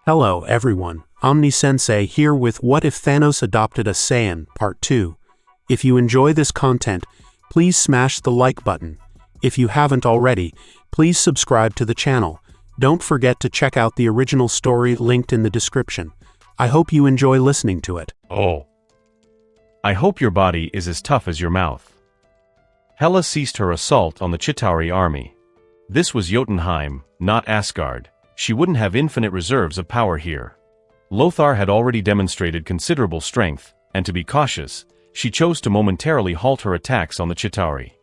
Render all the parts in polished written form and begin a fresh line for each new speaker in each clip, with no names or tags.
Hello everyone, Omni-sensei here with What If Thanos Adopted a Saiyan, Part 2. If you enjoy this content, please smash the like button. If you haven't already, please subscribe to the channel. Don't forget to check out the original story linked in the description. I hope you enjoy listening to it.
Oh. I hope your body is as tough as your mouth. Hela ceased her assault on the Chitauri army. This was Jotunheim, not Asgard. She wouldn't have infinite reserves of power here. Lothar had already demonstrated considerable strength, and to be cautious, she chose to momentarily halt her attacks on the Chitauri.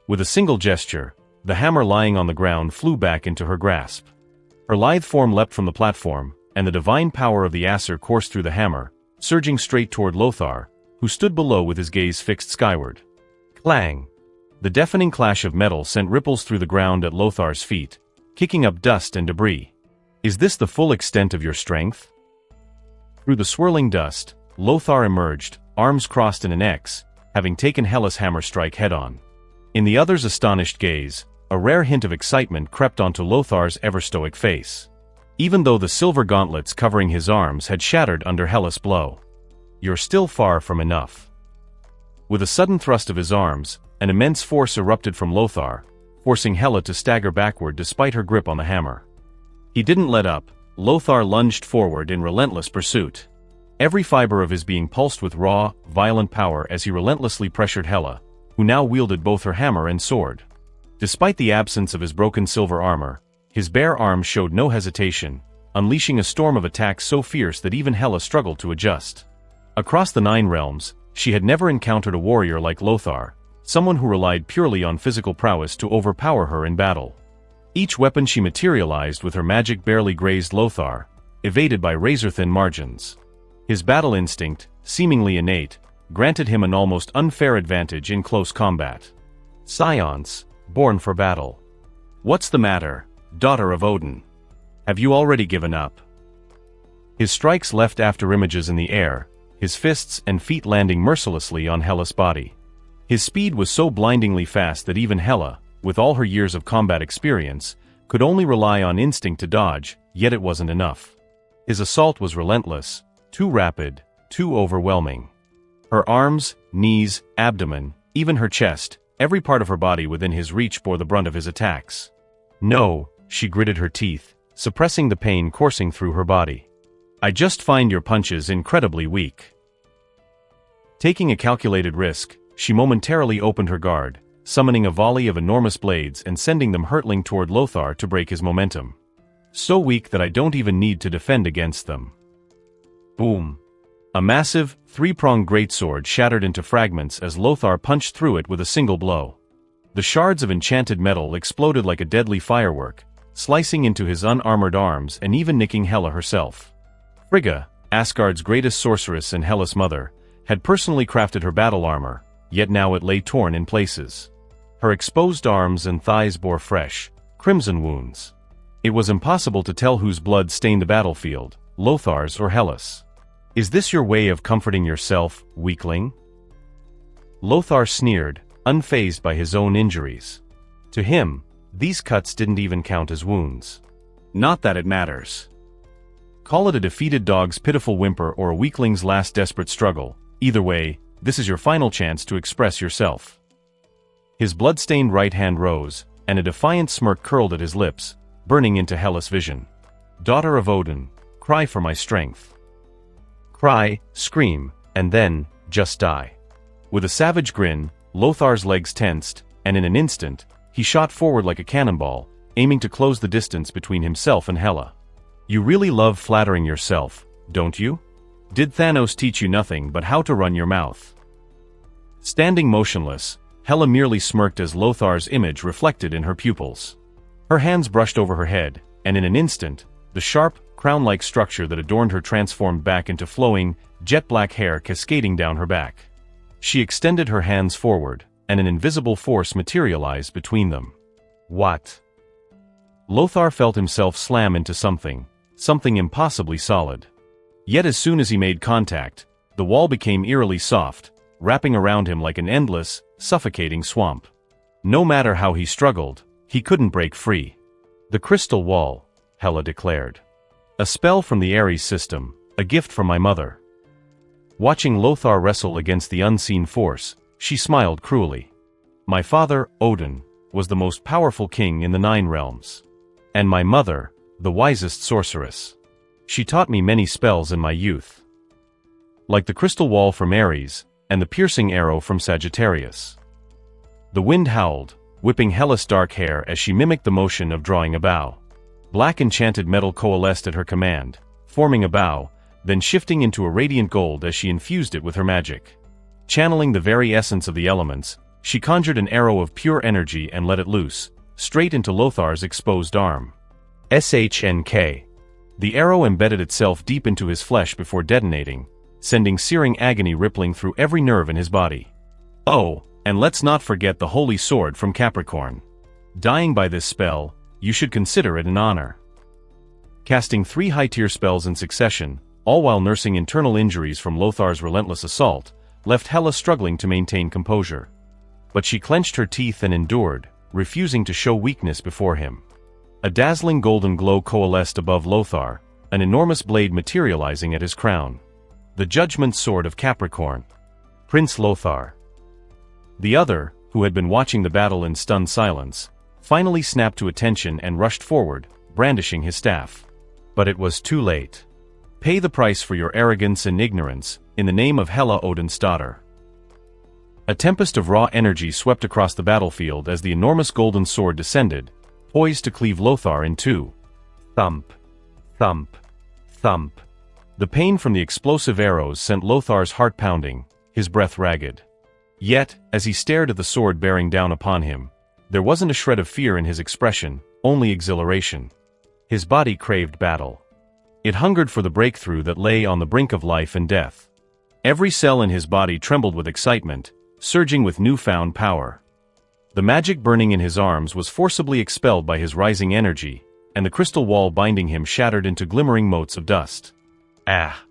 With a single gesture, the hammer lying on the ground flew back into her grasp. Her lithe form leapt from the platform, and the divine power of the Aesir coursed through the hammer, surging straight toward Lothar, who stood below with his gaze fixed skyward. Clang! The deafening clash of metal sent ripples through the ground at Lothar's feet, kicking up dust and debris. Is this the full extent of your strength? Through the swirling dust, Lothar emerged, arms crossed in an X, having taken Hela's hammer strike head-on. In the other's astonished gaze, a rare hint of excitement crept onto Lothar's ever-stoic face. Even though the silver gauntlets covering his arms had shattered under Hela's blow. You're still far from enough. With a sudden thrust of his arms, an immense force erupted from Lothar, forcing Hela to stagger backward despite her grip on the hammer. He didn't let up. Lothar lunged forward in relentless pursuit. Every fiber of his being pulsed with raw, violent power as he relentlessly pressured Hela, who now wielded both her hammer and sword. Despite the absence of his broken silver armor, his bare arms showed no hesitation, unleashing a storm of attacks so fierce that even Hela struggled to adjust. Across the Nine Realms, she had never encountered a warrior like Lothar, someone who relied purely on physical prowess to overpower her in battle. Each weapon she materialized with her magic barely grazed Lothar, evaded by razor-thin margins. His battle instinct, seemingly innate, granted him an almost unfair advantage in close combat. Science, born for battle. What's the matter, daughter of Odin? Have you already given up? His strikes left after images in the air, his fists and feet landing mercilessly on Hela's body. His speed was so blindingly fast that even Hela, with all her years of combat experience, could only rely on instinct to dodge, yet it wasn't enough. His assault was relentless, too rapid, too overwhelming. Her arms, knees, abdomen, even her chest, every part of her body within his reach bore the brunt of his attacks. No, she gritted her teeth, suppressing the pain coursing through her body. I just find your punches incredibly weak. Taking a calculated risk, she momentarily opened her guard, summoning a volley of enormous blades and sending them hurtling toward Lothar to break his momentum. So weak that I don't even need to defend against them. Boom. A massive, three-pronged greatsword shattered into fragments as Lothar punched through it with a single blow. The shards of enchanted metal exploded like a deadly firework, slicing into his unarmored arms and even nicking Hela herself. Frigga, Asgard's greatest sorceress and Hela's mother, had personally crafted her battle armor, yet now it lay torn in places. Her exposed arms and thighs bore fresh, crimson wounds. It was impossible to tell whose blood stained the battlefield, Lothar's or Hela's. Is this your way of comforting yourself, weakling? Lothar sneered, unfazed by his own injuries. To him, these cuts didn't even count as wounds. Not that it matters. Call it a defeated dog's pitiful whimper or a weakling's last desperate struggle. Either way, this is your final chance to express yourself. His blood-stained right hand rose, and a defiant smirk curled at his lips, burning into Hela's vision. Daughter of Odin, cry for my strength. Cry, scream, and then, just die. With a savage grin, Lothar's legs tensed, and in an instant, he shot forward like a cannonball, aiming to close the distance between himself and Hela. You really love flattering yourself, don't you? Did Thanos teach you nothing but how to run your mouth? Standing motionless, Hela merely smirked as Lothar's image reflected in her pupils. Her hands brushed over her head, and in an instant, the sharp, crown-like structure that adorned her transformed back into flowing, jet-black hair cascading down her back. She extended her hands forward, and an invisible force materialized between them. What? Lothar felt himself slam into something impossibly solid. Yet as soon as he made contact, the wall became eerily soft, wrapping around him like an endless, suffocating swamp. No matter how he struggled, he couldn't break free. The crystal wall, Hela declared. A spell from the Ares system, a gift from my mother. Watching Lothar wrestle against the unseen force, she smiled cruelly. My father, Odin, was the most powerful king in the 9 realms. And my mother, the wisest sorceress. She taught me many spells in my youth. Like the crystal wall from Ares, and the piercing arrow from Sagittarius. The wind howled, whipping Hela's dark hair as she mimicked the motion of drawing a bow. Black enchanted metal coalesced at her command, forming a bow, then shifting into a radiant gold as she infused it with her magic. Channeling the very essence of the elements, she conjured an arrow of pure energy and let it loose, straight into Lothar's exposed arm. SHNK. The arrow embedded itself deep into his flesh before detonating, sending searing agony rippling through every nerve in his body. Oh, and let's not forget the holy sword from Capricorn. Dying by this spell, you should consider it an honor. Casting 3 high-tier spells in succession, all while nursing internal injuries from Lothar's relentless assault, left Hela struggling to maintain composure. But she clenched her teeth and endured, refusing to show weakness before him. A dazzling golden glow coalesced above Lothar, an enormous blade materializing at his crown. The Judgment Sword of Capricorn. Prince Lothar. The other, who had been watching the battle in stunned silence, finally snapped to attention and rushed forward, brandishing his staff. But it was too late. Pay the price for your arrogance and ignorance, in the name of Hela, Odin's daughter. A tempest of raw energy swept across the battlefield as the enormous golden sword descended, poised to cleave Lothar in two. Thump. Thump. Thump. The pain from the explosive arrows sent Lothar's heart pounding, his breath ragged. Yet, as he stared at the sword bearing down upon him, there wasn't a shred of fear in his expression, only exhilaration. His body craved battle. It hungered for the breakthrough that lay on the brink of life and death. Every cell in his body trembled with excitement, surging with newfound power. The magic burning in his arms was forcibly expelled by his rising energy, and the crystal wall binding him shattered into glimmering motes of dust. Ah!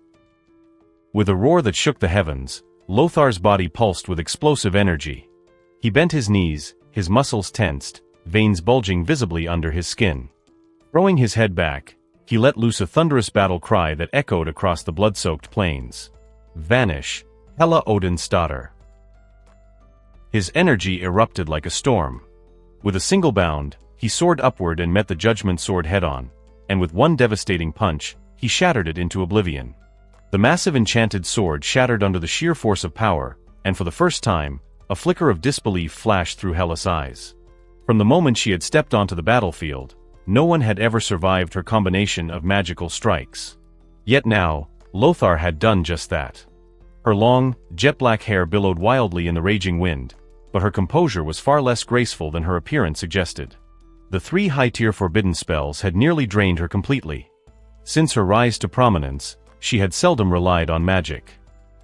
With a roar that shook the heavens, Lothar's body pulsed with explosive energy. He bent his knees, his muscles tensed, veins bulging visibly under his skin. Throwing his head back, he let loose a thunderous battle cry that echoed across the blood-soaked plains. Vanish, Hela, Odin's daughter. His energy erupted like a storm. With a single bound, he soared upward and met the Judgment Sword head-on, and with one devastating punch, he shattered it into oblivion. The massive enchanted sword shattered under the sheer force of power, and for the first time, a flicker of disbelief flashed through Hela's eyes. From the moment she had stepped onto the battlefield, no one had ever survived her combination of magical strikes. Yet now, Lothar had done just that. Her long, jet-black hair billowed wildly in the raging wind, but her composure was far less graceful than her appearance suggested. The 3 high-tier forbidden spells had nearly drained her completely. Since her rise to prominence, she had seldom relied on magic.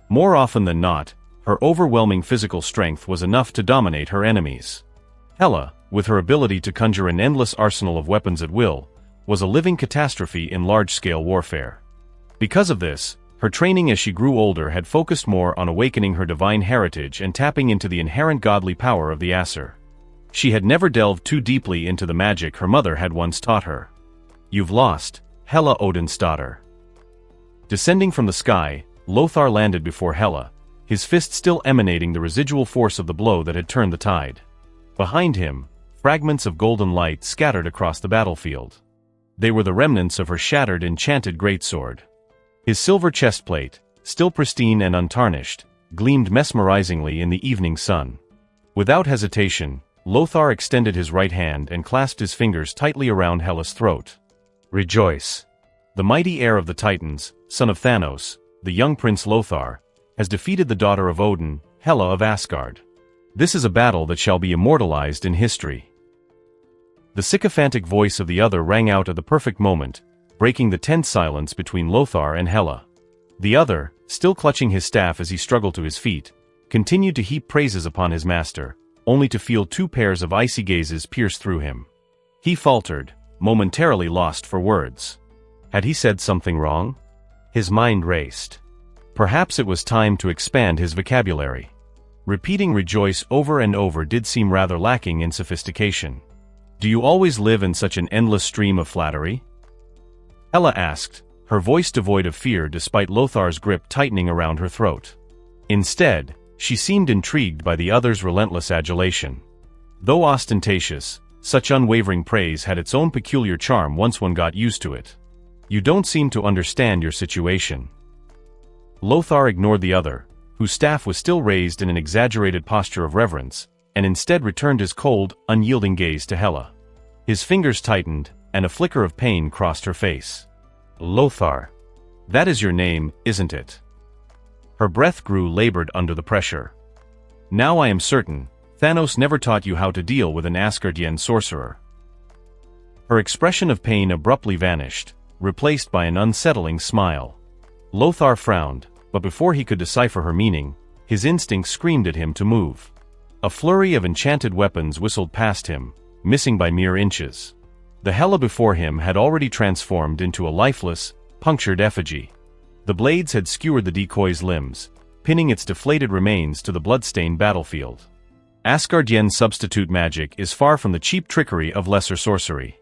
More often than not, her overwhelming physical strength was enough to dominate her enemies. Hela, with her ability to conjure an endless arsenal of weapons at will, was a living catastrophe in large-scale warfare. Because of this, her training as she grew older had focused more on awakening her divine heritage and tapping into the inherent godly power of the Aesir. She had never delved too deeply into the magic her mother had once taught her. You've lost, Hela, Odin's daughter. Descending from the sky, Lothar landed before Hela, his fist still emanating the residual force of the blow that had turned the tide. Behind him, fragments of golden light scattered across the battlefield. They were the remnants of her shattered enchanted greatsword. His silver chestplate, still pristine and untarnished, gleamed mesmerizingly in the evening sun. Without hesitation, Lothar extended his right hand and clasped his fingers tightly around Hela's throat. Rejoice! The mighty heir of the Titans, son of Thanos, the young Prince Lothar, has defeated the daughter of Odin, Hela of Asgard. This is a battle that shall be immortalized in history. The sycophantic voice of the other rang out at the perfect moment, breaking the tense silence between Lothar and Hela. The other, still clutching his staff as he struggled to his feet, continued to heap praises upon his master, only to feel 2 pairs of icy gazes pierce through him. He faltered, momentarily lost for words. Had he said something wrong? His mind raced. Perhaps it was time to expand his vocabulary. Repeating rejoice over and over did seem rather lacking in sophistication. Do you always live in such an endless stream of flattery? Hela asked, her voice devoid of fear despite Lothar's grip tightening around her throat. Instead, she seemed intrigued by the other's relentless adulation. Though ostentatious, such unwavering praise had its own peculiar charm once one got used to it. You don't seem to understand your situation. Lothar ignored the other, whose staff was still raised in an exaggerated posture of reverence, and instead returned his cold, unyielding gaze to Hela. His fingers tightened, and a flicker of pain crossed her face. Lothar. That is your name, isn't it? Her breath grew labored under the pressure. Now I am certain, Thanos never taught you how to deal with an Asgardian sorcerer. Her expression of pain abruptly vanished, replaced by an unsettling smile. Lothar frowned, but before he could decipher her meaning, his instinct screamed at him to move. A flurry of enchanted weapons whistled past him, missing by mere inches. The Hela before him had already transformed into a lifeless, punctured effigy. The blades had skewered the decoy's limbs, pinning its deflated remains to the blood-stained battlefield. Asgardian substitute magic is far from the cheap trickery of lesser sorcery.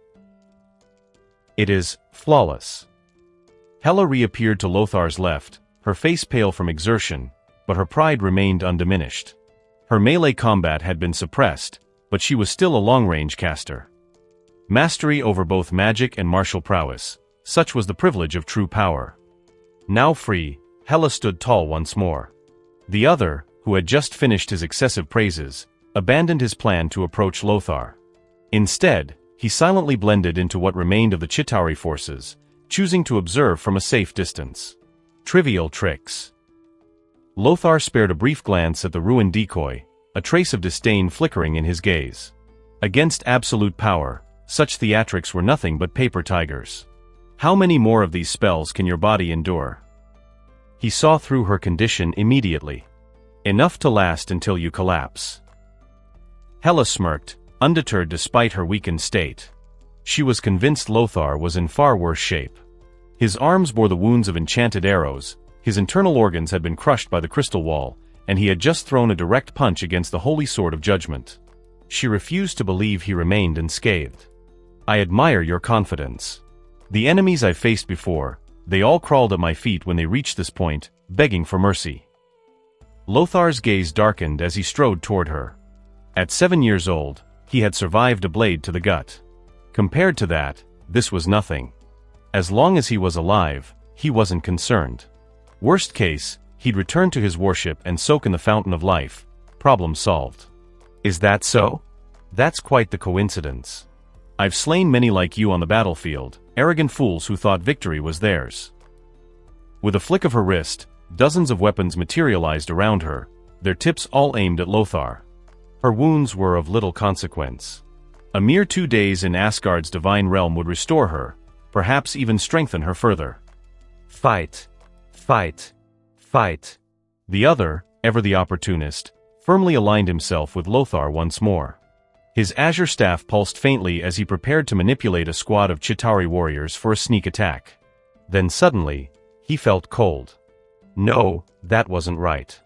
It is flawless. Hela reappeared to Lothar's left, her face pale from exertion, but her pride remained undiminished. Her melee combat had been suppressed, but she was still a long-range caster. Mastery over both magic and martial prowess, such was the privilege of true power. Now free, Hela stood tall once more. The other, who had just finished his excessive praises, abandoned his plan to approach Lothar. Instead, he silently blended into what remained of the Chitauri forces, choosing to observe from a safe distance. Trivial tricks. Lothar spared a brief glance at the ruined decoy, a trace of disdain flickering in his gaze. Against absolute power, such theatrics were nothing but paper tigers. How many more of these spells can your body endure? He saw through her condition immediately. Enough to last until you collapse. Hela smirked, undeterred despite her weakened state. She was convinced Lothar was in far worse shape. His arms bore the wounds of enchanted arrows, his internal organs had been crushed by the crystal wall, and he had just thrown a direct punch against the holy sword of judgment. She refused to believe he remained unscathed. I admire your confidence. The enemies I faced before, they all crawled at my feet when they reached this point, begging for mercy. Lothar's gaze darkened as he strode toward her. At 7 years old, he had survived a blade to the gut. Compared to that, this was nothing. As long as he was alive, he wasn't concerned. Worst case, he'd return to his worship and soak in the fountain of life. Problem solved. Is that so? That's quite the coincidence. I've slain many like you on the battlefield, arrogant fools who thought victory was theirs. With a flick of her wrist, dozens of weapons materialized around her, their tips all aimed at Lothar. Her wounds were of little consequence. A mere 2 days in Asgard's divine realm would restore her, perhaps even strengthen her further. Fight. Fight. Fight. The other, ever the opportunist, firmly aligned himself with Lothar once more. His azure staff pulsed faintly as he prepared to manipulate a squad of Chitauri warriors for a sneak attack. Then suddenly, he felt cold. No, that wasn't right.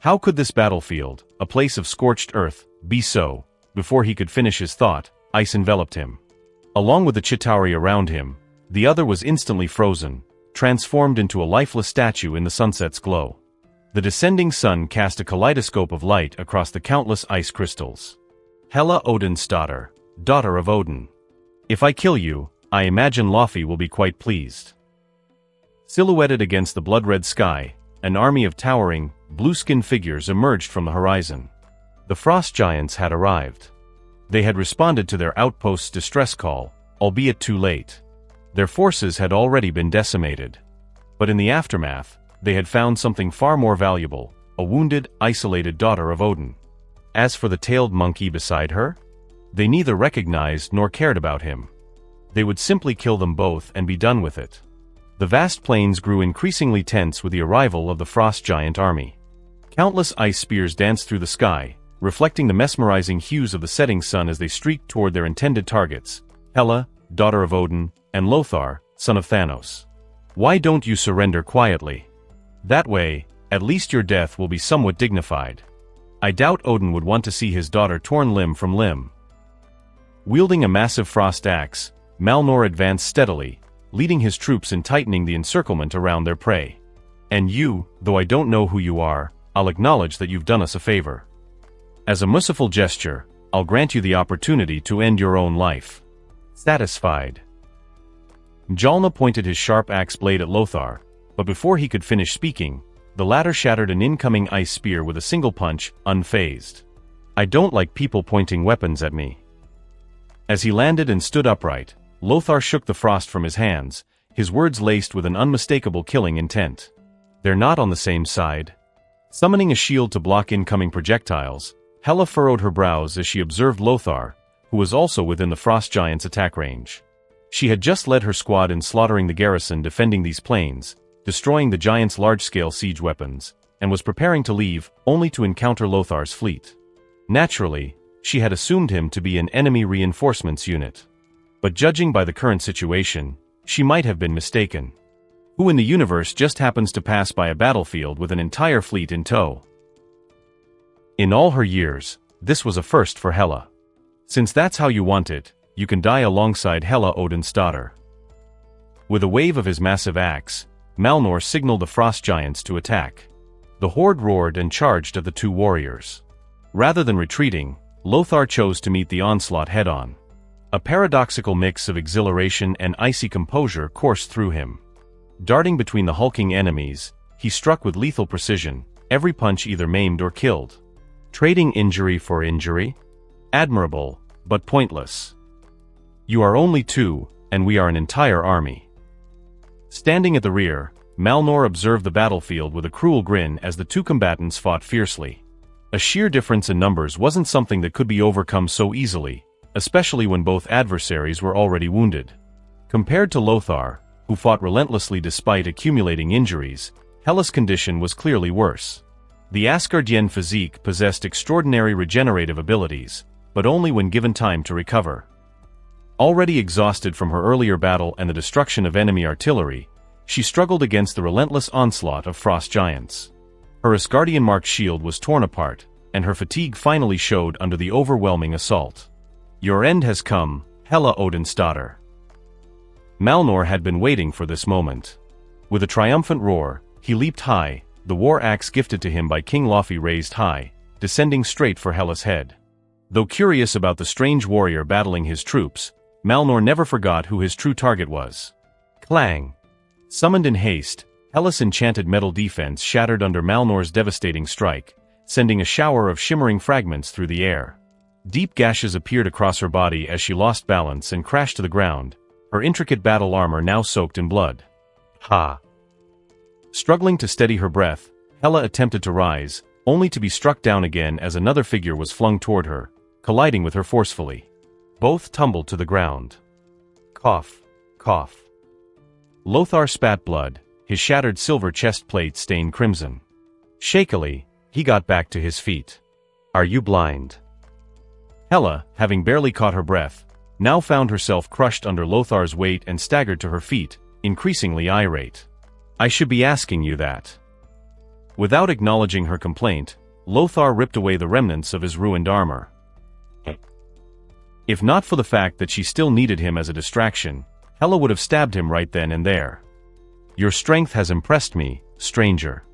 How could this battlefield, a place of scorched earth, be so? Before he could finish his thought, ice enveloped him. Along with the Chitauri around him, the other was instantly frozen, transformed into a lifeless statue in the sunset's glow. The descending sun cast a kaleidoscope of light across the countless ice crystals. Hela Odin's daughter, daughter of Odin. If I kill you, I imagine Laufey will be quite pleased. Silhouetted against the blood-red sky, an army of towering, blue-skinned figures emerged from the horizon. The frost giants had arrived. They had responded to their outpost's distress call, albeit too late. Their forces had already been decimated. But in the aftermath, they had found something far more valuable, a wounded, isolated daughter of Odin. As for the tailed monkey beside her, they neither recognized nor cared about him. They would simply kill them both and be done with it. The vast plains grew increasingly tense with the arrival of the frost giant army. Countless ice spears danced through the sky, reflecting the mesmerizing hues of the setting sun as they streaked toward their intended targets, Hela, daughter of Odin, and Lothar, son of Thanos. Why don't you surrender quietly? That way, at least your death will be somewhat dignified. I doubt Odin would want to see his daughter torn limb from limb. Wielding a massive frost axe, Malnor advanced steadily, leading his troops in tightening the encirclement around their prey. And you, though I don't know who you are, I'll acknowledge that you've done us a favor. As a merciful gesture, I'll grant you the opportunity to end your own life. Satisfied. Mjalna pointed his sharp axe blade at Lothar, but before he could finish speaking, the latter shattered an incoming ice spear with a single punch, unfazed. I don't like people pointing weapons at me. As he landed and stood upright, Lothar shook the frost from his hands, his words laced with an unmistakable killing intent. They're not on the same side. Summoning a shield to block incoming projectiles, Hela furrowed her brows as she observed Lothar, who was also within the frost giant's attack range. She had just led her squad in slaughtering the garrison defending these plains, destroying the giant's large-scale siege weapons, and was preparing to leave, only to encounter Lothar's fleet. Naturally, she had assumed him to be an enemy reinforcements unit. But judging by the current situation, she might have been mistaken. Who in the universe just happens to pass by a battlefield with an entire fleet in tow? In all her years, this was a first for Hela. Since that's how you want it, you can die alongside Hela, Odin's daughter. With a wave of his massive axe, Malnor signaled the frost giants to attack. The horde roared and charged at the two warriors. Rather than retreating, Lothar chose to meet the onslaught head-on. A paradoxical mix of exhilaration and icy composure coursed through him. Darting between the hulking enemies, he struck with lethal precision, every punch either maimed or killed. Trading injury for injury? Admirable, but pointless. You are only two, and we are an entire army. Standing at the rear, Malnor observed the battlefield with a cruel grin as the two combatants fought fiercely. A sheer difference in numbers wasn't something that could be overcome so easily, especially when both adversaries were already wounded. Compared to Lothar, who fought relentlessly despite accumulating injuries, Hela's condition was clearly worse. The Asgardian physique possessed extraordinary regenerative abilities, but only when given time to recover. Already exhausted from her earlier battle and the destruction of enemy artillery, she struggled against the relentless onslaught of frost giants. Her Asgardian-marked shield was torn apart, and her fatigue finally showed under the overwhelming assault. Your end has come, Hela, Odin's daughter. Malnor had been waiting for this moment. With a triumphant roar, he leaped high, the war axe gifted to him by King Laufey raised high, descending straight for Hela's head. Though curious about the strange warrior battling his troops, Malnor never forgot who his true target was. Clang! Summoned in haste, Hela's enchanted metal defense shattered under Malnor's devastating strike, sending a shower of shimmering fragments through the air. Deep gashes appeared across her body as she lost balance and crashed to the ground, her intricate battle armor now soaked in blood. Ha! Struggling to steady her breath, Hela attempted to rise, only to be struck down again as another figure was flung toward her, colliding with her forcefully. Both tumbled to the ground. Cough, cough. Lothar spat blood, his shattered silver chest plate stained crimson. Shakily, he got back to his feet. Are you blind? Hela, having barely caught her breath, now found herself crushed under Lothar's weight and staggered to her feet, increasingly irate. I should be asking you that. Without acknowledging her complaint, Lothar ripped away the remnants of his ruined armor. If not for the fact that she still needed him as a distraction, Hela would have stabbed him right then and there. Your strength has impressed me, stranger.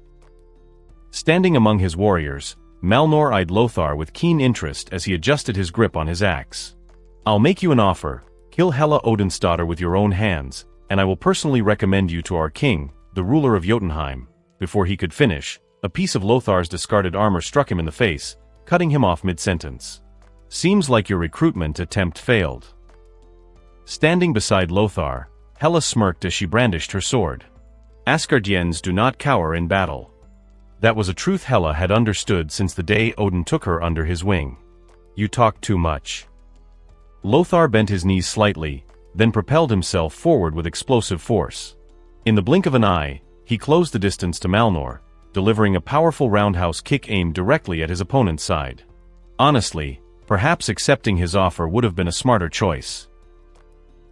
Standing among his warriors, Malnor eyed Lothar with keen interest as he adjusted his grip on his axe. I'll make you an offer, kill Hela, Odin's daughter, with your own hands, and I will personally recommend you to our king, the ruler of Jotunheim. Before he could finish, a piece of Lothar's discarded armor struck him in the face, cutting him off mid-sentence. Seems like your recruitment attempt failed. Standing beside Lothar, Hela smirked as she brandished her sword. Asgardians do not cower in battle. That was a truth Hela had understood since the day Odin took her under his wing. You talk too much. Lothar bent his knees slightly, then propelled himself forward with explosive force. In the blink of an eye, he closed the distance to Malnor, delivering a powerful roundhouse kick aimed directly at his opponent's side. Honestly, perhaps accepting his offer would have been a smarter choice.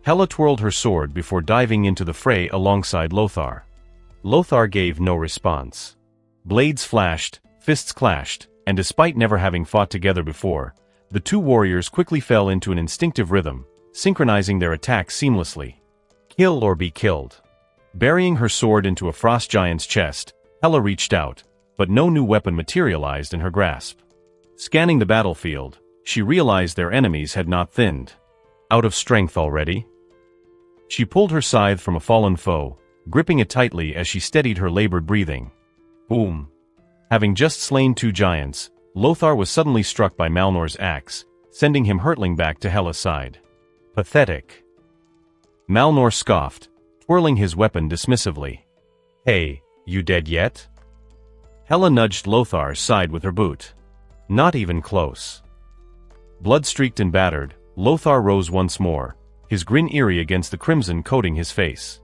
Hela twirled her sword before diving into the fray alongside Lothar. Lothar gave no response. Blades flashed, fists clashed, and despite never having fought together before, the two warriors quickly fell into an instinctive rhythm, synchronizing their attacks seamlessly. Kill or be killed. Burying her sword into a frost giant's chest, Hela reached out, but no new weapon materialized in her grasp. Scanning the battlefield, she realized their enemies had not thinned. Out of strength already? She pulled her scythe from a fallen foe, gripping it tightly as she steadied her labored breathing. Boom! Having just slain 2 giants, Lothar was suddenly struck by Malnor's axe, sending him hurtling back to Hela's side. Pathetic. Malnor scoffed, twirling his weapon dismissively. Hey, you dead yet? Hela nudged Lothar's side with her boot. Not even close. Blood-streaked and battered, Lothar rose once more, his grin eerie against the crimson coating his face.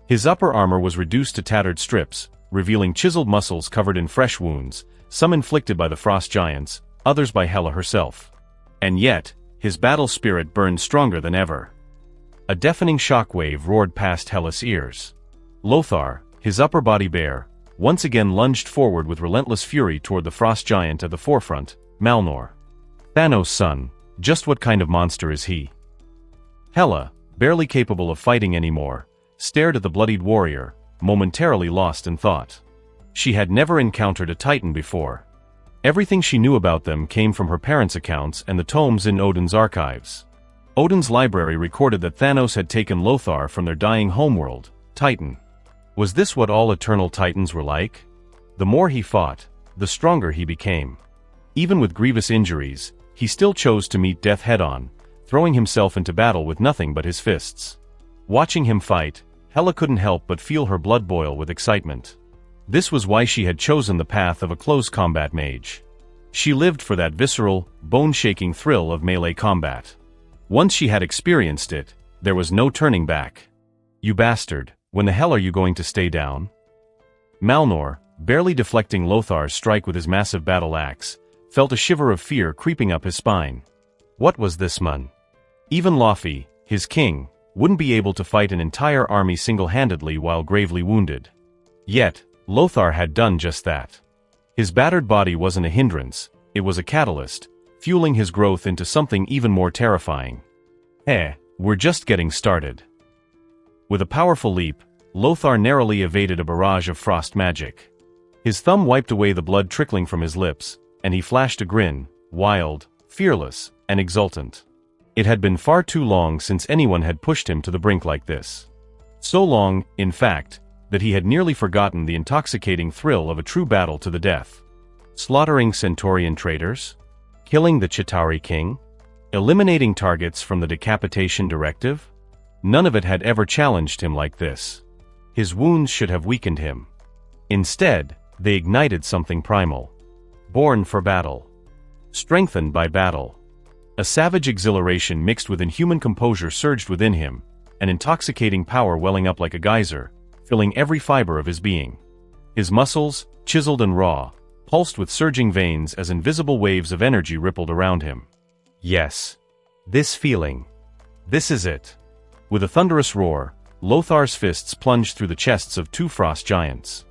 His upper armor was reduced to tattered strips, revealing chiseled muscles covered in fresh wounds, some inflicted by the frost giants, others by Hela herself. And yet, his battle spirit burned stronger than ever. A deafening shockwave roared past Hela's ears. Lothar, his upper body bare, once again lunged forward with relentless fury toward the frost giant at the forefront, Malnor. Thanos' son, just what kind of monster is he? Hela, barely capable of fighting anymore, stared at the bloodied warrior, momentarily lost in thought. She had never encountered a Titan before. Everything she knew about them came from her parents' accounts and the tomes in Odin's archives. Odin's library recorded that Thanos had taken Lothar from their dying homeworld, Titan. Was this what all eternal Titans were like? The more he fought, the stronger he became. Even with grievous injuries, he still chose to meet death head-on, throwing himself into battle with nothing but his fists. Watching him fight, Hela couldn't help but feel her blood boil with excitement. This was why she had chosen the path of a close combat mage. She lived for that visceral, bone-shaking thrill of melee combat. Once she had experienced it, there was no turning back. You bastard, when the hell are you going to stay down? Malnor, barely deflecting Lothar's strike with his massive battle axe, felt a shiver of fear creeping up his spine. What was this man? Even Laufey, his king, wouldn't be able to fight an entire army single-handedly while gravely wounded. Yet, Lothar had done just that. His battered body wasn't a hindrance, it was a catalyst, fueling his growth into something even more terrifying. We're just getting started. With a powerful leap, Lothar narrowly evaded a barrage of frost magic. His thumb wiped away the blood trickling from his lips, and he flashed a grin, wild, fearless, and exultant. It had been far too long since anyone had pushed him to the brink like this. So long, in fact, that he had nearly forgotten the intoxicating thrill of a true battle to the death. Slaughtering Centaurian traitors? Killing the Chitauri king? Eliminating targets from the decapitation directive? None of it had ever challenged him like this. His wounds should have weakened him. Instead, they ignited something primal. Born for battle. Strengthened by battle. A savage exhilaration mixed with inhuman composure surged within him, an intoxicating power welling up like a geyser, filling every fiber of his being. His muscles, chiseled and raw, pulsed with surging veins as invisible waves of energy rippled around him. Yes. This feeling. This is it. With a thunderous roar, Lothar's fists plunged through the chests of 2 frost giants.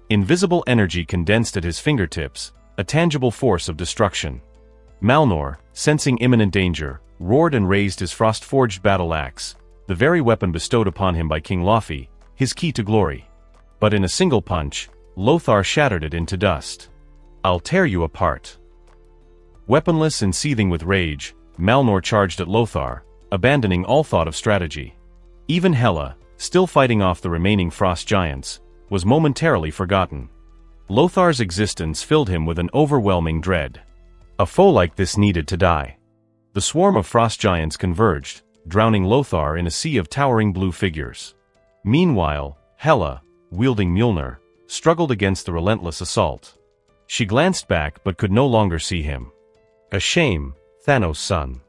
Invisible energy condensed at his fingertips, a tangible force of destruction. Malnor, sensing imminent danger, roared and raised his frost-forged battle axe, the very weapon bestowed upon him by King Laufey, his key to glory. But in a single punch, Lothar shattered it into dust. I'll tear you apart. Weaponless and seething with rage, Malnor charged at Lothar, abandoning all thought of strategy. Even Hela, still fighting off the remaining frost giants, was momentarily forgotten. Lothar's existence filled him with an overwhelming dread. A foe like this needed to die. The swarm of frost giants converged, drowning Lothar in a sea of towering blue figures. Meanwhile, Hela, wielding Mjolnir, struggled against the relentless assault. She glanced back but could no longer see him. A shame, Thanos' son.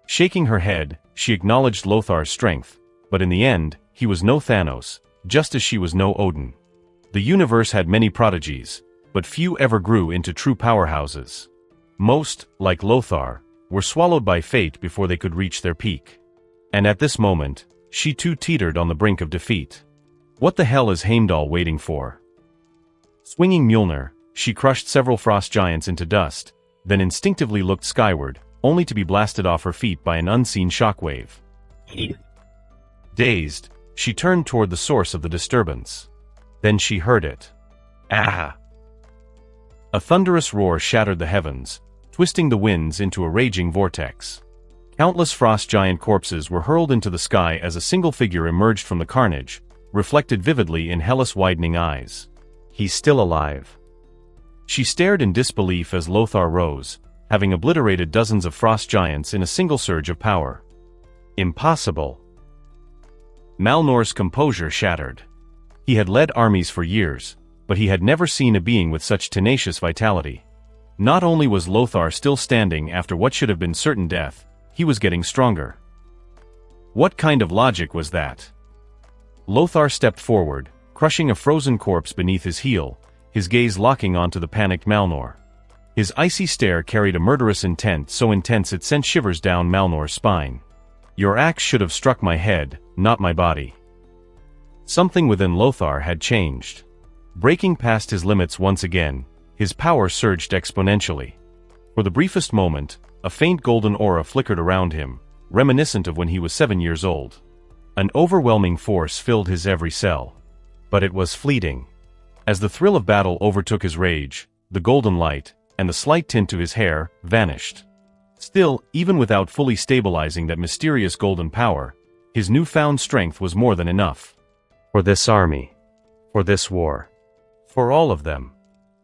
Shaking her head, she acknowledged Lothar's strength, but in the end, he was no Thanos, just as she was no Odin. The universe had many prodigies, but few ever grew into true powerhouses. Most, like Lothar, were swallowed by fate before they could reach their peak. And at this moment, she too teetered on the brink of defeat. What the hell is Heimdall waiting for? Swinging Mjolnir, she crushed several frost giants into dust, then instinctively looked skyward, only to be blasted off her feet by an unseen shockwave. Dazed, She turned toward the source of the disturbance. Then she heard it. Ah! A thunderous roar shattered the heavens, twisting the winds into a raging vortex. Countless frost giant corpses were hurled into the sky as a single figure emerged from the carnage, reflected vividly in Hela's widening eyes. He's still alive. She stared in disbelief as Lothar rose, having obliterated dozens of frost giants in a single surge of power. Impossible. Malnor's composure shattered. He had led armies for years, but he had never seen a being with such tenacious vitality. Not only was Lothar still standing after what should have been certain death, he was getting stronger. What kind of logic was that? Lothar stepped forward, crushing a frozen corpse beneath his heel, his gaze locking onto the panicked Malnor. His icy stare carried a murderous intent so intense it sent shivers down Malnor's spine. Your axe should have struck my head, not my body. Something within Lothar had changed. Breaking past his limits once again, his power surged exponentially. For the briefest moment, a faint golden aura flickered around him, reminiscent of when he was 7 years old. An overwhelming force filled his every cell. But it was fleeting. As the thrill of battle overtook his rage, the golden light, and the slight tint to his hair, vanished. Still, even without fully stabilizing that mysterious golden power, his newfound strength was more than enough. For this army. For this war. For all of them.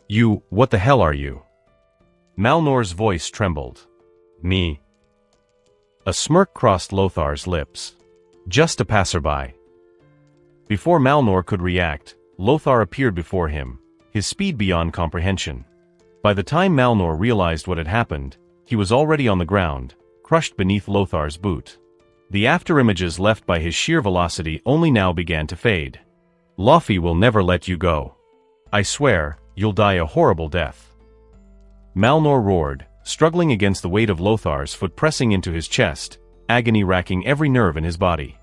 You, what the hell are you? Malnor's voice trembled. Me. A smirk crossed Lothar's lips. Just a passerby. Before Malnor could react, Lothar appeared before him, his speed beyond comprehension. By the time Malnor realized what had happened, he was already on the ground, crushed beneath Lothar's boot. The afterimages left by his sheer velocity only now began to fade. Laufey will never let you go. I swear, you'll die a horrible death. Malnor roared, struggling against the weight of Lothar's foot pressing into his chest, agony racking every nerve in his body.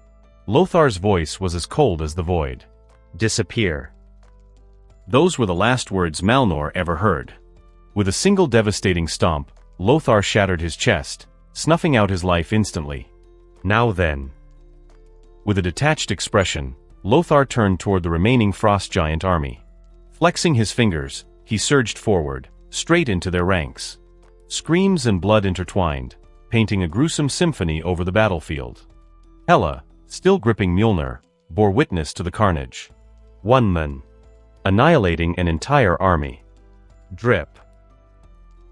Lothar's voice was as cold as the void. Disappear. Those were the last words Malnor ever heard. With a single devastating stomp, Lothar shattered his chest, snuffing out his life instantly. Now then. With a detached expression, Lothar turned toward the remaining frost giant army. Flexing his fingers, he surged forward, straight into their ranks. Screams and blood intertwined, painting a gruesome symphony over the battlefield. Hela, still gripping Mjolnir, bore witness to the carnage. One man. Annihilating an entire army. Drip.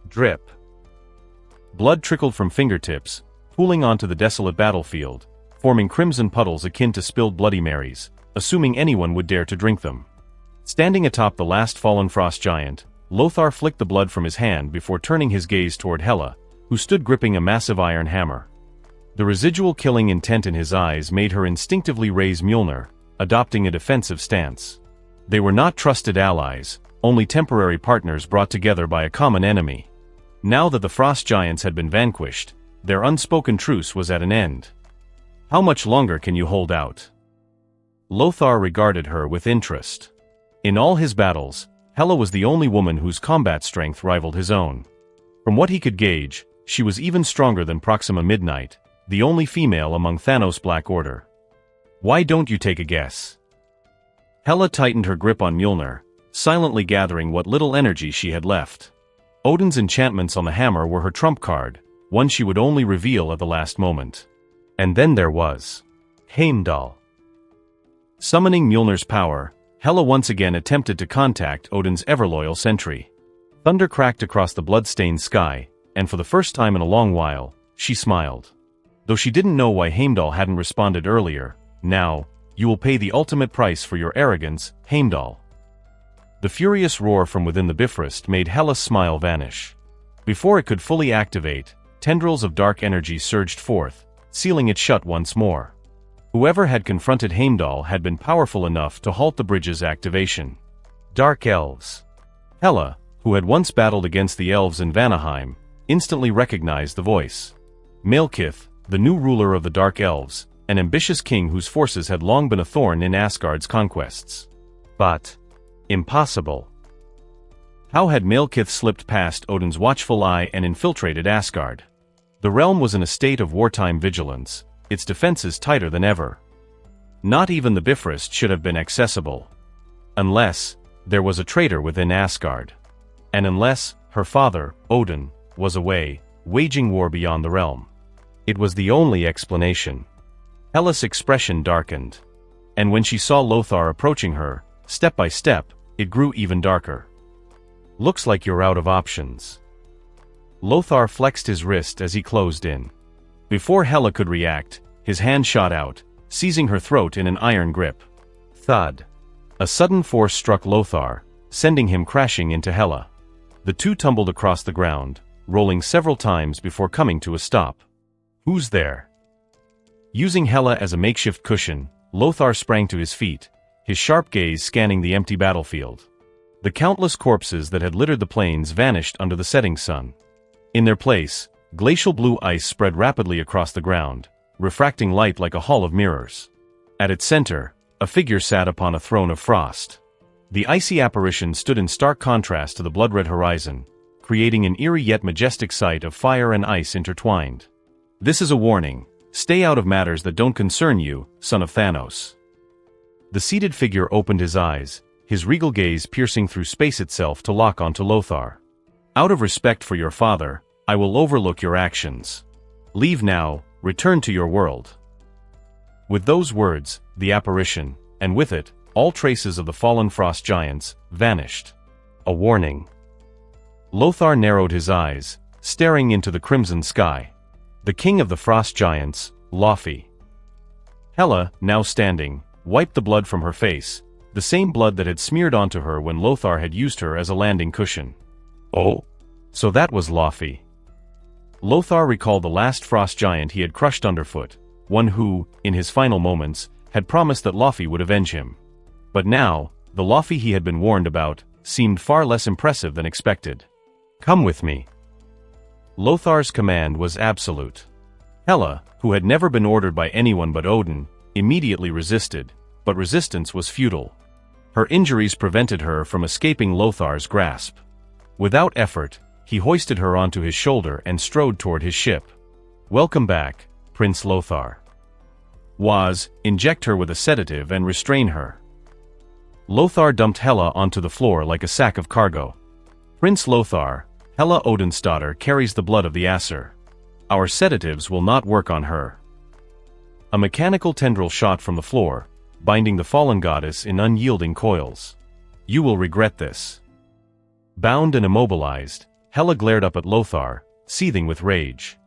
Drip. Blood trickled from fingertips, pooling onto the desolate battlefield, forming crimson puddles akin to spilled Bloody Marys, assuming anyone would dare to drink them. Standing atop the last fallen frost giant, Lothar flicked the blood from his hand before turning his gaze toward Hela, who stood gripping a massive iron hammer. The residual killing intent in his eyes made her instinctively raise Mjolnir, adopting a defensive stance. They were not trusted allies, only temporary partners brought together by a common enemy. Now that the frost giants had been vanquished, their unspoken truce was at an end. How much longer can you hold out? Lothar regarded her with interest. In all his battles, Hela was the only woman whose combat strength rivaled his own. From what he could gauge, she was even stronger than Proxima Midnight, the only female among Thanos' Black Order. Why don't you take a guess? Hela tightened her grip on Mjolnir, silently gathering what little energy she had left. Odin's enchantments on the hammer were her trump card, one she would only reveal at the last moment. And then there was Heimdall. Summoning Mjolnir's power, Hela once again attempted to contact Odin's ever-loyal sentry. Thunder cracked across the blood-stained sky, and for the first time in a long while, she smiled. Though she didn't know why Heimdall hadn't responded earlier, now, you will pay the ultimate price for your arrogance, Heimdall. The furious roar from within the Bifrost made Hela's smile vanish. Before it could fully activate, tendrils of dark energy surged forth, sealing it shut once more. Whoever had confronted Heimdall had been powerful enough to halt the bridge's activation. Dark Elves. Hela, who had once battled against the elves in Vanaheim, instantly recognized the voice. Malekith, the new ruler of the Dark Elves, an ambitious king whose forces had long been a thorn in Asgard's conquests. But impossible. How had Malekith slipped past Odin's watchful eye and infiltrated Asgard? The realm was in a state of wartime vigilance, its defenses tighter than ever. Not even the Bifrost should have been accessible. Unless there was a traitor within Asgard. And unless her father, Odin, was away, waging war beyond the realm. It was the only explanation. Hela's expression darkened. And when she saw Lothar approaching her, step by step, it grew even darker. Looks like you're out of options. Lothar flexed his wrist as he closed in. Before Hela could react, his hand shot out, seizing her throat in an iron grip. Thud. A sudden force struck Lothar, sending him crashing into Hela. The two tumbled across the ground, rolling several times before coming to a stop. Who's there? Using Hela as a makeshift cushion, Lothar sprang to his feet, his sharp gaze scanning the empty battlefield. The countless corpses that had littered the plains vanished under the setting sun. In their place, glacial blue ice spread rapidly across the ground, refracting light like a hall of mirrors. At its center, a figure sat upon a throne of frost. The icy apparition stood in stark contrast to the blood-red horizon, creating an eerie yet majestic sight of fire and ice intertwined. This is a warning. Stay out of matters that don't concern you, son of Thanos. The seated figure opened his eyes, his regal gaze piercing through space itself to lock onto Lothar. Out of respect for your father, I will overlook your actions. Leave now, return to your world. With those words, the apparition, and with it, all traces of the fallen frost giants, vanished. A warning. Lothar narrowed his eyes, staring into the crimson sky. The king of the frost giants, Laufey. Hela, now standing, wiped the blood from her face, the same blood that had smeared onto her when Lothar had used her as a landing cushion. Oh, so that was Laufey. Lothar recalled the last frost giant he had crushed underfoot, one who, in his final moments, had promised that Laufey would avenge him. But now, the Laufey he had been warned about, seemed far less impressive than expected. Come with me. Lothar's command was absolute. Hela, who had never been ordered by anyone but Odin, immediately resisted, but resistance was futile. Her injuries prevented her from escaping Lothar's grasp. Without effort, he hoisted her onto his shoulder and strode toward his ship. Welcome back, Prince Lothar. Inject her with a sedative and restrain her. Lothar dumped Hela onto the floor like a sack of cargo. Prince Lothar, Hela Odin's daughter carries the blood of the Aesir. Our sedatives will not work on her. A mechanical tendril shot from the floor, binding the fallen goddess in unyielding coils. You will regret this. Bound and immobilized, Hela glared up at Lothar, seething with rage.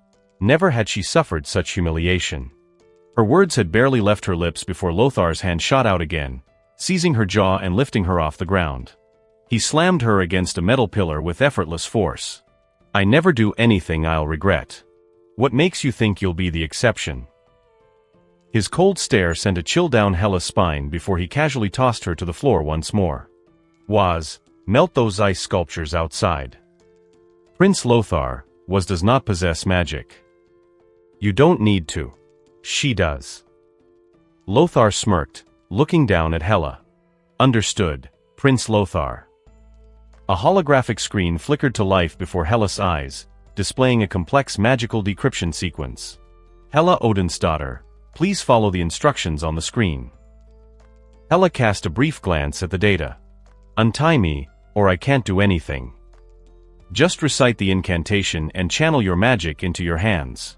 Never had she suffered such humiliation. Her words had barely left her lips before Lothar's hand shot out again, seizing her jaw and lifting her off the ground. He slammed her against a metal pillar with effortless force. I never do anything I'll regret. What makes you think you'll be the exception? His cold stare sent a chill down Hela's spine before he casually tossed her to the floor once more. Melt those ice sculptures outside. Prince Lothar, does not possess magic. You don't need to. She does. Lothar smirked, looking down at Hela. Understood, Prince Lothar. A holographic screen flickered to life before Hela's eyes, displaying a complex magical decryption sequence. Hela Odin's daughter, please follow the instructions on the screen. Hela cast a brief glance at the data. Untie me, or I can't do anything. Just recite the incantation and channel your magic into your hands.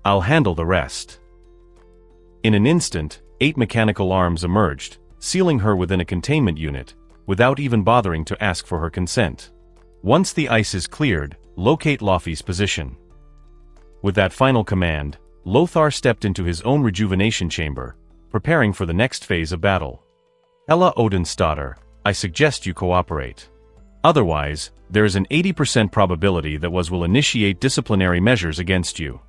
I'll handle the rest. In an instant, 8 mechanical arms emerged, sealing her within a containment unit, without even bothering to ask for her consent. Once the ice is cleared, locate Laufey's position. With that final command, Lothar stepped into his own rejuvenation chamber, preparing for the next phase of battle. Hela Odin's daughter, I suggest you cooperate. Otherwise, there is an 80% probability that will initiate disciplinary measures against you.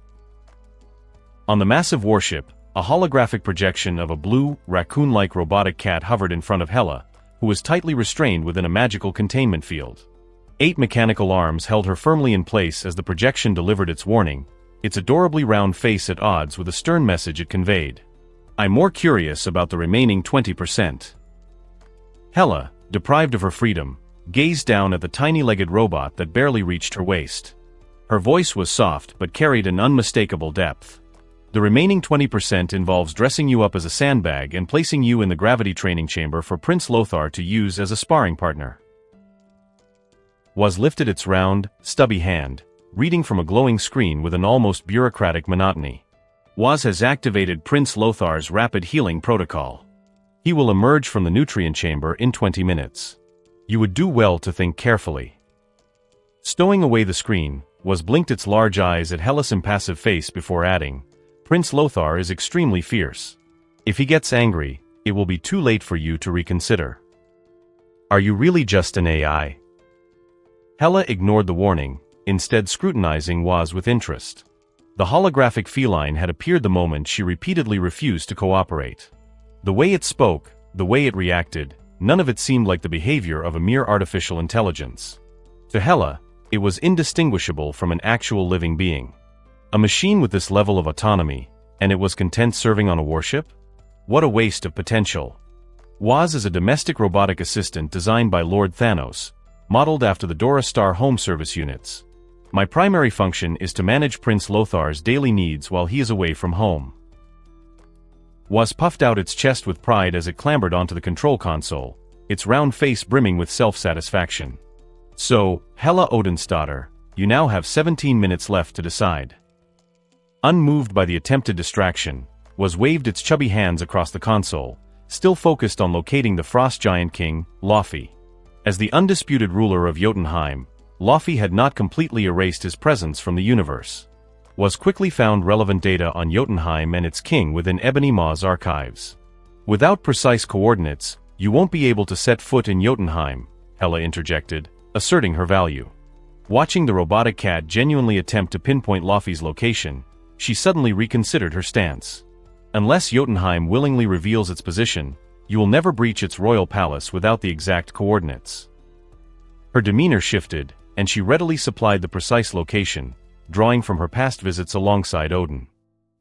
On the massive warship, a holographic projection of a blue, raccoon-like robotic cat hovered in front of Hela, who was tightly restrained within a magical containment field. 8 mechanical arms held her firmly in place as the projection delivered its warning, its adorably round face at odds with the stern message it conveyed. I'm more curious about the remaining 20%. Hela, deprived of her freedom, gazed down at the tiny-legged robot that barely reached her waist. Her voice was soft but carried an unmistakable depth. The remaining 20% involves dressing you up as a sandbag and placing you in the gravity training chamber for Prince Lothar to use as a sparring partner. Waz lifted its round, stubby hand, reading from a glowing screen with an almost bureaucratic monotony. Waz has activated Prince Lothar's rapid healing protocol. He will emerge from the nutrient chamber in 20 minutes. You would do well to think carefully. Stowing away the screen, Waz blinked its large eyes at Hella's impassive face before adding, Prince Lothar is extremely fierce. If he gets angry, it will be too late for you to reconsider. Are you really just an AI? Hella ignored the warning, instead scrutinizing Waz with interest. The holographic feline had appeared the moment she repeatedly refused to cooperate. The way it spoke, the way it reacted, none of it seemed like the behavior of a mere artificial intelligence. To Hella, it was indistinguishable from an actual living being. A machine with this level of autonomy, and it was content serving on a warship? What a waste of potential. Waz is a domestic robotic assistant designed by Lord Thanos, modeled after the Dora Star home service units. My primary function is to manage Prince Lothar's daily needs while he is away from home. Waz puffed out its chest with pride as it clambered onto the control console, its round face brimming with self-satisfaction. So, Hella Odin's-daughter, you now have 17 minutes left to decide. Unmoved by the attempted distraction, Waz waved its chubby hands across the console, still focused on locating the Frost Giant King, Laufey. As the undisputed ruler of Jotunheim, Laufey had not completely erased his presence from the universe. Waz quickly found relevant data on Jotunheim and its king within Ebony Maw's archives. Without precise coordinates, you won't be able to set foot in Jotunheim, Hella interjected, asserting her value. Watching the robotic cat genuinely attempt to pinpoint Laufey's location, she suddenly reconsidered her stance. Unless Jotunheim willingly reveals its position, you will never breach its royal palace without the exact coordinates. Her demeanor shifted, and she readily supplied the precise location, drawing from her past visits alongside Odin.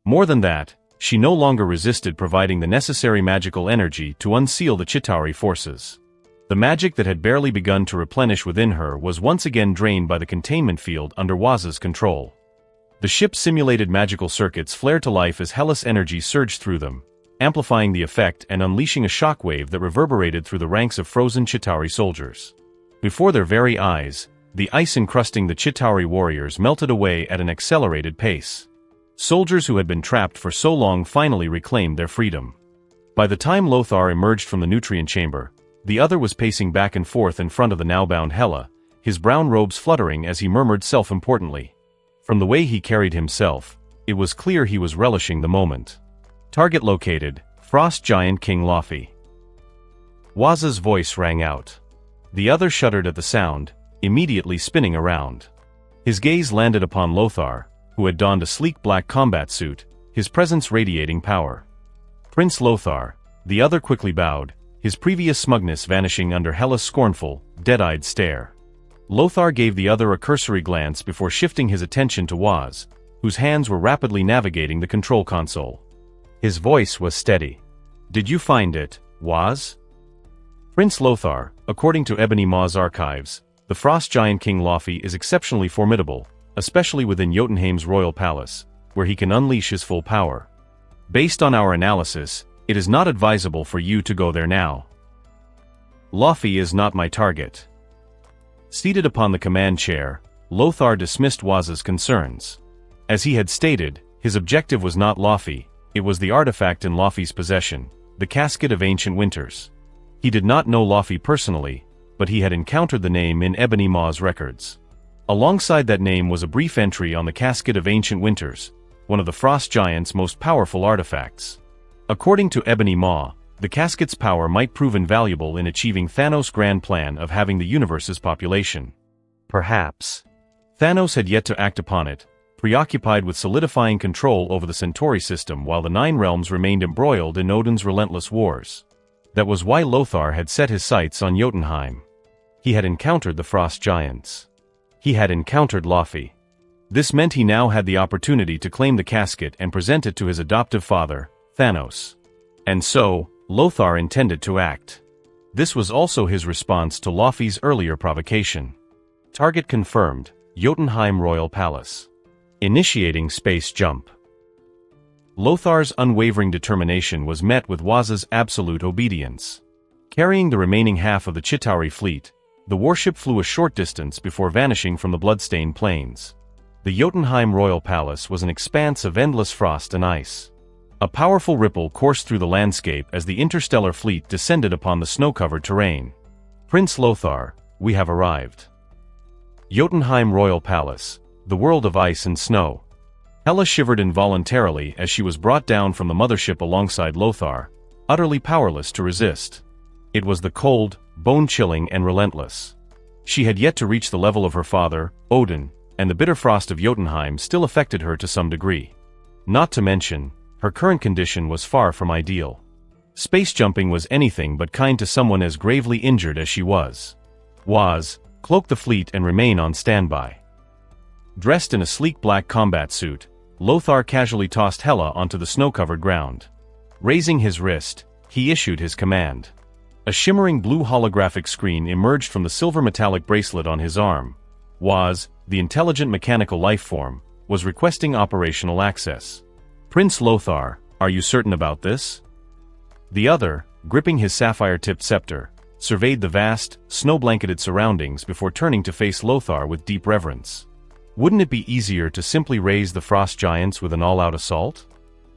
More than that, she no longer resisted providing the necessary magical energy to unseal the Chitauri forces. The magic that had barely begun to replenish within her was once again drained by the containment field under Waz's control. The ship's simulated magical circuits flared to life as Hella's energy surged through them, amplifying the effect and unleashing a shockwave that reverberated through the ranks of frozen Chitauri soldiers. Before their very eyes, the ice encrusting the Chitauri warriors melted away at an accelerated pace. Soldiers who had been trapped for so long finally reclaimed their freedom. By the time Lothar emerged from the nutrient chamber, the other was pacing back and forth in front of the now-bound Hella, his brown robes fluttering as he murmured self-importantly. From the way he carried himself, it was clear he was relishing the moment. Target located, Frost Giant King Laufey. Waz's voice rang out. The other shuddered at the sound, immediately spinning around. His gaze landed upon Lothar, who had donned a sleek black combat suit, his presence radiating power. Prince Lothar, the other quickly bowed, his previous smugness vanishing under Hella's scornful, dead-eyed stare. Lothar gave the other a cursory glance before shifting his attention to Waz, whose hands were rapidly navigating the control console. His voice was steady. Did you find it, Waz? Prince Lothar, according to Ebony Maw's archives, the Frost Giant King Laufey is exceptionally formidable, especially within Jotunheim's royal palace, where he can unleash his full power. Based on our analysis, it is not advisable for you to go there now. Laufey is not my target. Seated upon the command chair, Lothar dismissed Waz's concerns. As he had stated, his objective was not Laufey, it was the artifact in Laufey's possession, the Casket of Ancient Winters. He did not know Laufey personally, but he had encountered the name in Ebony Maw's records. Alongside that name was a brief entry on the Casket of Ancient Winters, one of the Frost Giant's most powerful artifacts. According to Ebony Maw, the casket's power might prove invaluable in achieving Thanos' grand plan of having the universe's population. Perhaps. Thanos had yet to act upon it, preoccupied with solidifying control over the Centauri system while the Nine Realms remained embroiled in Odin's relentless wars. That was why Lothar had set his sights on Jotunheim. He had encountered the Frost Giants. He had encountered Laufey. This meant he now had the opportunity to claim the casket and present it to his adoptive father, Thanos. And so, Lothar intended to act. This was also his response to Laufey's earlier provocation. Target confirmed, Jotunheim Royal Palace. Initiating space jump. Lothar's unwavering determination was met with Waz's absolute obedience. Carrying the remaining half of the Chitauri fleet, the warship flew a short distance before vanishing from the bloodstained plains. The Jotunheim royal palace was an expanse of endless frost and ice. A powerful ripple coursed through the landscape as the interstellar fleet descended upon the snow-covered terrain. Prince Lothar, we have arrived. Jotunheim Royal Palace, the world of ice and snow. Hela shivered involuntarily as she was brought down from the mothership alongside Lothar, utterly powerless to resist. It was the cold, bone-chilling and relentless. She had yet to reach the level of her father, Odin, and the bitter frost of Jotunheim still affected her to some degree. Not to mention, her current condition was far from ideal. Space jumping was anything but kind to someone as gravely injured as she was. Waz, cloak the fleet and remain on standby. Dressed in a sleek black combat suit, Lothar casually tossed Hela onto the snow-covered ground. Raising his wrist, he issued his command. A shimmering blue holographic screen emerged from the silver metallic bracelet on his arm. Waz, the intelligent mechanical life form, was requesting operational access. Prince Lothar, are you certain about this? The other, gripping his sapphire-tipped scepter, surveyed the vast, snow-blanketed surroundings before turning to face Lothar with deep reverence. Wouldn't it be easier to simply raise the frost giants with an all-out assault?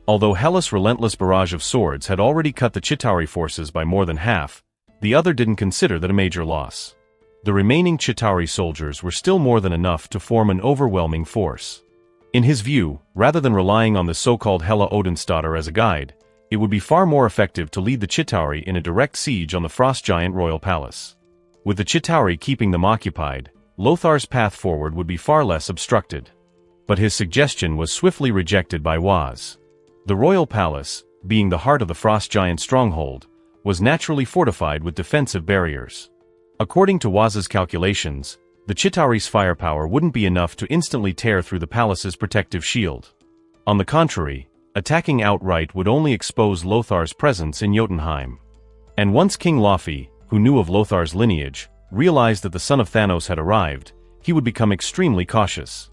Although Hela's relentless barrage of swords had already cut the Chitauri forces by more than half, the other didn't consider that a major loss. The remaining Chitauri soldiers were still more than enough to form an overwhelming force. In his view, rather than relying on the so-called Hela Odinsdatter as a guide, it would be far more effective to lead the Chitauri in a direct siege on the frost giant royal palace. With the Chitauri keeping them occupied, Lothar's path forward would be far less obstructed. But his suggestion was swiftly rejected by Waz. The royal palace, being the heart of the frost giant stronghold, was naturally fortified with defensive barriers. According to Waz's calculations, the Chitauri's firepower wouldn't be enough to instantly tear through the palace's protective shield. On the contrary, attacking outright would only expose Lothar's presence in Jotunheim. And once King Laufey, who knew of Lothar's lineage, realized that the son of Thanos had arrived, he would become extremely cautious.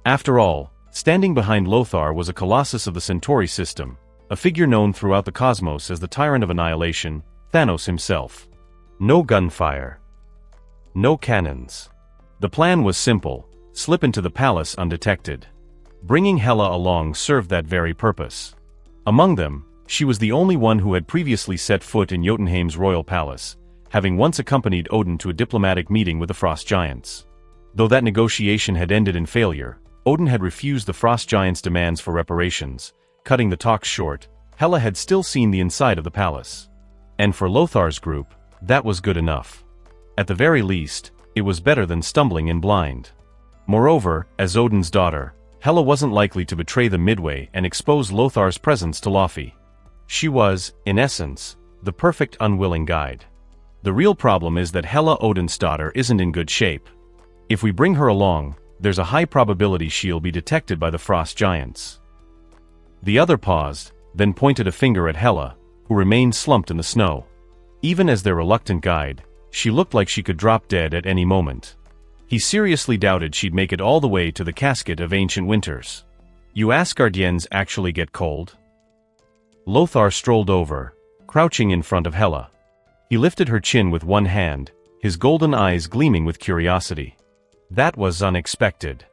After all, standing behind Lothar was a colossus of the Centauri system, a figure known throughout the cosmos as the Tyrant of Annihilation, Thanos himself. No gunfire. No cannons. The plan was simple: slip into the palace undetected. Bringing Hela along served that very purpose. Among them, she was the only one who had previously set foot in Jotunheim's royal palace, having once accompanied Odin to a diplomatic meeting with the frost giants. Though that negotiation had ended in failure, Odin had refused the frost giants' demands for reparations. Cutting the talks short, Hela had still seen the inside of the palace. And for Lothar's group, that was good enough. At the very least, it was better than stumbling in blind. Moreover, as Odin's daughter, Hela wasn't likely to betray them midway and expose Lothar's presence to Laufey. She was, in essence, the perfect unwilling guide. The real problem is that Hela Odinsdatter isn't in good shape. If we bring her along, there's a high probability she'll be detected by the frost giants. The other paused, then pointed a finger at Hela, who remained slumped in the snow. Even as their reluctant guide, she looked like she could drop dead at any moment. He seriously doubted she'd make it all the way to the casket of ancient winters. You Asgardians actually get cold? Lothar strolled over, crouching in front of Hela. He lifted her chin with one hand, his golden eyes gleaming with curiosity. That was unexpected.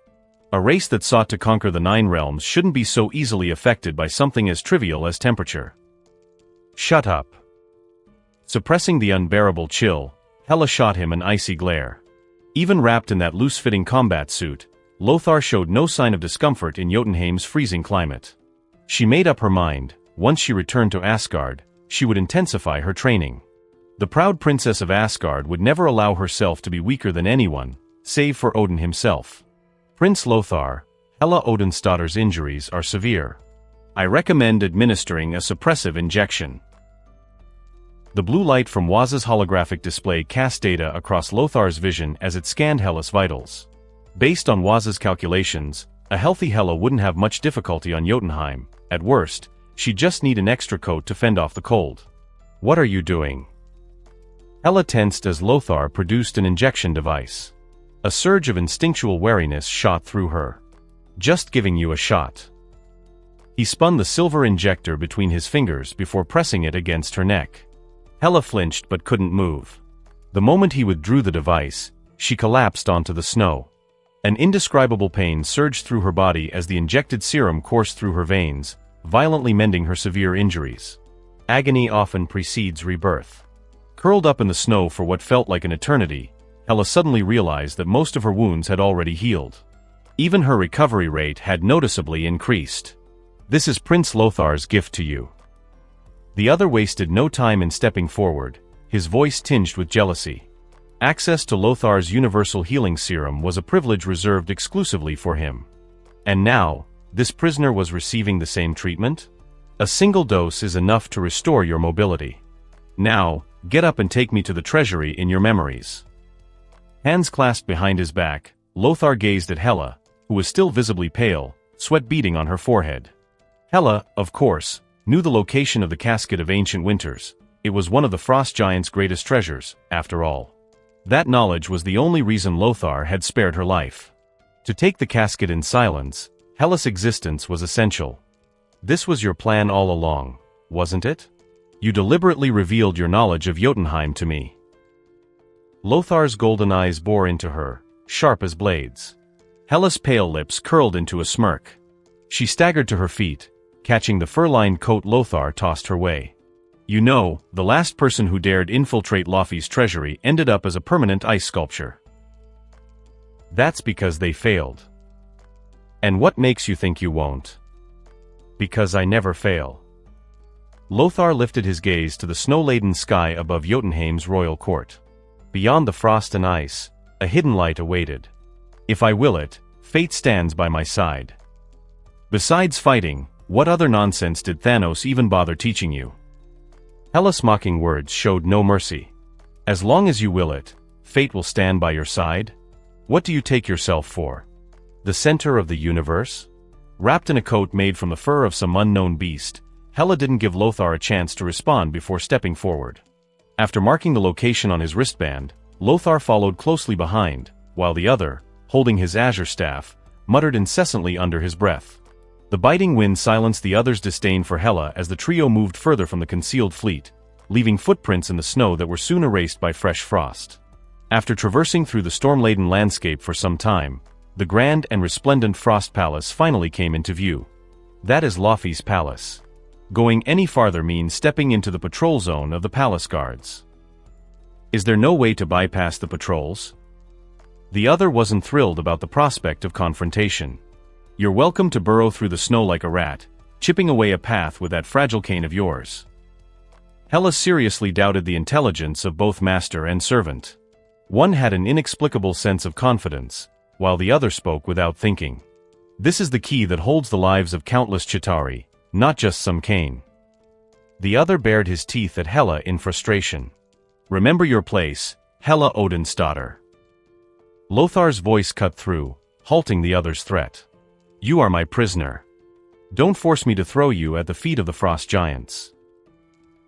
A race that sought to conquer the Nine Realms shouldn't be so easily affected by something as trivial as temperature. Shut up. Suppressing the unbearable chill, Hela shot him an icy glare. Even wrapped in that loose-fitting combat suit, Lothar showed no sign of discomfort in Jotunheim's freezing climate. She made up her mind, once she returned to Asgard, she would intensify her training. The proud princess of Asgard would never allow herself to be weaker than anyone, save for Odin himself. Prince Lothar, Hela Odinsdatter's injuries are severe. I recommend administering a suppressive injection. The blue light from Waz's holographic display cast data across Lothar's vision as it scanned Hela's vitals. Based on Waz's calculations, a healthy Hela wouldn't have much difficulty on Jotunheim. At worst, she'd just need an extra coat to fend off the cold. What are you doing? Hela tensed as Lothar produced an injection device. A surge of instinctual wariness shot through her. Just giving you a shot. He spun the silver injector between his fingers before pressing it against her neck. Hela flinched but couldn't move. The moment he withdrew the device, she collapsed onto the snow. An indescribable pain surged through her body as the injected serum coursed through her veins, violently mending her severe injuries. Agony often precedes rebirth. Curled up in the snow for what felt like an eternity, Hela suddenly realized that most of her wounds had already healed. Even her recovery rate had noticeably increased. "This is Prince Lothar's gift to you." The other wasted no time in stepping forward, his voice tinged with jealousy. Access to Lothar's universal healing serum was a privilege reserved exclusively for him. And now, this prisoner was receiving the same treatment? A single dose is enough to restore your mobility. Now, get up and take me to the treasury in your memories. Hands clasped behind his back, Lothar gazed at Hela, who was still visibly pale, sweat beading on her forehead. Hela, of course, knew the location of the Casket of Ancient Winters. It was one of the Frost Giant's greatest treasures, after all. That knowledge was the only reason Lothar had spared her life. To take the casket in silence, Hela's existence was essential. This was your plan all along, wasn't it? You deliberately revealed your knowledge of Jotunheim to me. Lothar's golden eyes bore into her, sharp as blades. Hela's pale lips curled into a smirk. She staggered to her feet, catching the fur-lined coat Lothar tossed her way. "You know, the last person who dared infiltrate Laufey's treasury ended up as a permanent ice sculpture. That's because they failed. And what makes you think you won't?" "Because I never fail." Lothar lifted his gaze to the snow-laden sky above Jotunheim's royal court. Beyond the frost and ice, a hidden light awaited. "If I will it, fate stands by my side. Besides fighting, what other nonsense did Thanos even bother teaching you?" Hela's mocking words showed no mercy. "As long as you will it, fate will stand by your side? What do you take yourself for? The center of the universe?" Wrapped in a coat made from the fur of some unknown beast, Hela didn't give Lothar a chance to respond before stepping forward. After marking the location on his wristband, Lothar followed closely behind, while the other, holding his azure staff, muttered incessantly under his breath. The biting wind silenced the other's disdain for Hela as the trio moved further from the concealed fleet, leaving footprints in the snow that were soon erased by fresh frost. After traversing through the storm-laden landscape for some time, the grand and resplendent Frost Palace finally came into view. That is Laufey's palace. Going any farther means stepping into the patrol zone of the palace guards. Is there no way to bypass the patrols? The other wasn't thrilled about the prospect of confrontation. "You're welcome to burrow through the snow like a rat, chipping away a path with that fragile cane of yours." Hela seriously doubted the intelligence of both master and servant. One had an inexplicable sense of confidence, while the other spoke without thinking. This is the key that holds the lives of countless Chitauri, not just some cane. The other bared his teeth at Hela in frustration. "Remember your place, Hela Odin's daughter." Lothar's voice cut through, halting the other's threat. "You are my prisoner. Don't force me to throw you at the feet of the Frost Giants."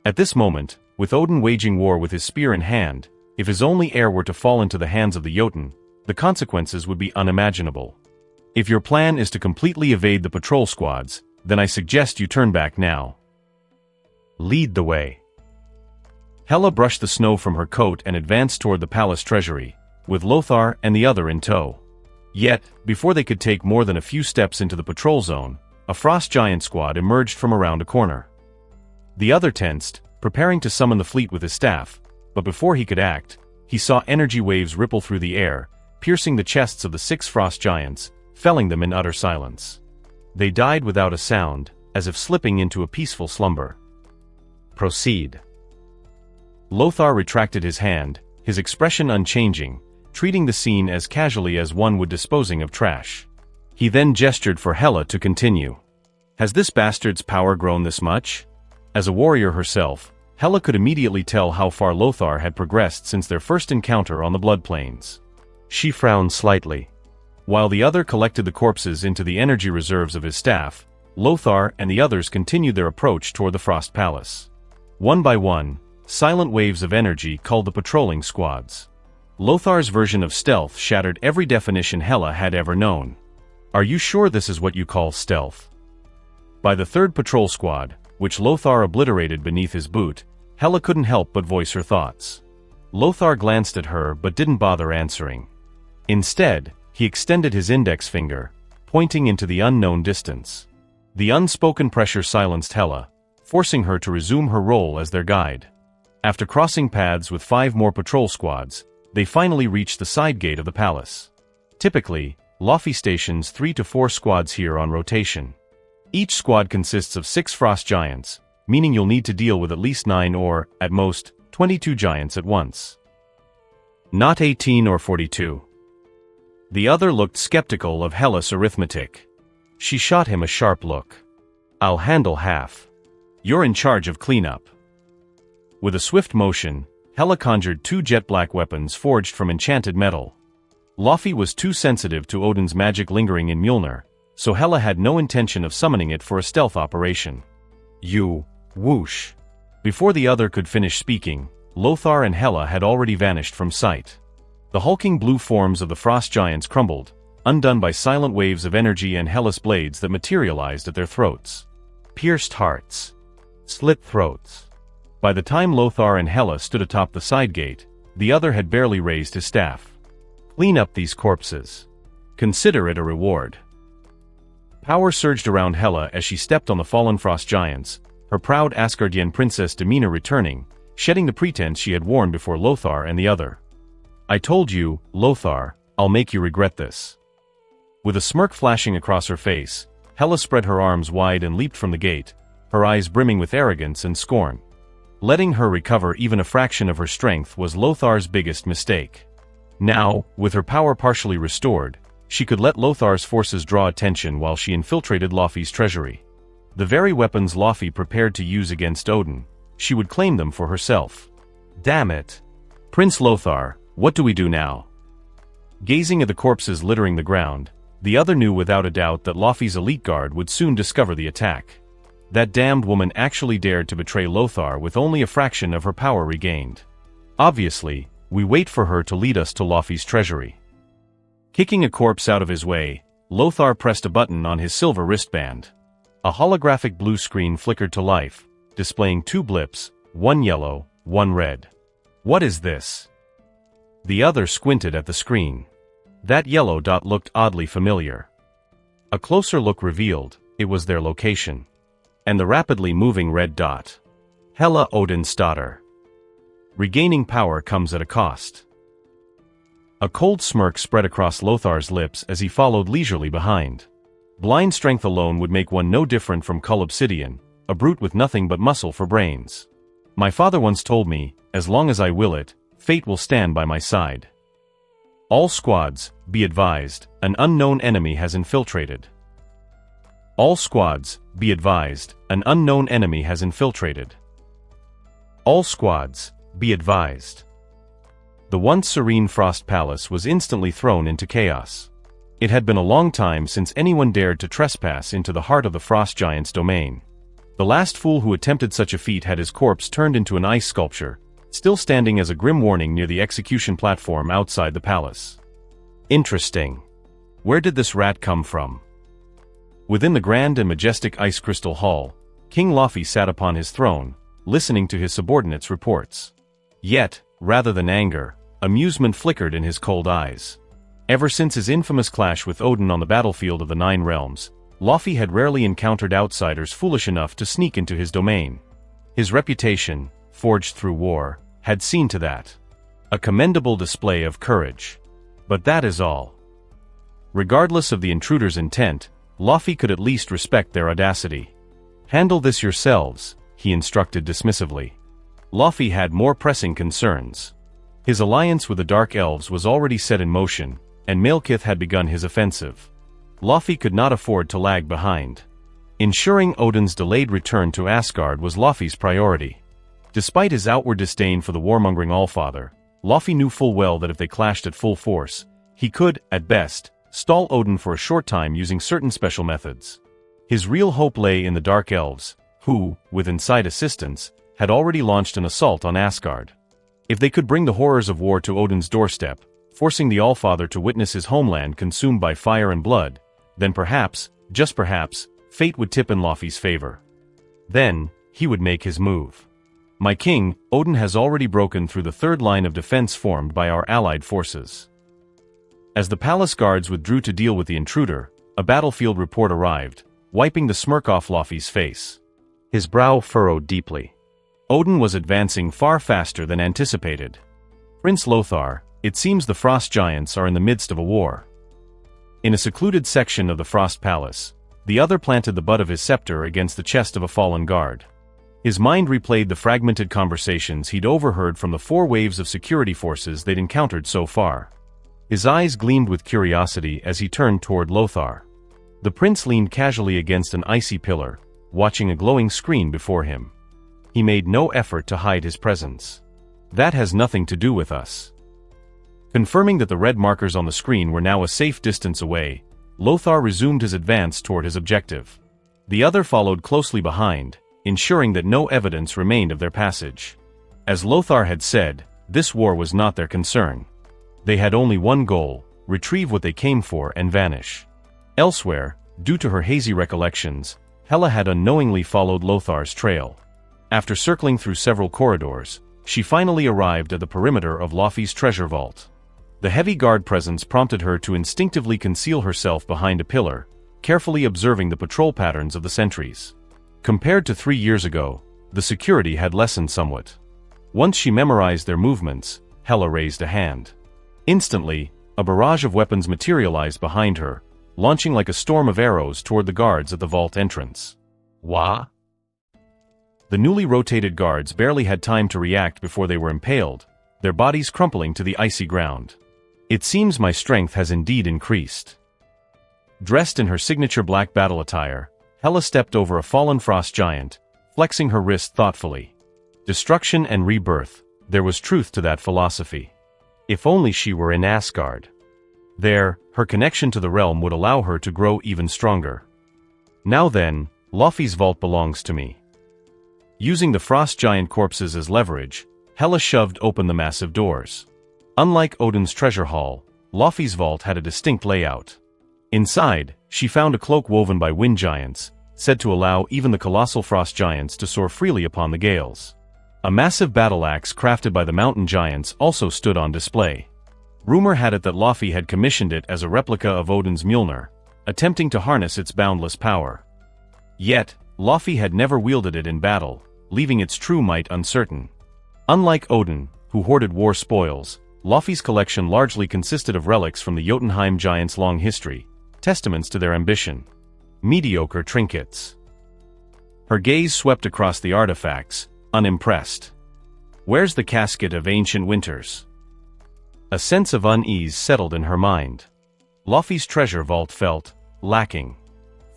At this moment, with Odin waging war with his spear in hand, if his only heir were to fall into the hands of the Jotun, the consequences would be unimaginable. If your plan is to completely evade the patrol squads, then I suggest you turn back now. Lead the way. Hela brushed the snow from her coat and advanced toward the palace treasury, with Lothar and the other in tow. Yet, before they could take more than a few steps into the patrol zone, a Frost Giant squad emerged from around a corner. The other tensed, preparing to summon the fleet with his staff, but before he could act, he saw energy waves ripple through the air, piercing the chests of the 6 Frost Giants, felling them in utter silence. They died without a sound, as if slipping into a peaceful slumber. "Proceed." Lothar retracted his hand, his expression unchanging, treating the scene as casually as one would disposing of trash. He then gestured for Hela to continue. "Has this bastard's power grown this much?" As a warrior herself, Hela could immediately tell how far Lothar had progressed since their first encounter on the Blood Plains. She frowned slightly. While the other collected the corpses into the energy reserves of his staff, Lothar and the others continued their approach toward the Frost Palace. One by one, silent waves of energy culled the patrolling squads. Lothar's version of stealth shattered every definition Hela had ever known. "Are you sure this is what you call stealth?" By the third patrol squad, which Lothar obliterated beneath his boot, Hela couldn't help but voice her thoughts. Lothar glanced at her but didn't bother answering. Instead, he extended his index finger, pointing into the unknown distance. The unspoken pressure silenced Hela, forcing her to resume her role as their guide. After crossing paths with 5 more patrol squads, they finally reached the side gate of the palace. Typically, Luffy stations 3 to 4 squads here on rotation. Each squad consists of 6 frost giants, meaning you'll need to deal with at least 9 or, at most, 22 giants at once. Not 18 or 42. The other looked skeptical of Hela's arithmetic. She shot him a sharp look. I'll handle half. You're in charge of cleanup. With a swift motion, Hela conjured 2 jet-black weapons forged from enchanted metal. Luffy was too sensitive to Odin's magic lingering in Mjolnir, so Hela had no intention of summoning it for a stealth operation. You, whoosh. Before the other could finish speaking, Lothar and Hela had already vanished from sight. The hulking blue forms of the frost giants crumbled, undone by silent waves of energy and Hela's blades that materialized at their throats. Pierced hearts. Slit throats. By the time Lothar and Hela stood atop the side gate, the other had barely raised his staff. Clean up these corpses. Consider it a reward. Power surged around Hela as she stepped on the fallen frost giants, her proud Asgardian princess demeanor returning, shedding the pretense she had worn before Lothar and the other. I told you, Lothar, I'll make you regret this. With a smirk flashing across her face, Hela spread her arms wide and leaped from the gate, her eyes brimming with arrogance and scorn. Letting her recover even a fraction of her strength was Lothar's biggest mistake. Now, with her power partially restored, she could let Lothar's forces draw attention while she infiltrated Luffy's treasury. The very weapons Luffy prepared to use against Odin, she would claim them for herself. Damn it. Prince Lothar, what do we do now? Gazing at the corpses littering the ground, the other knew without a doubt that Luffy's elite guard would soon discover the attack. That damned woman actually dared to betray Lothar with only a fraction of her power regained. Obviously, we wait for her to lead us to Luffy's treasury. Kicking a corpse out of his way, Lothar pressed a button on his silver wristband. A holographic blue screen flickered to life, displaying 2 blips, one yellow, one red. What is this? The other squinted at the screen. That yellow dot looked oddly familiar. A closer look revealed, it was their location. And the rapidly moving red dot. Hela Odin's daughter. Regaining power comes at a cost. A cold smirk spread across Lothar's lips as he followed leisurely behind. Blind strength alone would make one no different from Cull Obsidian, a brute with nothing but muscle for brains. My father once told me, as long as I will it, fate will stand by my side. All squads, be advised, an unknown enemy has infiltrated. All squads, be advised, an unknown enemy has infiltrated. All squads, be advised. The once serene Frost Palace was instantly thrown into chaos. It had been a long time since anyone dared to trespass into the heart of the Frost Giant's domain. The last fool who attempted such a feat had his corpse turned into an ice sculpture, still standing as a grim warning near the execution platform outside the palace. Interesting. Where did this rat come from? Within the grand and majestic Ice Crystal Hall, King Luffy sat upon his throne, listening to his subordinates' reports. Yet, rather than anger, amusement flickered in his cold eyes. Ever since his infamous clash with Odin on the battlefield of the Nine Realms, Luffy had rarely encountered outsiders foolish enough to sneak into his domain. His reputation, forged through war, had seen to that. A commendable display of courage. But that is all. Regardless of the intruder's intent, Luffy could at least respect their audacity. Handle this yourselves, he instructed dismissively. Luffy had more pressing concerns. His alliance with the Dark Elves was already set in motion, and Malekith had begun his offensive. Luffy could not afford to lag behind. Ensuring Odin's delayed return to Asgard was Luffy's priority. Despite his outward disdain for the warmongering Allfather, Luffy knew full well that if they clashed at full force, he could, at best, stall Odin for a short time using certain special methods. His real hope lay in the Dark Elves, who, with inside assistance, had already launched an assault on Asgard. If they could bring the horrors of war to Odin's doorstep, forcing the Allfather to witness his homeland consumed by fire and blood, then perhaps, just perhaps, fate would tip in Laufey's favor. Then, he would make his move. My king, Odin has already broken through the third line of defense formed by our allied forces. As the palace guards withdrew to deal with the intruder, a battlefield report arrived, wiping the smirk off Laufey's face. His brow furrowed deeply. Odin was advancing far faster than anticipated. Prince Lothar, it seems the Frost Giants are in the midst of a war. In a secluded section of the Frost Palace, the other planted the butt of his scepter against the chest of a fallen guard. His mind replayed the fragmented conversations he'd overheard from the 4 waves of security forces they'd encountered so far. His eyes gleamed with curiosity as he turned toward Lothar. The prince leaned casually against an icy pillar, watching a glowing screen before him. He made no effort to hide his presence. That has nothing to do with us. Confirming that the red markers on the screen were now a safe distance away, Lothar resumed his advance toward his objective. The other followed closely behind, ensuring that no evidence remained of their passage. As Lothar had said, this war was not their concern. They had only one goal: retrieve what they came for and vanish. Elsewhere, due to her hazy recollections, Hela had unknowingly followed Lothar's trail. After circling through several corridors, she finally arrived at the perimeter of Laufey's treasure vault. The heavy guard presence prompted her to instinctively conceal herself behind a pillar, carefully observing the patrol patterns of the sentries. Compared to 3 years ago, the security had lessened somewhat. Once she memorized their movements, Hela raised a hand. Instantly, a barrage of weapons materialized behind her, launching like a storm of arrows toward the guards at the vault entrance. Wah! The newly rotated guards barely had time to react before they were impaled, their bodies crumpling to the icy ground. It seems my strength has indeed increased. Dressed in her signature black battle attire, Hela stepped over a fallen frost giant, flexing her wrist thoughtfully. Destruction and rebirth, there was truth to that philosophy. If only she were in Asgard. There, her connection to the realm would allow her to grow even stronger. Now then, Laufey's vault belongs to me. Using the frost giant corpses as leverage, Hela shoved open the massive doors. Unlike Odin's treasure hall, Laufey's vault had a distinct layout. Inside, she found a cloak woven by wind giants, said to allow even the colossal frost giants to soar freely upon the gales. A massive battle axe crafted by the mountain giants also stood on display. Rumor had it that Laufey had commissioned it as a replica of Odin's Mjolnir, attempting to harness its boundless power. Yet, Laufey had never wielded it in battle, leaving its true might uncertain. Unlike Odin, who hoarded war spoils, Laufey's collection largely consisted of relics from the Jotunheim giants' long history, testaments to their ambition. Mediocre trinkets. Her gaze swept across the artifacts, unimpressed. Where's the casket of ancient winters? A sense of unease settled in her mind. Laufey's treasure vault felt lacking.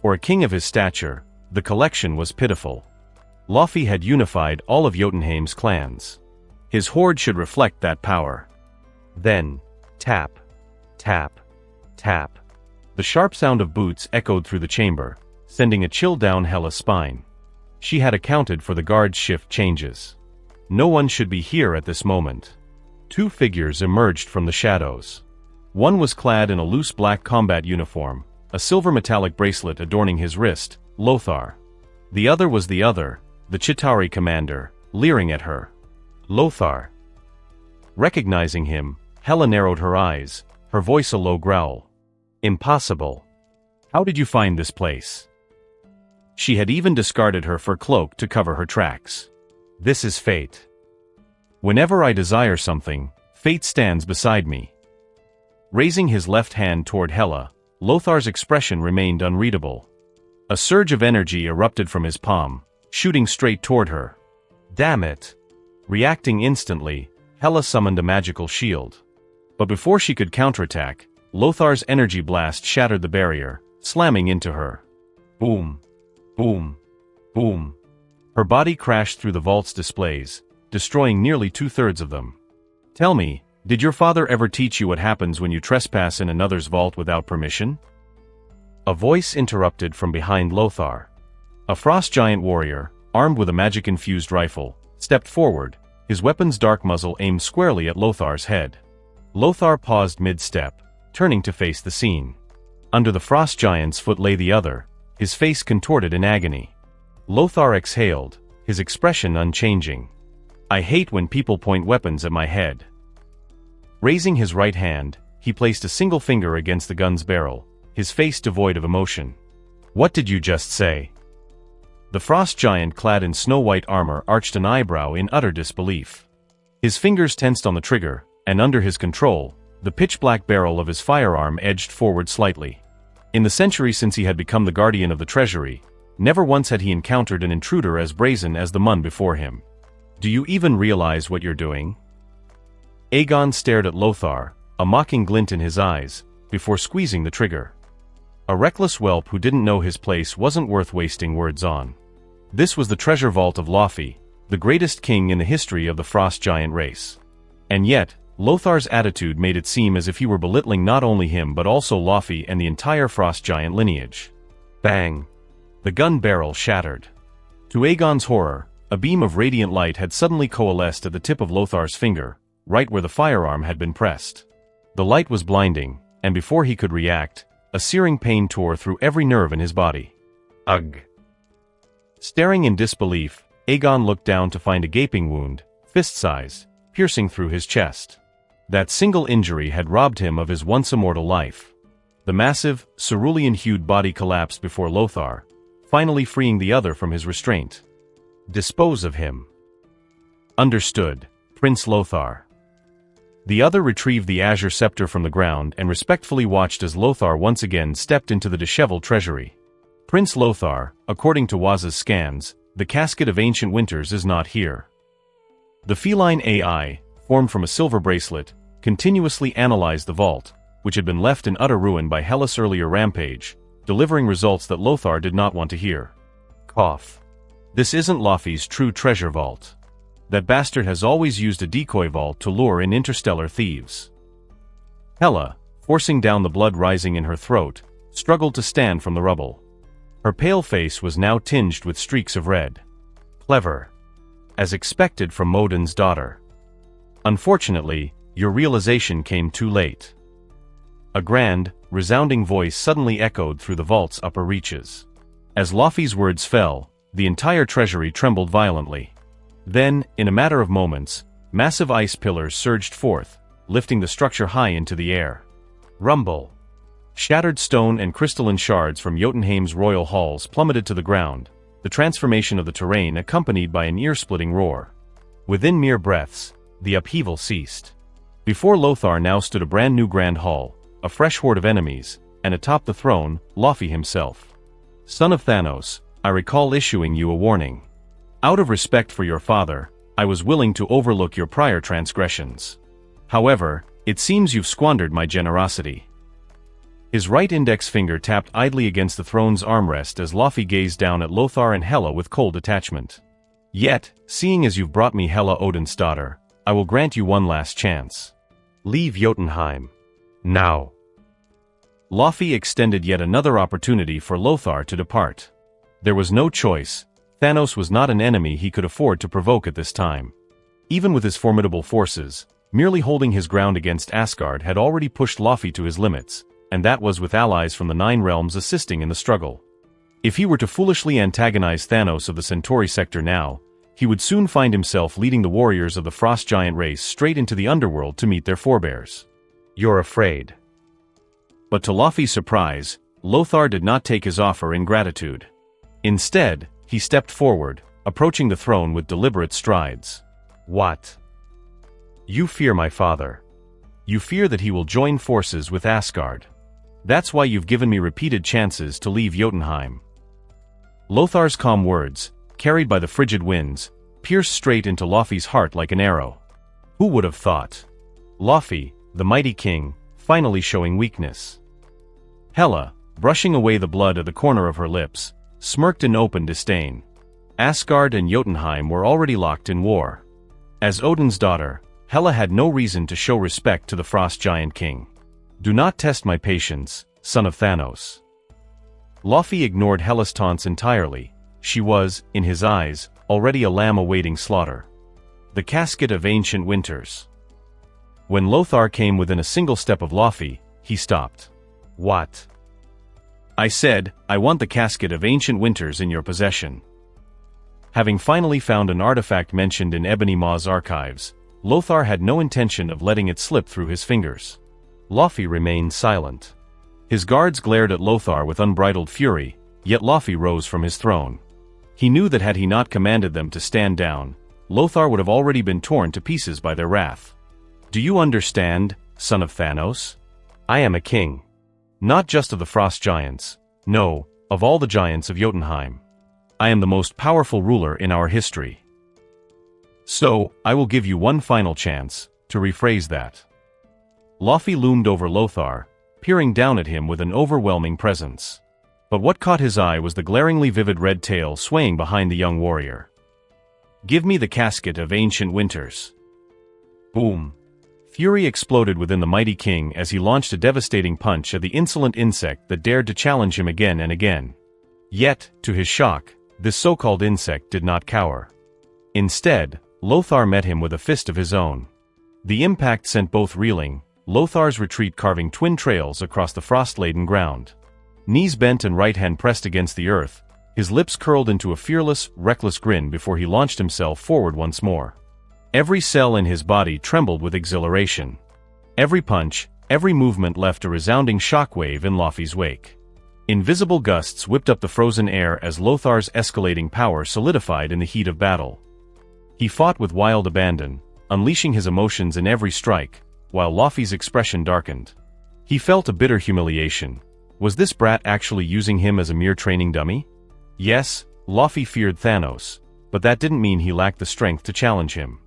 For a king of his stature, the collection was pitiful. Laufey had unified all of Jotunheim's clans. His hoard should reflect that power. Then, tap, tap, tap. The sharp sound of boots echoed through the chamber, sending a chill down Hela's spine. She had accounted for the guard's shift changes. No one should be here at this moment. 2 figures emerged from the shadows. One was clad in a loose black combat uniform, a silver metallic bracelet adorning his wrist, Lothar. The other was the Chitauri commander, leering at her. Lothar. Recognizing him, Hela narrowed her eyes, her voice a low growl. Impossible. How did you find this place? She had even discarded her fur cloak to cover her tracks. This is fate. Whenever I desire something, fate stands beside me. Raising his left hand toward Hela, Lothar's expression remained unreadable. A surge of energy erupted from his palm, shooting straight toward her. Damn it! Reacting instantly, Hela summoned a magical shield. But before she could counterattack, Lothar's energy blast shattered the barrier, slamming into her. Boom! Boom! Boom! Her body crashed through the vault's displays, destroying nearly 2/3 of them. Tell me, did your father ever teach you what happens when you trespass in another's vault without permission? A voice interrupted from behind Lothar. A frost giant warrior, armed with a magic-infused rifle, stepped forward, his weapon's dark muzzle aimed squarely at Lothar's head. Lothar paused mid-step, turning to face the scene. Under the frost giant's foot lay the other, his face contorted in agony. Lothar exhaled, his expression unchanging. I hate when people point weapons at my head. Raising his right hand, he placed a single finger against the gun's barrel, his face devoid of emotion. What did you just say? The frost giant clad in snow-white armor arched an eyebrow in utter disbelief. His fingers tensed on the trigger, and under his control, the pitch-black barrel of his firearm edged forward slightly. In the century since he had become the guardian of the treasury, never once had he encountered an intruder as brazen as the Mun before him. Do you even realize what you're doing? Aegon stared at Lothar, a mocking glint in his eyes, before squeezing the trigger. A reckless whelp who didn't know his place wasn't worth wasting words on. This was the treasure vault of Laufey, the greatest king in the history of the frost giant race. And yet, Lothar's attitude made it seem as if he were belittling not only him but also Laufey and the entire frost giant lineage. Bang! The gun barrel shattered. To Aegon's horror, a beam of radiant light had suddenly coalesced at the tip of Lothar's finger, right where the firearm had been pressed. The light was blinding, and before he could react, a searing pain tore through every nerve in his body. Ugh! Staring in disbelief, Aegon looked down to find a gaping wound, fist-sized, piercing through his chest. That single injury had robbed him of his once immortal life. The massive, cerulean-hued body collapsed before Lothar, finally freeing the other from his restraint. Dispose of him. Understood, Prince Lothar. The other retrieved the azure scepter from the ground and respectfully watched as Lothar once again stepped into the disheveled treasury. Prince Lothar, according to Waz's scans, the casket of ancient winters is not here. The feline AI, formed from a silver bracelet, continuously analyzed the vault, which had been left in utter ruin by Hellas' earlier rampage, delivering results that Lothar did not want to hear. Cough. This isn't Laufey's true treasure vault. That bastard has always used a decoy vault to lure in interstellar thieves. Hela, forcing down the blood rising in her throat, struggled to stand from the rubble. Her pale face was now tinged with streaks of red. Clever. As expected from Modin's daughter. Unfortunately, your realization came too late. A grand, resounding voice suddenly echoed through the vault's upper reaches. As Laufey's words fell, the entire treasury trembled violently. Then, in a matter of moments, massive ice pillars surged forth, lifting the structure high into the air. Rumble. Shattered stone and crystalline shards from Jotunheim's royal halls plummeted to the ground, the transformation of the terrain accompanied by an ear-splitting roar. Within mere breaths, the upheaval ceased. Before Lothar now stood a brand new grand hall, a fresh horde of enemies, and atop the throne, Laufey himself. Son of Thanos, I recall issuing you a warning. Out of respect for your father, I was willing to overlook your prior transgressions. However, it seems you've squandered my generosity. His right index finger tapped idly against the throne's armrest as Laufey gazed down at Lothar and Hela with cold attachment. Yet, seeing as you've brought me Hela Odin's daughter, I will grant you one last chance. Leave Jotunheim. Now. Laufey extended yet another opportunity for Lothar to depart. There was no choice. Thanos was not an enemy he could afford to provoke at this time. Even with his formidable forces, merely holding his ground against Asgard had already pushed Laufey to his limits, and that was with allies from the Nine Realms assisting in the struggle. If he were to foolishly antagonize Thanos of the Centauri sector now, he would soon find himself leading the warriors of the frost giant race straight into the underworld to meet their forebears. You're afraid. But to Laufey's surprise, Lothar did not take his offer in gratitude. Instead, he stepped forward, approaching the throne with deliberate strides. What? You fear my father. You fear that he will join forces with Asgard. That's why you've given me repeated chances to leave Jotunheim. Lothar's calm words, carried by the frigid winds, pierced straight into Laufey's heart like an arrow. Who would have thought? Laufey, the mighty king, finally showing weakness. Hela, brushing away the blood at the corner of her lips, smirked in open disdain. Asgard and Jotunheim were already locked in war. As Odin's daughter, Hela had no reason to show respect to the frost giant king. Do not test my patience, son of Thanos. Laufey ignored Hela's taunts entirely. She was, in his eyes, already a lamb awaiting slaughter. The casket of ancient winters. When Lothar came within a single step of Laufey, he stopped. What? I said, I want the casket of ancient winters in your possession. Having finally found an artifact mentioned in Ebony Maw's archives, Lothar had no intention of letting it slip through his fingers. Laufey remained silent. His guards glared at Lothar with unbridled fury, yet Laufey rose from his throne. He knew that had he not commanded them to stand down, Lothar would have already been torn to pieces by their wrath. Do you understand, son of Thanos? I am a king. Not just of the Frost Giants, no, of all the giants of Jotunheim. I am the most powerful ruler in our history. So, I will give you one final chance, to rephrase that. Laufey loomed over Lothar, peering down at him with an overwhelming presence. But what caught his eye was the glaringly vivid red tail swaying behind the young warrior. Give me the casket of ancient winters. Boom. Fury exploded within the mighty king as he launched a devastating punch at the insolent insect that dared to challenge him again and again. Yet, to his shock, this so-called insect did not cower. Instead, Lothar met him with a fist of his own. The impact sent both reeling, Lothar's retreat carving twin trails across the frost-laden ground. Knees bent and right hand pressed against the earth, his lips curled into a fearless, reckless grin before he launched himself forward once more. Every cell in his body trembled with exhilaration. Every punch, every movement left a resounding shockwave in Laufey's wake. Invisible gusts whipped up the frozen air as Lothar's escalating power solidified in the heat of battle. He fought with wild abandon, unleashing his emotions in every strike, while Laufey's expression darkened. He felt a bitter humiliation. Was this brat actually using him as a mere training dummy? Yes, Laufey feared Thanos, but that didn't mean he lacked the strength to challenge him.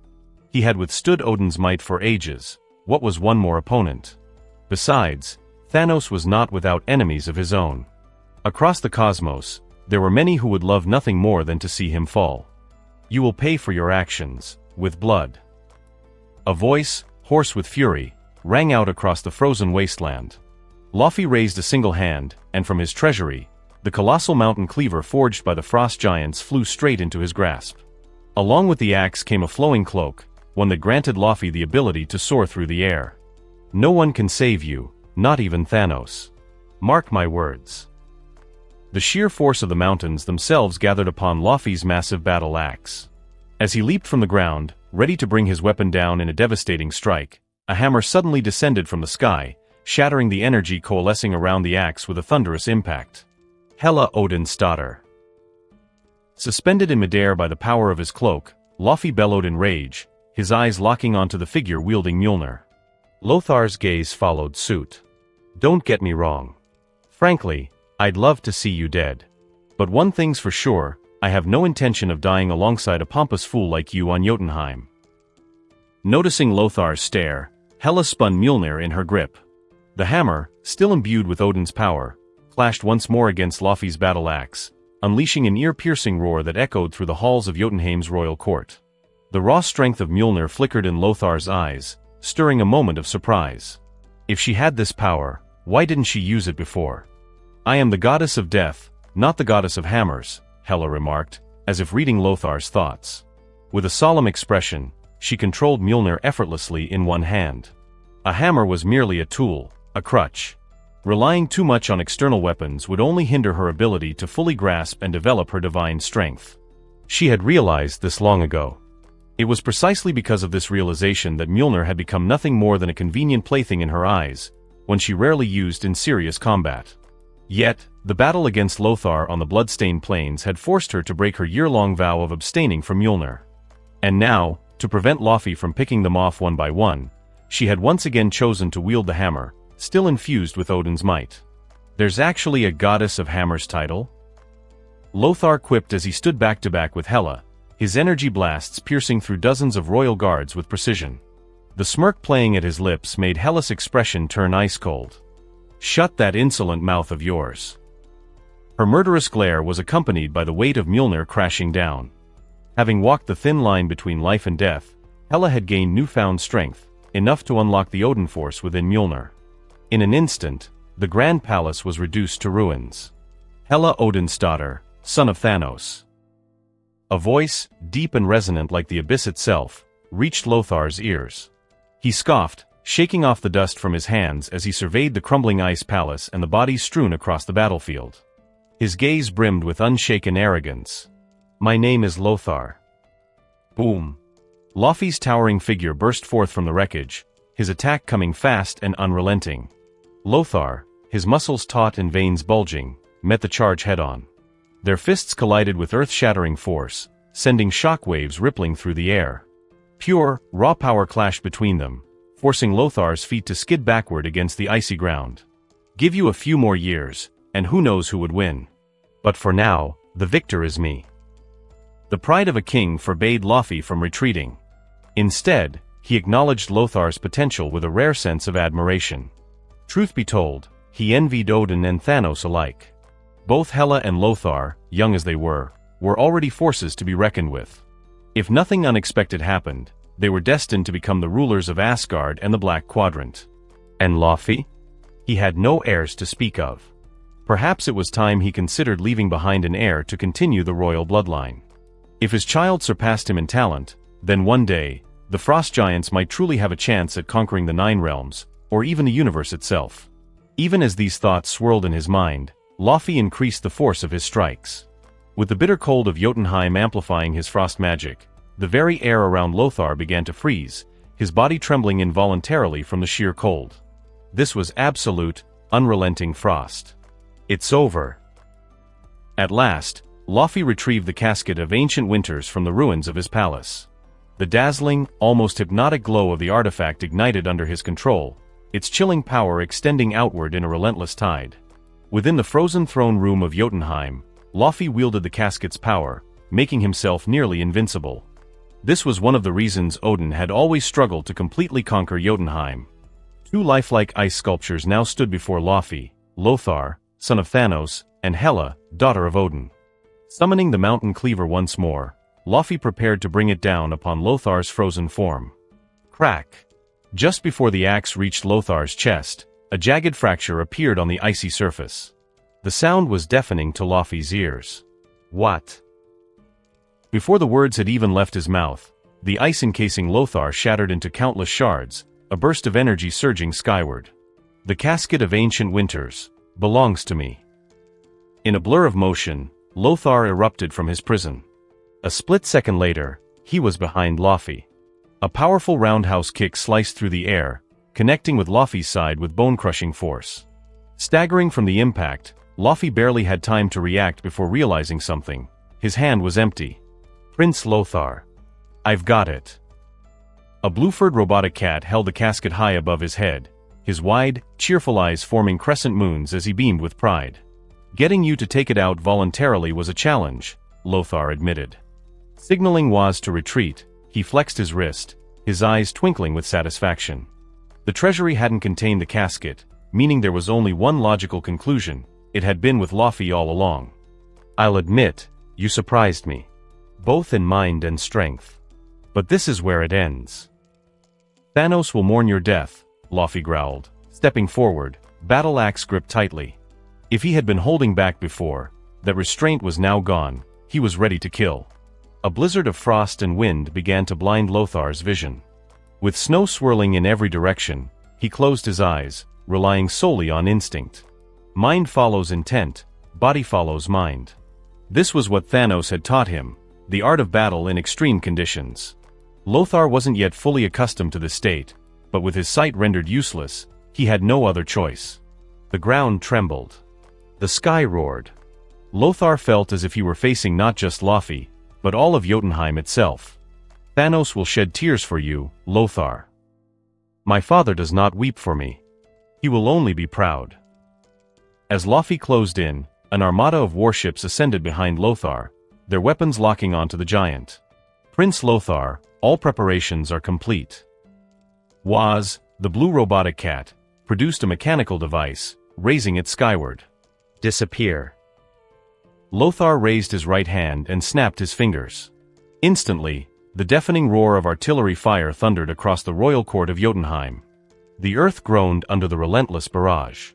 He had withstood Odin's might for ages. What was one more opponent? Besides, Thanos was not without enemies of his own. Across the cosmos, there were many who would love nothing more than to see him fall. You will pay for your actions, with blood. A voice, hoarse with fury, rang out across the frozen wasteland. Laufey raised a single hand, and from his treasury, the colossal mountain cleaver forged by the frost giants flew straight into his grasp. Along with the axe came a flowing cloak, one that granted Laufey the ability to soar through the air. No one can save you, not even Thanos. Mark my words. The sheer force of the mountains themselves gathered upon Laufey's massive battle axe. As he leaped from the ground, ready to bring his weapon down in a devastating strike, a hammer suddenly descended from the sky, shattering the energy coalescing around the axe with a thunderous impact. Hela, Odin's daughter. Suspended in midair by the power of his cloak, Laufey bellowed in rage, his eyes locking onto the figure wielding Mjolnir. Lothar's gaze followed suit. Don't get me wrong. Frankly, I'd love to see you dead. But one thing's for sure, I have no intention of dying alongside a pompous fool like you on Jotunheim. Noticing Lothar's stare, Hela spun Mjolnir in her grip. The hammer, still imbued with Odin's power, clashed once more against Laufey's battle axe, unleashing an ear-piercing roar that echoed through the halls of Jotunheim's royal court. The raw strength of Mjolnir flickered in Lothar's eyes, stirring a moment of surprise. If she had this power, why didn't she use it before? I am the goddess of death, not the goddess of hammers, Hela remarked, as if reading Lothar's thoughts. With a solemn expression, she controlled Mjolnir effortlessly in one hand. A hammer was merely a tool, a crutch. Relying too much on external weapons would only hinder her ability to fully grasp and develop her divine strength. She had realized this long ago. It was precisely because of this realization that Mjolnir had become nothing more than a convenient plaything in her eyes, one she rarely used in serious combat. Yet, the battle against Lothar on the blood-stained plains had forced her to break her year-long vow of abstaining from Mjolnir. And now, to prevent Laufey from picking them off one by one, she had once again chosen to wield the hammer, still infused with Odin's might. There's actually a goddess of hammers title? Lothar quipped as he stood back-to-back with Hela, his energy blasts piercing through dozens of royal guards with precision. The smirk playing at his lips made Hela's expression turn ice-cold. Shut that insolent mouth of yours. Her murderous glare was accompanied by the weight of Mjolnir crashing down. Having walked the thin line between life and death, Hela had gained newfound strength, enough to unlock the Odin force within Mjolnir. In an instant, the grand palace was reduced to ruins. Hela, Odin's daughter, son of Thanos. A voice, deep and resonant like the abyss itself, reached Lothar's ears. He scoffed, shaking off the dust from his hands as he surveyed the crumbling ice palace and the bodies strewn across the battlefield. His gaze brimmed with unshaken arrogance. "My name is Lothar." Boom. Laufey's towering figure burst forth from the wreckage, his attack coming fast and unrelenting. Lothar, his muscles taut and veins bulging, met the charge head-on. Their fists collided with earth-shattering force, sending shockwaves rippling through the air. Pure, raw power clashed between them, forcing Lothar's feet to skid backward against the icy ground. Give you a few more years, and who knows who would win. But for now, the victor is me. The pride of a king forbade Laufey from retreating. Instead, he acknowledged Lothar's potential with a rare sense of admiration. Truth be told, he envied Odin and Thanos alike. Both Hela and Lothar, young as they were already forces to be reckoned with. If nothing unexpected happened, they were destined to become the rulers of Asgard and the Black Quadrant. And Laufey? He had no heirs to speak of. Perhaps it was time he considered leaving behind an heir to continue the royal bloodline. If his child surpassed him in talent, then one day, the Frost Giants might truly have a chance at conquering the Nine Realms, or even the universe itself. Even as these thoughts swirled in his mind, Laufey increased the force of his strikes. With the bitter cold of Jotunheim amplifying his frost magic, the very air around Lothar began to freeze, his body trembling involuntarily from the sheer cold. This was absolute, unrelenting frost. It's over. At last, Laufey retrieved the casket of ancient winters from the ruins of his palace. The dazzling, almost hypnotic glow of the artifact ignited under his control, its chilling power extending outward in a relentless tide. Within the frozen throne room of Jotunheim, Laufey wielded the casket's power, making himself nearly invincible. This was one of the reasons Odin had always struggled to completely conquer Jotunheim. Two lifelike ice sculptures now stood before Laufey, Lothar, son of Thanos, and Hela, daughter of Odin. Summoning the mountain cleaver once more, Laufey prepared to bring it down upon Lothar's frozen form. Crack! Just before the axe reached Lothar's chest, a jagged fracture appeared on the icy surface. The sound was deafening to Laufey's ears. What? Before the words had even left his mouth, the ice encasing Lothar shattered into countless shards, a burst of energy surging skyward. The casket of ancient winters belongs to me. In a blur of motion, Lothar erupted from his prison. A split second later, he was behind Laufey. A powerful roundhouse kick sliced through the air, connecting with Laufey's side with bone-crushing force. Staggering from the impact, Laufey barely had time to react before realizing something. His hand was empty. Prince Lothar. I've got it. A blue-furred robotic cat held the casket high above his head, his wide, cheerful eyes forming crescent moons as he beamed with pride. Getting you to take it out voluntarily was a challenge, Lothar admitted. Signaling Waz to retreat, he flexed his wrist, his eyes twinkling with satisfaction. The treasury hadn't contained the casket, meaning there was only one logical conclusion: it had been with Laufey all along. I'll admit, you surprised me. Both in mind and strength. But this is where it ends. Thanos will mourn your death, Laufey growled, stepping forward, battle axe gripped tightly. If he had been holding back before, that restraint was now gone, he was ready to kill. A blizzard of frost and wind began to blind Lothar's vision. With snow swirling in every direction, he closed his eyes, relying solely on instinct. Mind follows intent, body follows mind. This was what Thanos had taught him, the art of battle in extreme conditions. Lothar wasn't yet fully accustomed to this state, but with his sight rendered useless, he had no other choice. The ground trembled. The sky roared. Lothar felt as if he were facing not just Laufey, but all of Jotunheim itself. Thanos will shed tears for you, Lothar. My father does not weep for me. He will only be proud. As Laufey closed in, an armada of warships ascended behind Lothar, their weapons locking onto the giant. Prince Lothar, all preparations are complete. Waz, the blue robotic cat, produced a mechanical device, raising it skyward. Disappear. Lothar raised his right hand and snapped his fingers. Instantly, the deafening roar of artillery fire thundered across the royal court of Jotunheim. The earth groaned under the relentless barrage.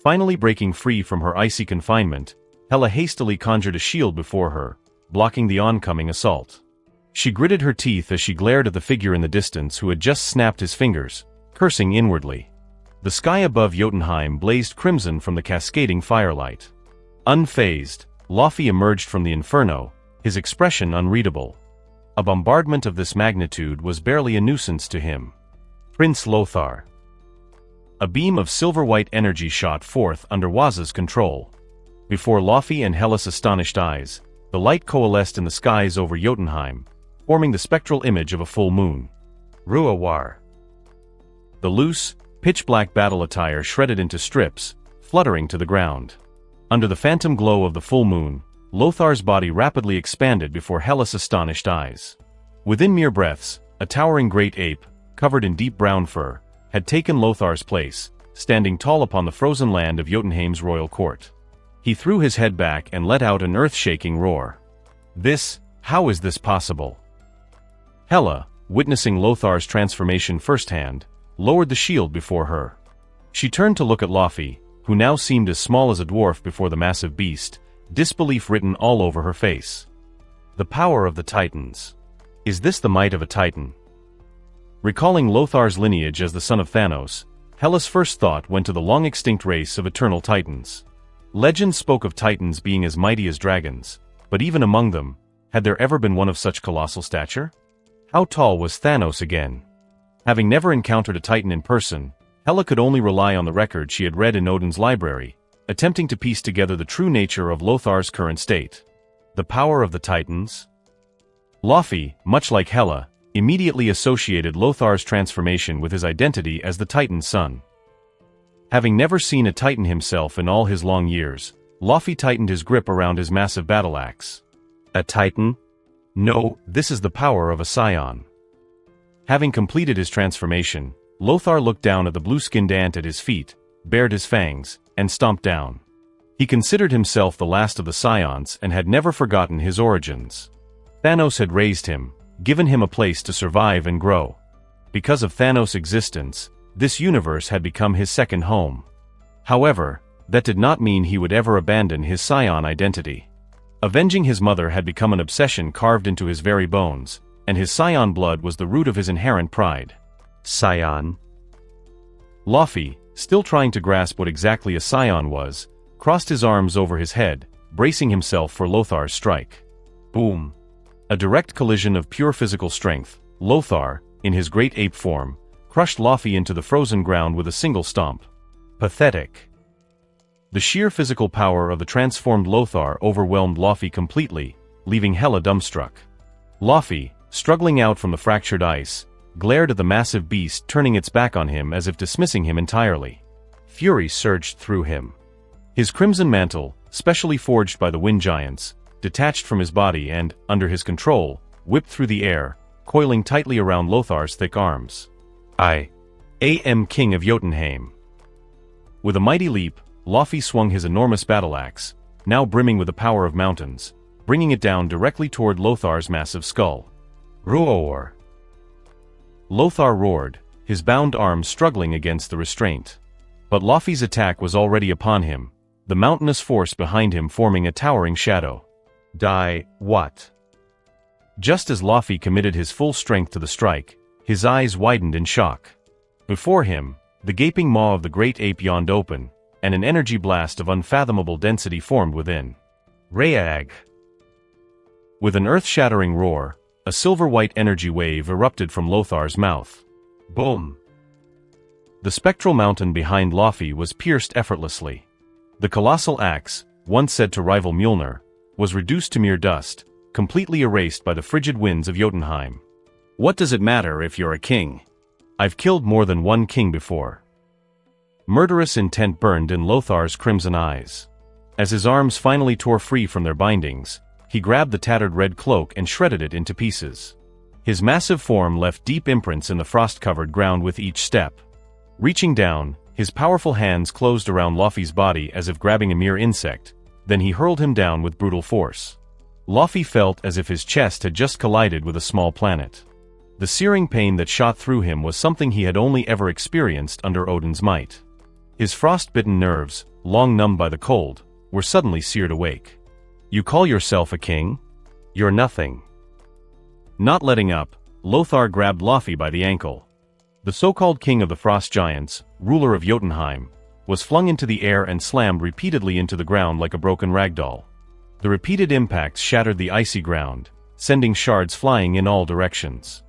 Finally breaking free from her icy confinement, Hela hastily conjured a shield before her, blocking the oncoming assault. She gritted her teeth as she glared at the figure in the distance who had just snapped his fingers, cursing inwardly. The sky above Jotunheim blazed crimson from the cascading firelight. Unfazed, Laufey emerged from the inferno, his expression unreadable. A bombardment of this magnitude was barely a nuisance to him. Prince Lothar. A beam of silver-white energy shot forth under Waz's control. Before Laufey and Hela's astonished eyes, the light coalesced in the skies over Jotunheim, forming the spectral image of a full moon. Ruawar. The loose, pitch-black battle attire shredded into strips, fluttering to the ground. Under the phantom glow of the full moon, Lothar's body rapidly expanded before Hela's astonished eyes. Within mere breaths, a towering great ape, covered in deep brown fur, had taken Lothar's place, standing tall upon the frozen land of Jotunheim's royal court. He threw his head back and let out an earth-shaking roar. How is this possible? Hela, witnessing Lothar's transformation firsthand, lowered the shield before her. She turned to look at Laufey, who now seemed as small as a dwarf before the massive beast, disbelief written all over her face. The power of the Titans. Is this the might of a Titan? Recalling Lothar's lineage as the son of Thanos, Hela's first thought went to the long-extinct race of eternal Titans. Legend spoke of Titans being as mighty as dragons, but even among them, had there ever been one of such colossal stature? How tall was Thanos again? Having never encountered a Titan in person, Hela could only rely on the record she had read in Odin's library, attempting to piece together the true nature of Lothar's current state. The power of the Titans? Laufey, much like Hela, immediately associated Lothar's transformation with his identity as the Titan's son. Having never seen a Titan himself in all his long years, Laufey tightened his grip around his massive battle axe. A Titan? No, this is the power of a Saiyan. Having completed his transformation, Lothar looked down at the blue-skinned ant at his feet, bared his fangs, and stomped down. He considered himself the last of the Saiyans and had never forgotten his origins. Thanos had raised him, given him a place to survive and grow. Because of Thanos' existence, this universe had become his second home. However, that did not mean he would ever abandon his Saiyan identity. Avenging his mother had become an obsession carved into his very bones, and his Saiyan blood was the root of his inherent pride. Saiyan? Laufey, still trying to grasp what exactly a Saiyan was, crossed his arms over his head, bracing himself for Lothar's strike. Boom! A direct collision of pure physical strength, Lothar, in his great ape form, crushed Laufey into the frozen ground with a single stomp. Pathetic. The sheer physical power of the transformed Lothar overwhelmed Laufey completely, leaving Hela dumbstruck. Laufey, struggling out from the fractured ice, glared at the massive beast turning its back on him as if dismissing him entirely. Fury surged through him. His crimson mantle, specially forged by the wind giants, detached from his body and, under his control, whipped through the air, coiling tightly around Lothar's thick arms. I am King of Jotunheim. With a mighty leap, Laufey swung his enormous battle axe, now brimming with the power of mountains, bringing it down directly toward Lothar's massive skull. Roar! Lothar roared, his bound arms struggling against the restraint. But Laufey's attack was already upon him, the mountainous force behind him forming a towering shadow. Die, what? Just as Laufey committed his full strength to the strike, his eyes widened in shock. Before him, the gaping maw of the great ape yawned open, and an energy blast of unfathomable density formed within. Rayag! With an earth-shattering roar, a silver-white energy wave erupted from Lothar's mouth. Boom! The spectral mountain behind Laufey was pierced effortlessly. The colossal axe, once said to rival Mjolnir, was reduced to mere dust, completely erased by the frigid winds of Jotunheim. What does it matter if you're a king? I've killed more than one king before. Murderous intent burned in Lothar's crimson eyes. As his arms finally tore free from their bindings, he grabbed the tattered red cloak and shredded it into pieces. His massive form left deep imprints in the frost-covered ground with each step. Reaching down, his powerful hands closed around Laufey's body as if grabbing a mere insect, then he hurled him down with brutal force. Laufey felt as if his chest had just collided with a small planet. The searing pain that shot through him was something he had only ever experienced under Odin's might. His frost-bitten nerves, long numbed by the cold, were suddenly seared awake. You call yourself a king? You're nothing. Not letting up, Lothar grabbed Laufey by the ankle. The so-called king of the frost giants, ruler of Jotunheim, was flung into the air and slammed repeatedly into the ground like a broken ragdoll. The repeated impacts shattered the icy ground, sending shards flying in all directions.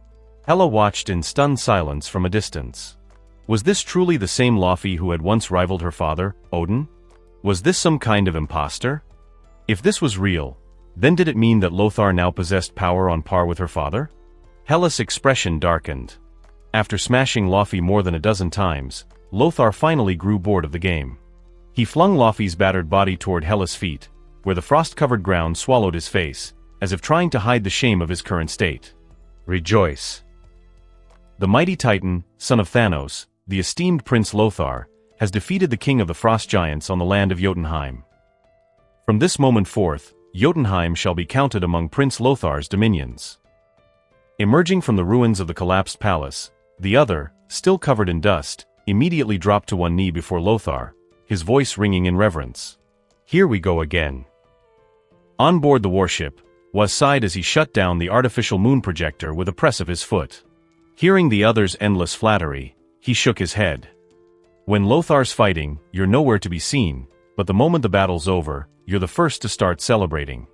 Hela watched in stunned silence from a distance. Was this truly the same Laufey who had once rivaled her father, Odin? Was this some kind of imposter? If this was real, then did it mean that Lothar now possessed power on par with her father? Hela's expression darkened. After smashing Laufey more than a dozen times, Lothar finally grew bored of the game. He flung Laufey's battered body toward Hela's feet, where the frost-covered ground swallowed his face, as if trying to hide the shame of his current state. Rejoice! The mighty Titan, son of Thanos, the esteemed Prince Lothar, has defeated the king of the frost giants on the land of Jotunheim. From this moment forth, Jotunheim shall be counted among Prince Lothar's dominions. Emerging from the ruins of the collapsed palace, the other, still covered in dust, immediately dropped to one knee before Lothar, his voice ringing in reverence. Here we go again. On board the warship, Was sighed as he shut down the artificial moon projector with a press of his foot. Hearing the other's endless flattery, he shook his head. When Lothar's fighting, you're nowhere to be seen, but the moment the battle's over, you're the first to start celebrating.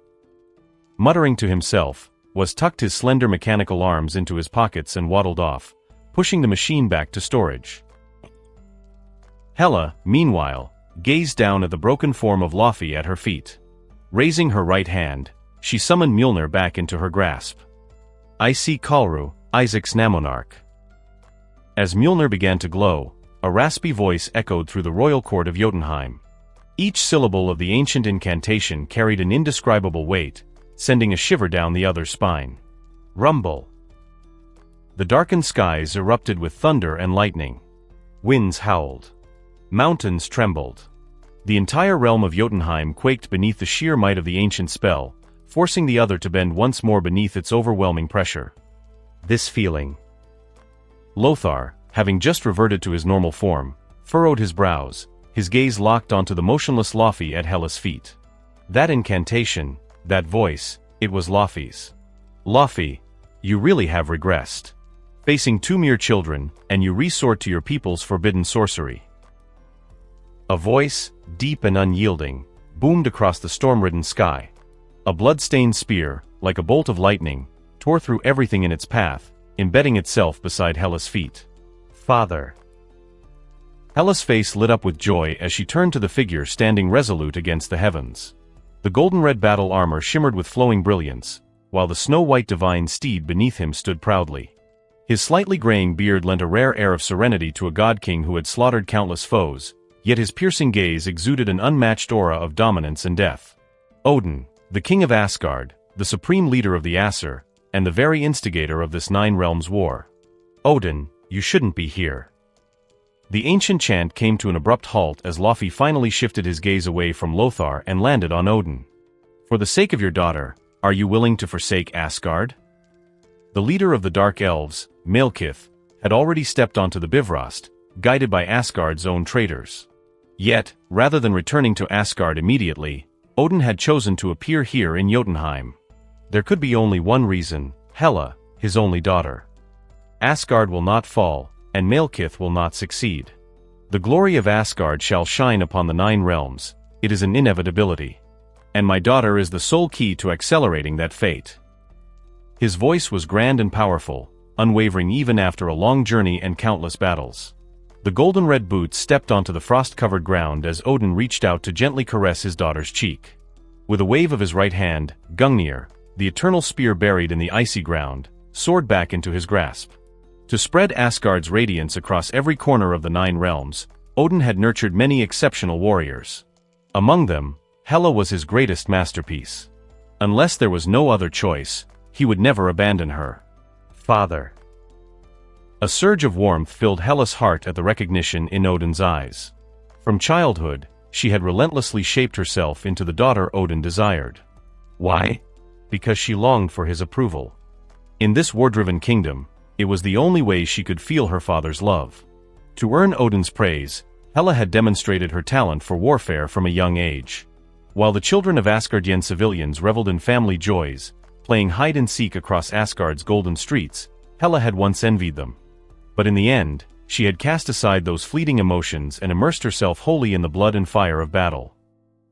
Muttering to himself, Was tucked his slender mechanical arms into his pockets and waddled off, pushing the machine back to storage. Hela, meanwhile, gazed down at the broken form of Laufey at her feet. Raising her right hand, she summoned Mjolnir back into her grasp. I see Kalru, Isaac's Namonarch. As Mjolnir began to glow, a raspy voice echoed through the royal court of Jotunheim. Each syllable of the ancient incantation carried an indescribable weight, sending a shiver down the other's spine. Rumble. The darkened skies erupted with thunder and lightning. Winds howled. Mountains trembled. The entire realm of Jotunheim quaked beneath the sheer might of the ancient spell, forcing the other to bend once more beneath its overwhelming pressure. This feeling. Lothar, having just reverted to his normal form, furrowed his brows, his gaze locked onto the motionless Laufey at Hela's feet. That incantation, that voice, it was Laufey's. Laufey, you really have regressed. Facing two mere children, and you resort to your people's forbidden sorcery. A voice, deep and unyielding, boomed across the storm-ridden sky. A blood-stained spear, like a bolt of lightning, tore through everything in its path, embedding itself beside Hela's feet. Father. Hela's face lit up with joy as she turned to the figure standing resolute against the heavens. The golden-red battle armor shimmered with flowing brilliance, while the snow-white divine steed beneath him stood proudly. His slightly graying beard lent a rare air of serenity to a god-king who had slaughtered countless foes, yet his piercing gaze exuded an unmatched aura of dominance and death. Odin, the king of Asgard, the supreme leader of the Aesir, and the very instigator of this Nine Realms war. Odin, you shouldn't be here. The ancient chant came to an abrupt halt as Laufey finally shifted his gaze away from Lothar and landed on Odin. For the sake of your daughter, are you willing to forsake Asgard? The leader of the Dark Elves, Malekith, had already stepped onto the Bifrost, guided by Asgard's own traitors. Yet, rather than returning to Asgard immediately, Odin had chosen to appear here in Jotunheim. There could be only one reason: Hela, his only daughter. Asgard will not fall, and Malekith will not succeed. The glory of Asgard shall shine upon the Nine Realms, it is an inevitability. And my daughter is the sole key to accelerating that fate. His voice was grand and powerful, unwavering even after a long journey and countless battles. The golden-red boots stepped onto the frost-covered ground as Odin reached out to gently caress his daughter's cheek. With a wave of his right hand, Gungnir, the eternal spear buried in the icy ground, soared back into his grasp. To spread Asgard's radiance across every corner of the Nine Realms, Odin had nurtured many exceptional warriors. Among them, Hela was his greatest masterpiece. Unless there was no other choice, he would never abandon her. Father. A surge of warmth filled Hela's heart at the recognition in Odin's eyes. From childhood, she had relentlessly shaped herself into the daughter Odin desired. Why? Because she longed for his approval. In this war-driven kingdom, it was the only way she could feel her father's love. To earn Odin's praise, Hela had demonstrated her talent for warfare from a young age. While the children of Asgardian civilians reveled in family joys, playing hide-and-seek across Asgard's golden streets, Hela had once envied them. But in the end, she had cast aside those fleeting emotions and immersed herself wholly in the blood and fire of battle.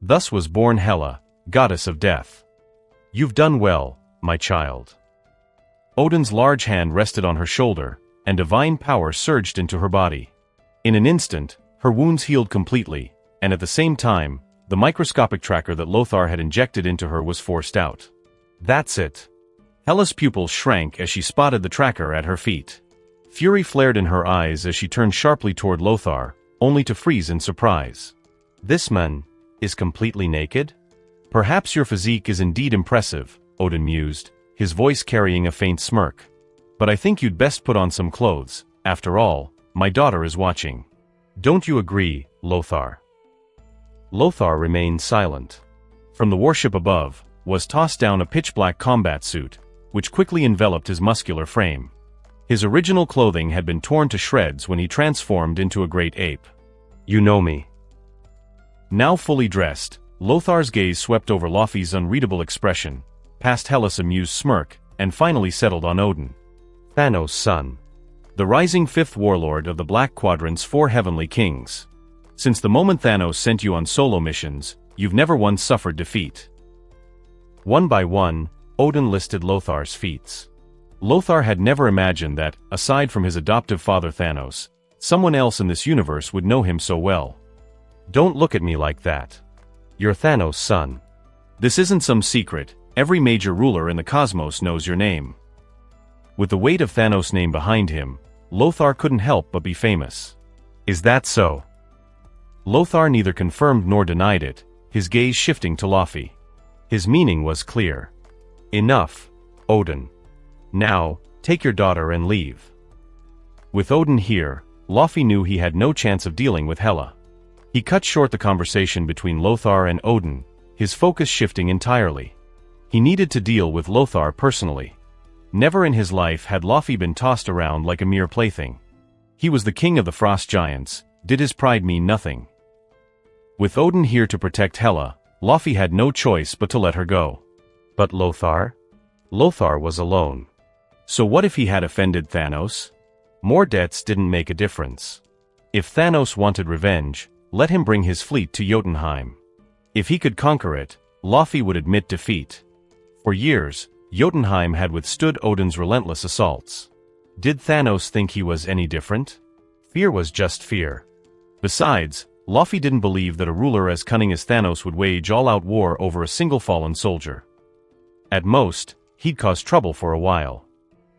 Thus was born Hela, goddess of death. You've done well, my child. Odin's large hand rested on her shoulder, and divine power surged into her body. In an instant, her wounds healed completely, and at the same time, the microscopic tracker that Lothar had injected into her was forced out. That's it. Hela's pupils shrank as she spotted the tracker at her feet. Fury flared in her eyes as she turned sharply toward Lothar, only to freeze in surprise. This man is completely naked? Perhaps your physique is indeed impressive, Odin mused, his voice carrying a faint smirk. But I think you'd best put on some clothes. After all, my daughter is watching. Don't you agree, Lothar? Lothar remained silent. From the warship above, was tossed down a pitch-black combat suit, which quickly enveloped his muscular frame. His original clothing had been torn to shreds when he transformed into a great ape. You know me. Now fully dressed, Lothar's gaze swept over Laufey's unreadable expression, past Hela's amused smirk, and finally settled on Odin. Thanos' son. The rising fifth warlord of the Black Quadrant's 4 heavenly kings. Since the moment Thanos sent you on solo missions, you've never once suffered defeat. One by one, Odin listed Lothar's feats. Lothar had never imagined that, aside from his adoptive father Thanos, someone else in this universe would know him so well. Don't look at me like that. You're Thanos' son. This isn't some secret, every major ruler in the cosmos knows your name. With the weight of Thanos' name behind him, Lothar couldn't help but be famous. Is that so? Lothar neither confirmed nor denied it, his gaze shifting to Laufey. His meaning was clear. Enough, Odin. Now, take your daughter and leave. With Odin here, Laufey knew he had no chance of dealing with Hela. He cut short the conversation between Lothar and Odin, his focus shifting entirely. He needed to deal with Lothar personally. Never in his life had Laufey been tossed around like a mere plaything. He was the king of the frost giants, did his pride mean nothing? With Odin here to protect Hela, Laufey had no choice but to let her go. But Lothar? Lothar was alone. So what if he had offended Thanos? More debts didn't make a difference. If Thanos wanted revenge, let him bring his fleet to Jotunheim. If he could conquer it, Laufey would admit defeat. For years, Jotunheim had withstood Odin's relentless assaults. Did Thanos think he was any different? Fear was just fear. Besides, Laufey didn't believe that a ruler as cunning as Thanos would wage all-out war over a single fallen soldier. At most, he'd cause trouble for a while.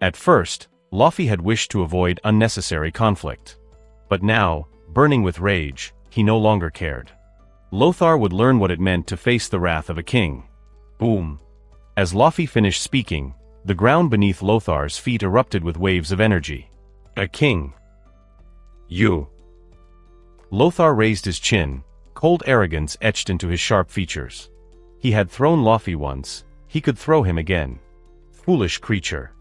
At first, Laufey had wished to avoid unnecessary conflict. But now, burning with rage, he no longer cared. Lothar would learn what it meant to face the wrath of a king. Boom. As Laufey finished speaking, the ground beneath Lothar's feet erupted with waves of energy. A king. You. Lothar raised his chin, cold arrogance etched into his sharp features. He had thrown Laufey once, he could throw him again. Foolish creature.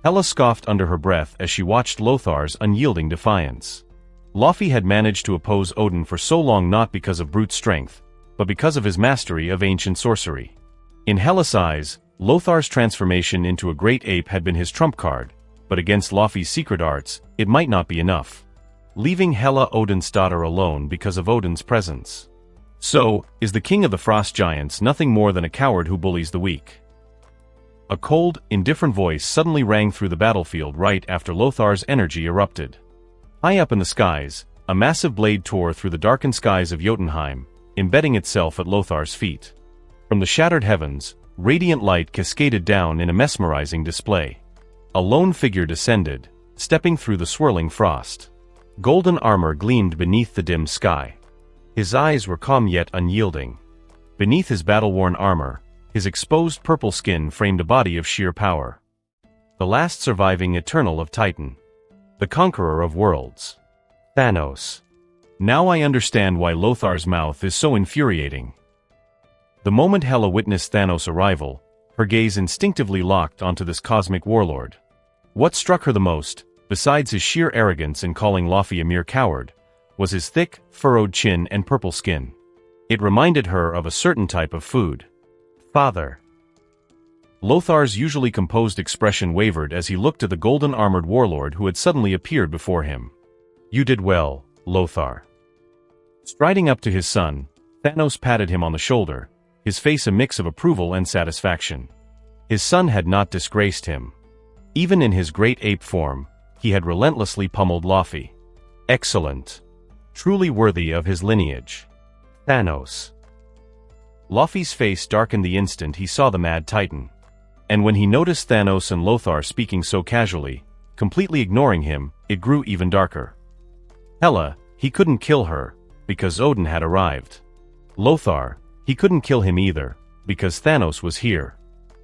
Hela scoffed under her breath as she watched Lothar's unyielding defiance. Laufey had managed to oppose Odin for so long not because of brute strength, but because of his mastery of ancient sorcery. In Hela's eyes, Lothar's transformation into a great ape had been his trump card, but against Laufey's secret arts, it might not be enough. Leaving Hela Odin's daughter alone because of Odin's presence. So, is the king of the frost giants nothing more than a coward who bullies the weak? A cold, indifferent voice suddenly rang through the battlefield right after Lothar's energy erupted. High up in the skies, a massive blade tore through the darkened skies of Jotunheim, embedding itself at Lothar's feet. From the shattered heavens, radiant light cascaded down in a mesmerizing display. A lone figure descended, stepping through the swirling frost. Golden armor gleamed beneath the dim sky. His eyes were calm yet unyielding. Beneath his battle-worn armor, his exposed purple skin framed a body of sheer power. The last surviving Eternal of Titan. The conqueror of worlds. Thanos. Now I understand why Lothar's mouth is so infuriating. The moment Hela witnessed Thanos' arrival, her gaze instinctively locked onto this cosmic warlord. What struck her the most, besides his sheer arrogance in calling Laufey a mere coward, was his thick, furrowed chin and purple skin. It reminded her of a certain type of food. Father. Lothar's usually composed expression wavered as he looked at the golden-armored warlord who had suddenly appeared before him. "You did well, Lothar." Striding up to his son, Thanos patted him on the shoulder, his face a mix of approval and satisfaction. His son had not disgraced him. Even in his great ape form, he had relentlessly pummeled Laufey. Excellent. Truly worthy of his lineage. Thanos. Laufey's face darkened the instant he saw the Mad Titan. And when he noticed Thanos and Lothar speaking so casually, completely ignoring him, it grew even darker. Hela, he couldn't kill her, because Odin had arrived. Lothar, he couldn't kill him either, because Thanos was here.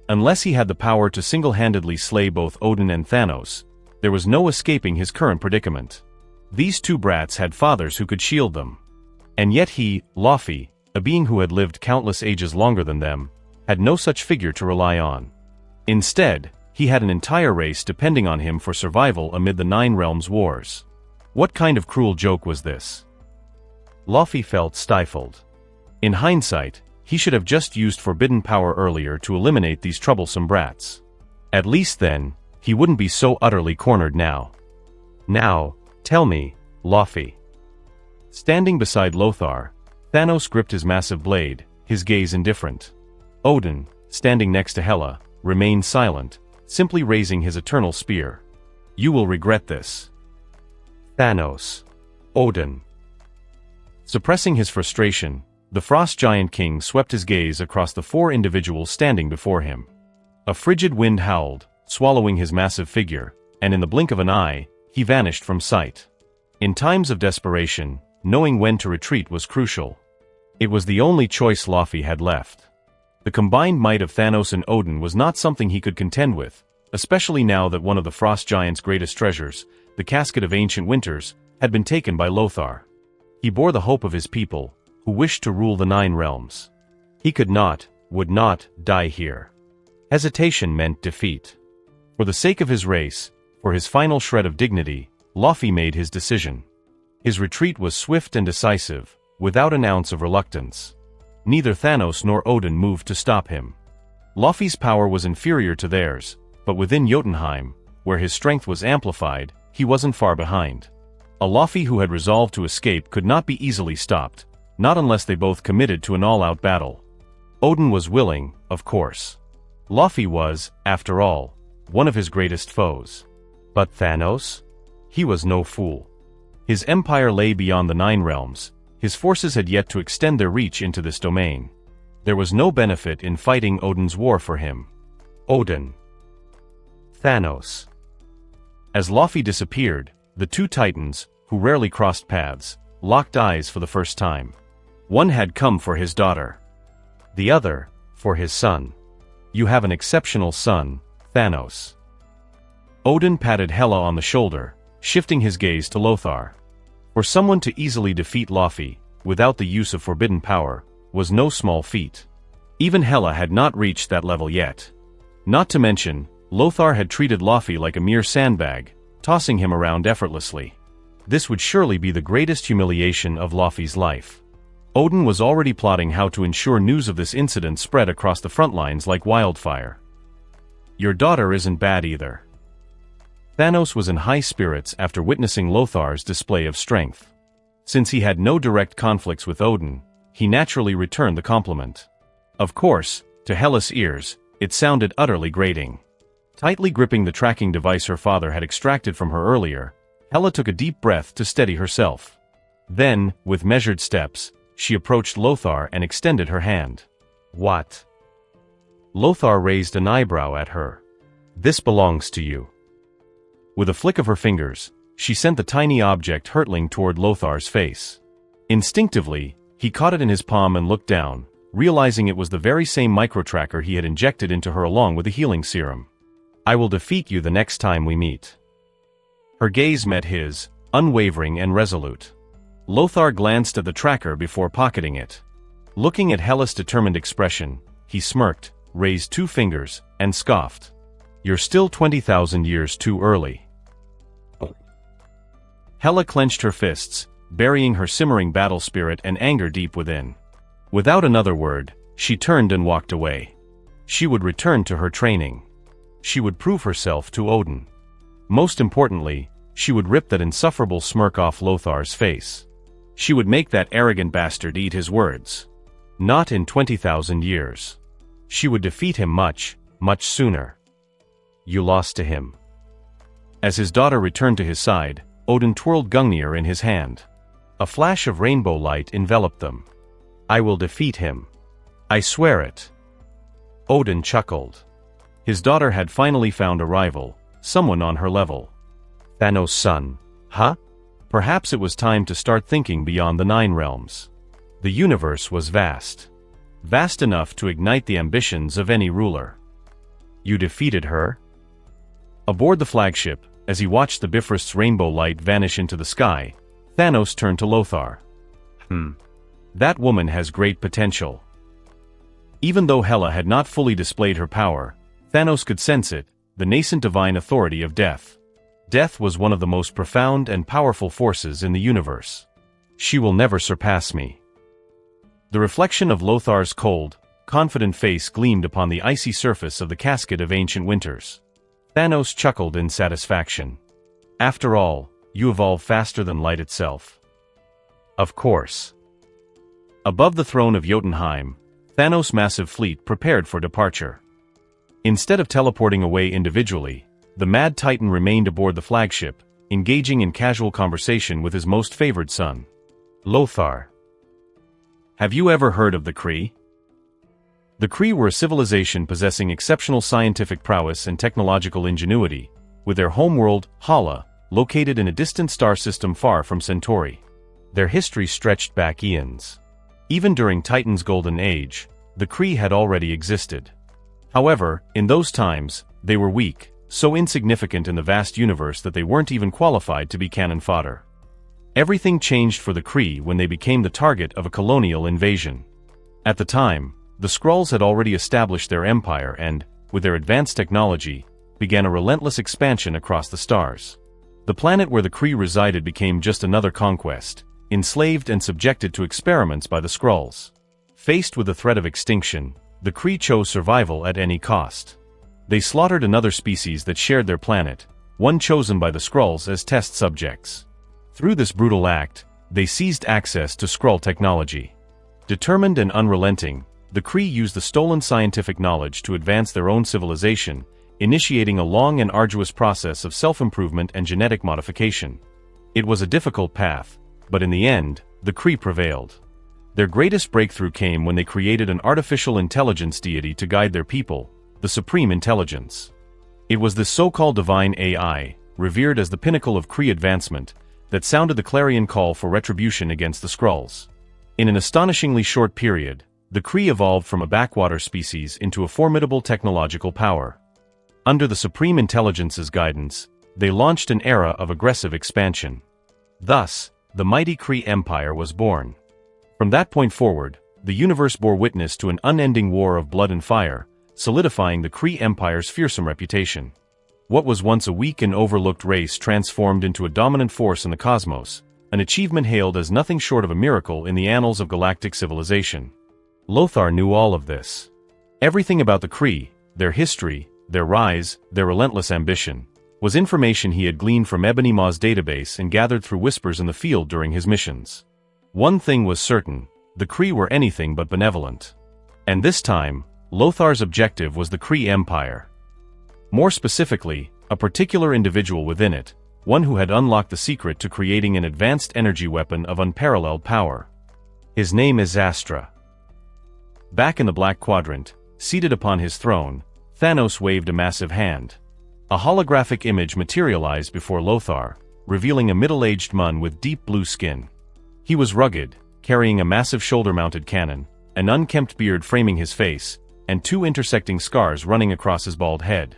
Unless he had the power to single-handedly slay both Odin and Thanos, there was no escaping his current predicament. These two brats had fathers who could shield them. And yet he, Laufey, a being who had lived countless ages longer than them, had no such figure to rely on. Instead, he had an entire race depending on him for survival amid the Nine Realms wars. What kind of cruel joke was this? Laufey felt stifled. In hindsight, he should have just used forbidden power earlier to eliminate these troublesome brats. At least then, he wouldn't be so utterly cornered now. Now, tell me, Laufey. Standing beside Lothar, Thanos gripped his massive blade, his gaze indifferent. Odin, standing next to Hela, remained silent, simply raising his eternal spear. You will regret this. Thanos. Odin. Suppressing his frustration, the Frost Giant King swept his gaze across the four individuals standing before him. A frigid wind howled, swallowing his massive figure, and in the blink of an eye, he vanished from sight. In times of desperation, knowing when to retreat was crucial. It was the only choice Laufey had left. The combined might of Thanos and Odin was not something he could contend with, especially now that one of the Frost Giant's greatest treasures, the Casket of Ancient Winters, had been taken by Lothar. He bore the hope of his people, who wished to rule the Nine Realms. He could not, would not, die here. Hesitation meant defeat. For the sake of his race, for his final shred of dignity, Laufey made his decision. His retreat was swift and decisive, without an ounce of reluctance. Neither Thanos nor Odin moved to stop him. Laufey's power was inferior to theirs, but within Jotunheim, where his strength was amplified, he wasn't far behind. A Laufey who had resolved to escape could not be easily stopped, not unless they both committed to an all-out battle. Odin was willing, of course. Laufey was, after all, one of his greatest foes. But Thanos? He was no fool. His empire lay beyond the Nine Realms. His forces had yet to extend their reach into this domain. There was no benefit in fighting Odin's war for him. Odin. Thanos. As Laufey disappeared, the two titans, who rarely crossed paths, locked eyes for the first time. One had come for his daughter. The other, for his son. You have an exceptional son, Thanos. Odin patted Hela on the shoulder, shifting his gaze to Lothar. For someone to easily defeat Laufey, without the use of forbidden power, was no small feat. Even Hela had not reached that level yet. Not to mention, Lothar had treated Laufey like a mere sandbag, tossing him around effortlessly. This would surely be the greatest humiliation of Laufey's life. Odin was already plotting how to ensure news of this incident spread across the front lines like wildfire. Your daughter isn't bad either. Thanos was in high spirits after witnessing Lothar's display of strength. Since he had no direct conflicts with Odin, he naturally returned the compliment. Of course, to Hela's ears, it sounded utterly grating. Tightly gripping the tracking device her father had extracted from her earlier, Hela took a deep breath to steady herself. Then, with measured steps, she approached Lothar and extended her hand. What? Lothar raised an eyebrow at her. This belongs to you. With a flick of her fingers, she sent the tiny object hurtling toward Lothar's face. Instinctively, he caught it in his palm and looked down, realizing it was the very same micro-tracker he had injected into her along with the healing serum. I will defeat you the next time we meet. Her gaze met his, unwavering and resolute. Lothar glanced at the tracker before pocketing it. Looking at Hela's determined expression, he smirked, raised two fingers, and scoffed. You're still 20,000 years too early. Hela clenched her fists, burying her simmering battle spirit and anger deep within. Without another word, she turned and walked away. She would return to her training. She would prove herself to Odin. Most importantly, she would rip that insufferable smirk off Lothar's face. She would make that arrogant bastard eat his words. Not in 20,000 years. She would defeat him much, much sooner. You lost to him. As his daughter returned to his side, Odin twirled Gungnir in his hand. A flash of rainbow light enveloped them. I will defeat him. I swear it. Odin chuckled. His daughter had finally found a rival, someone on her level. Thanos' son. Huh? Perhaps it was time to start thinking beyond the 9 realms. The universe was vast. Vast enough to ignite the ambitions of any ruler. You defeated her? Aboard the flagship, as he watched the Bifrost's rainbow light vanish into the sky, Thanos turned to Lothar. That woman has great potential. Even though Hela had not fully displayed her power, Thanos could sense it, the nascent divine authority of death. Death was one of the most profound and powerful forces in the universe. She will never surpass me. The reflection of Lothar's cold, confident face gleamed upon the icy surface of the casket of ancient winters. Thanos chuckled in satisfaction. After all, you evolve faster than light itself. Of course. Above the throne of Jotunheim, Thanos' massive fleet prepared for departure. Instead of teleporting away individually, the Mad Titan remained aboard the flagship, engaging in casual conversation with his most favored son. Lothar. Have you ever heard of the Kree? The Kree were a civilization possessing exceptional scientific prowess and technological ingenuity, with their homeworld, Hala, located in a distant star system far from Centauri. Their history stretched back eons. Even during Titan's golden age, the Kree had already existed. However, in those times, they were weak, so insignificant in the vast universe that they weren't even qualified to be cannon fodder. Everything changed for the Kree when they became the target of a colonial invasion. At the time, the Skrulls had already established their empire and, with their advanced technology, began a relentless expansion across the stars. The planet where the Kree resided became just another conquest, enslaved and subjected to experiments by the Skrulls. Faced with the threat of extinction, the Kree chose survival at any cost. They slaughtered another species that shared their planet, one chosen by the Skrulls as test subjects. Through this brutal act, they seized access to Skrull technology. Determined and unrelenting, the Kree used the stolen scientific knowledge to advance their own civilization, initiating a long and arduous process of self-improvement and genetic modification. It was a difficult path, but in the end, the Kree prevailed. Their greatest breakthrough came when they created an artificial intelligence deity to guide their people, the Supreme Intelligence. It was this so-called divine AI, revered as the pinnacle of Kree advancement, that sounded the clarion call for retribution against the Skrulls. In an astonishingly short period, the Kree evolved from a backwater species into a formidable technological power. Under the Supreme Intelligence's guidance, they launched an era of aggressive expansion. Thus, the mighty Kree Empire was born. From that point forward, the universe bore witness to an unending war of blood and fire, solidifying the Kree Empire's fearsome reputation. What was once a weak and overlooked race transformed into a dominant force in the cosmos, an achievement hailed as nothing short of a miracle in the annals of galactic civilization. Lothar knew all of this. Everything about the Kree, their history, their rise, their relentless ambition, was information he had gleaned from Ebony Maw's database and gathered through whispers in the field during his missions. One thing was certain, the Kree were anything but benevolent. And this time, Lothar's objective was the Kree Empire. More specifically, a particular individual within it, one who had unlocked the secret to creating an advanced energy weapon of unparalleled power. His name is Astra. Back in the Black Quadrant, seated upon his throne, Thanos waved a massive hand. A holographic image materialized before Lothar, revealing a middle-aged man with deep blue skin. He was rugged, carrying a massive shoulder-mounted cannon, an unkempt beard framing his face, and 2 intersecting scars running across his bald head.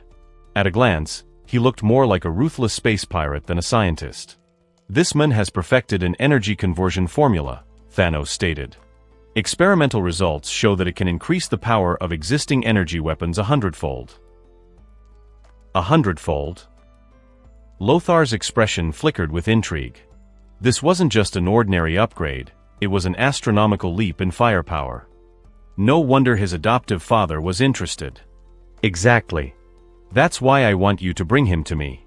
At a glance, he looked more like a ruthless space pirate than a scientist. This man has perfected an energy conversion formula, Thanos stated. Experimental results show that it can increase the power of existing energy weapons 100-fold. 100-fold? Lothar's expression flickered with intrigue. This wasn't just an ordinary upgrade, it was an astronomical leap in firepower. No wonder his adoptive father was interested. Exactly. That's why I want you to bring him to me.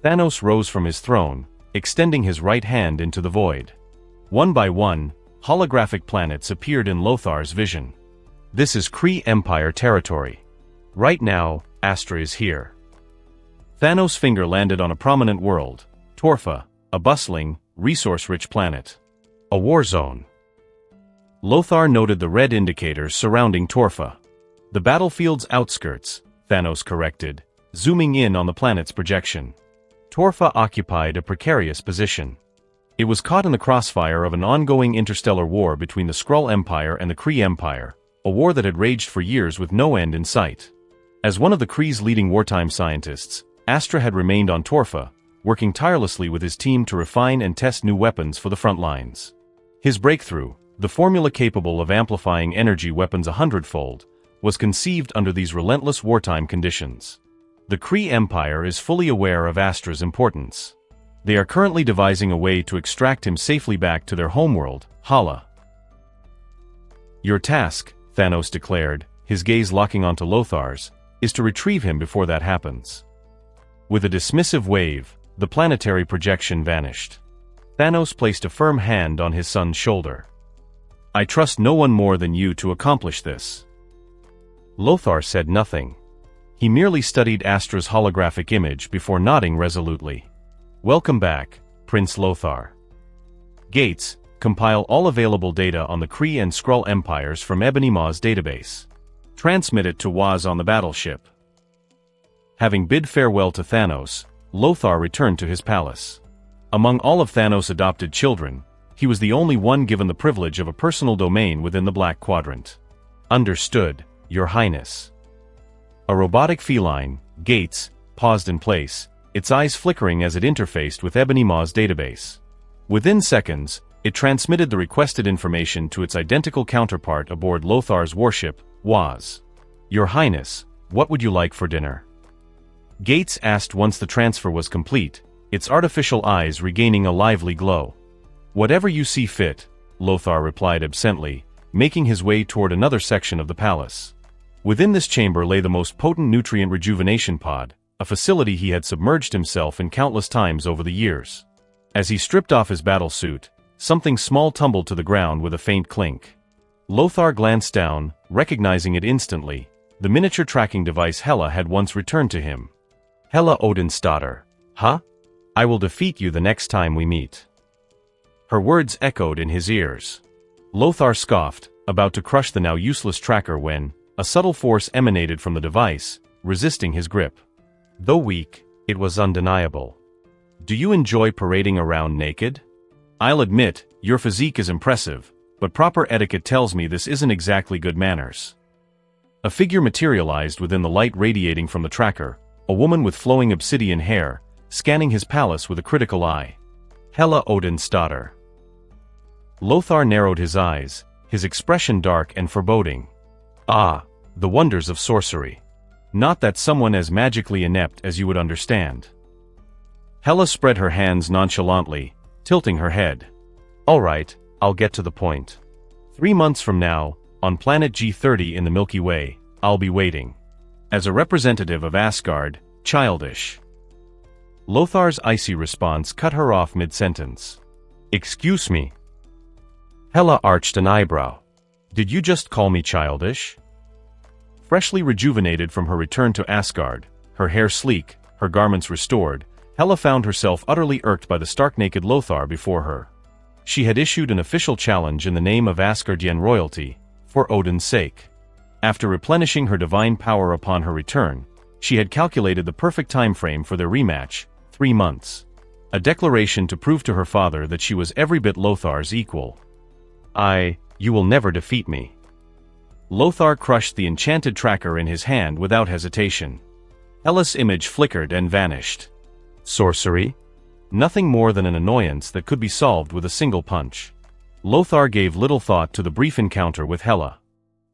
Thanos rose from his throne, extending his right hand into the void. One by one, holographic planets appeared in Lothar's vision. This is Kree Empire territory. Right now, Astra is here. Thanos' finger landed on a prominent world, Torfa, a bustling, resource-rich planet. A war zone. Lothar noted the red indicators surrounding Torfa. The battlefield's outskirts, Thanos corrected, zooming in on the planet's projection. Torfa occupied a precarious position. It was caught in the crossfire of an ongoing interstellar war between the Skrull Empire and the Kree Empire, a war that had raged for years with no end in sight. As one of the Kree's leading wartime scientists, Astra had remained on Torfa, working tirelessly with his team to refine and test new weapons for the front lines. His breakthrough, the formula capable of amplifying energy weapons 100-fold, was conceived under these relentless wartime conditions. The Kree Empire is fully aware of Astra's importance. They are currently devising a way to extract him safely back to their homeworld, Hala. Your task, Thanos declared, his gaze locking onto Lothar's, is to retrieve him before that happens. With a dismissive wave, the planetary projection vanished. Thanos placed a firm hand on his son's shoulder. I trust no one more than you to accomplish this. Lothar said nothing. He merely studied Astra's holographic image before nodding resolutely. Welcome back, Prince Lothar. Gates, compile all available data on the Kree and Skrull empires from Ebony Maw's database. Transmit it to Waz on the battleship. Having bid farewell to Thanos, Lothar returned to his palace. Among all of Thanos' adopted children, he was the only one given the privilege of a personal domain within the Black Quadrant. Understood, Your Highness. A robotic feline, Gates, paused in place, its eyes flickering as it interfaced with Ebony Maw's database. Within seconds, it transmitted the requested information to its identical counterpart aboard Lothar's warship, Waz. Your Highness, what would you like for dinner? Gates asked once the transfer was complete, its artificial eyes regaining a lively glow. Whatever you see fit, Lothar replied absently, making his way toward another section of the palace. Within this chamber lay the most potent nutrient rejuvenation pod, a facility he had submerged himself in countless times over the years. As he stripped off his battle suit, something small tumbled to the ground with a faint clink. Lothar glanced down, recognizing it instantly. The miniature tracking device Hela had once returned to him. Hela Odin's daughter. Huh? I will defeat you the next time we meet. Her words echoed in his ears. Lothar scoffed, about to crush the now useless tracker when a subtle force emanated from the device, resisting his grip. Though weak, it was undeniable. Do you enjoy parading around naked? I'll admit, your physique is impressive, but proper etiquette tells me this isn't exactly good manners. A figure materialized within the light radiating from the tracker, a woman with flowing obsidian hair, scanning his palace with a critical eye. Hela Odin's daughter. Lothar narrowed his eyes, his expression dark and foreboding. Ah, the wonders of sorcery. Not that someone as magically inept as you would understand. Hela spread her hands nonchalantly, tilting her head. All right, I'll get to the point. 3 months from now, on planet G30 in the Milky Way, I'll be waiting. As a representative of Asgard, childish. Lothar's icy response cut her off mid-sentence. Excuse me. Hela arched an eyebrow. Did you just call me childish? Freshly rejuvenated from her return to Asgard, her hair sleek, her garments restored, Hela found herself utterly irked by the stark-naked Lothar before her. She had issued an official challenge in the name of Asgardian royalty, for Odin's sake. After replenishing her divine power upon her return, she had calculated the perfect time frame for their rematch, 3 months. A declaration to prove to her father that she was every bit Lothar's equal. You will never defeat me. Lothar crushed the enchanted tracker in his hand without hesitation. Hela's image flickered and vanished. Sorcery? Nothing more than an annoyance that could be solved with a single punch. Lothar gave little thought to the brief encounter with Hela.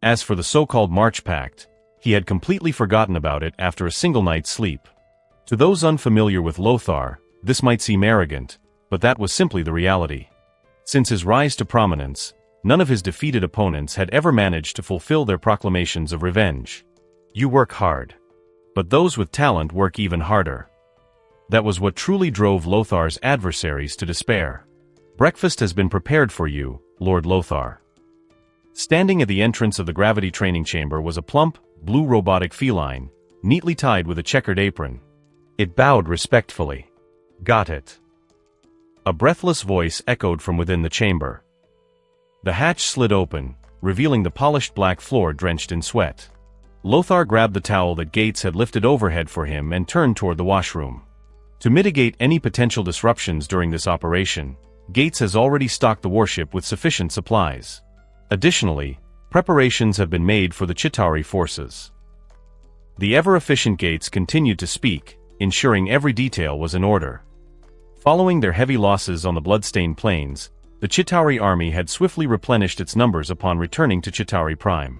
As for the so-called March Pact, he had completely forgotten about it after a single night's sleep. To those unfamiliar with Lothar, this might seem arrogant, but that was simply the reality. Since his rise to prominence, None of his defeated opponents had ever managed to fulfill their proclamations of revenge. You work hard. But those with talent work even harder. That was what truly drove Lothar's adversaries to despair. Breakfast has been prepared for you, Lord Lothar. Standing at the entrance of the gravity training chamber was a plump, blue robotic feline, neatly tied with a checkered apron. It bowed respectfully. Got it. A breathless voice echoed from within the chamber. The hatch slid open, revealing the polished black floor drenched in sweat. Lothar grabbed the towel that Gates had lifted overhead for him and turned toward the washroom. To mitigate any potential disruptions during this operation, Gates has already stocked the warship with sufficient supplies. Additionally, preparations have been made for the Chitauri forces. The ever-efficient Gates continued to speak, ensuring every detail was in order. Following their heavy losses on the bloodstained plains, the Chitauri army had swiftly replenished its numbers upon returning to Chitauri Prime.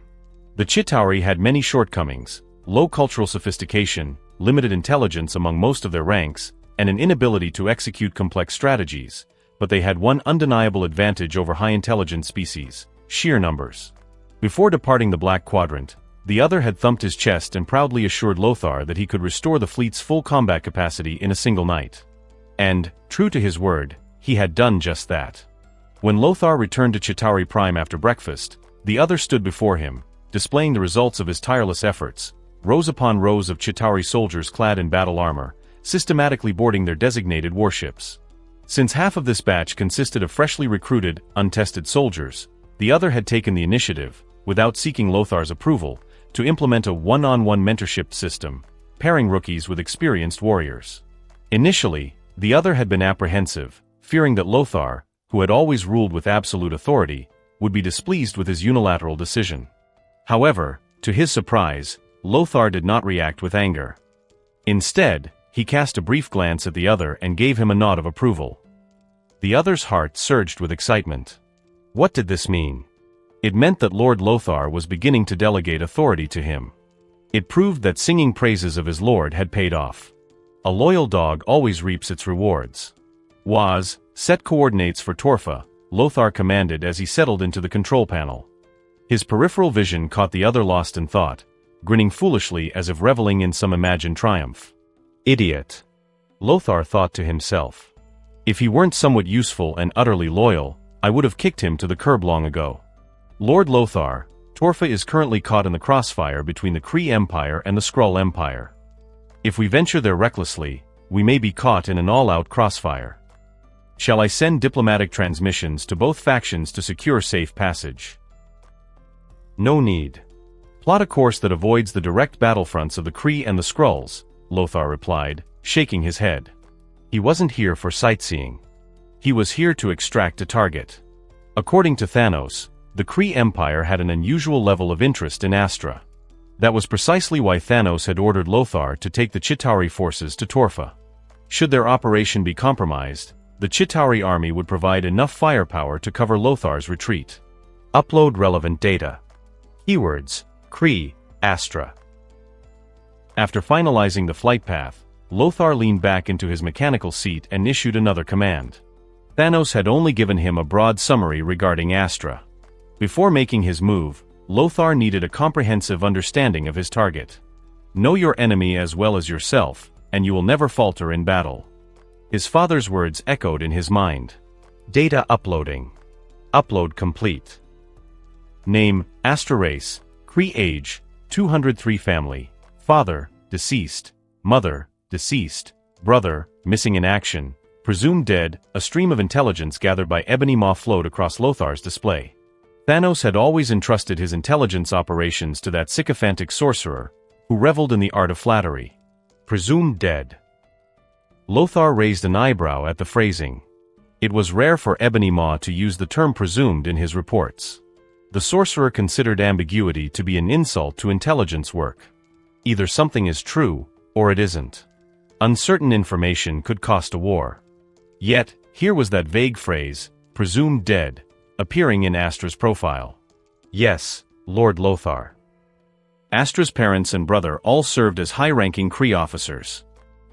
The Chitauri had many shortcomings: low cultural sophistication, limited intelligence among most of their ranks, and an inability to execute complex strategies, but they had one undeniable advantage over high-intelligence species: sheer numbers. Before departing the Black Quadrant, the other had thumped his chest and proudly assured Lothar that he could restore the fleet's full combat capacity in a single night. And, true to his word, he had done just that. When Lothar returned to Chitauri Prime after breakfast, the other stood before him, displaying the results of his tireless efforts, rows upon rows of Chitauri soldiers clad in battle armor, systematically boarding their designated warships. Since half of this batch consisted of freshly recruited, untested soldiers, the other had taken the initiative, without seeking Lothar's approval, to implement a one-on-one mentorship system, pairing rookies with experienced warriors. Initially, the other had been apprehensive, fearing that Lothar, who had always ruled with absolute authority, would be displeased with his unilateral decision. However, to his surprise, Lothar did not react with anger. Instead, he cast a brief glance at the other and gave him a nod of approval. The other's heart surged with excitement. What did this mean? It meant that Lord Lothar was beginning to delegate authority to him. It proved that singing praises of his lord had paid off. A loyal dog always reaps its rewards. Set coordinates for Torfa, Lothar commanded as he settled into the control panel. His peripheral vision caught the other lost in thought, grinning foolishly as if reveling in some imagined triumph. Idiot. Lothar thought to himself. If he weren't somewhat useful and utterly loyal, I would have kicked him to the curb long ago. Lord Lothar, Torfa is currently caught in the crossfire between the Kree Empire and the Skrull Empire. If we venture there recklessly, we may be caught in an all-out crossfire. Shall I send diplomatic transmissions to both factions to secure safe passage? No need. Plot a course that avoids the direct battlefronts of the Kree and the Skrulls, Lothar replied, shaking his head. He wasn't here for sightseeing. He was here to extract a target. According to Thanos, the Kree Empire had an unusual level of interest in Astra. That was precisely why Thanos had ordered Lothar to take the Chitauri forces to Torfa. Should their operation be compromised, the Chitauri army would provide enough firepower to cover Lothar's retreat. Upload relevant data. Keywords: Kree, Astra. After finalizing the flight path, Lothar leaned back into his mechanical seat and issued another command. Thanos had only given him a broad summary regarding Astra. Before making his move, Lothar needed a comprehensive understanding of his target. Know your enemy as well as yourself, and you will never falter in battle. His father's words echoed in his mind. Data uploading. Upload complete. Name: Astra race, Kree age, 203 family, father, deceased, mother, deceased, brother, missing in action, presumed dead. A stream of intelligence gathered by Ebony Maw flowed across Lothar's display. Thanos had always entrusted his intelligence operations to that sycophantic sorcerer, who reveled in the art of flattery. Presumed dead. Lothar raised an eyebrow at the phrasing. It was rare for Ebony Maw to use the term presumed in his reports. The sorcerer considered ambiguity to be an insult to intelligence work. Either something is true, or it isn't. Uncertain information could cost a war. Yet, here was that vague phrase, presumed dead, appearing in Astra's profile. Yes, Lord Lothar. Astra's parents and brother all served as high-ranking Kree officers.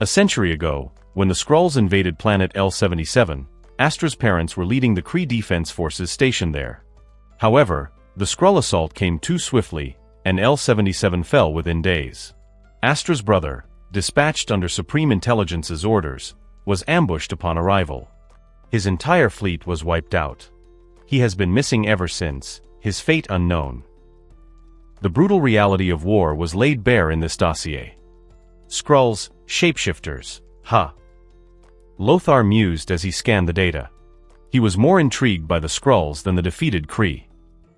A century ago, when the Skrulls invaded planet L-77, Astra's parents were leading the Kree defense forces stationed there. However, the Skrull assault came too swiftly, and L-77 fell within days. Astra's brother, dispatched under Supreme Intelligence's orders, was ambushed upon arrival. His entire fleet was wiped out. He has been missing ever since, his fate unknown. The brutal reality of war was laid bare in this dossier. Skrulls, shapeshifters, huh? Lothar mused as he scanned the data. He was more intrigued by the Skrulls than the defeated Kree.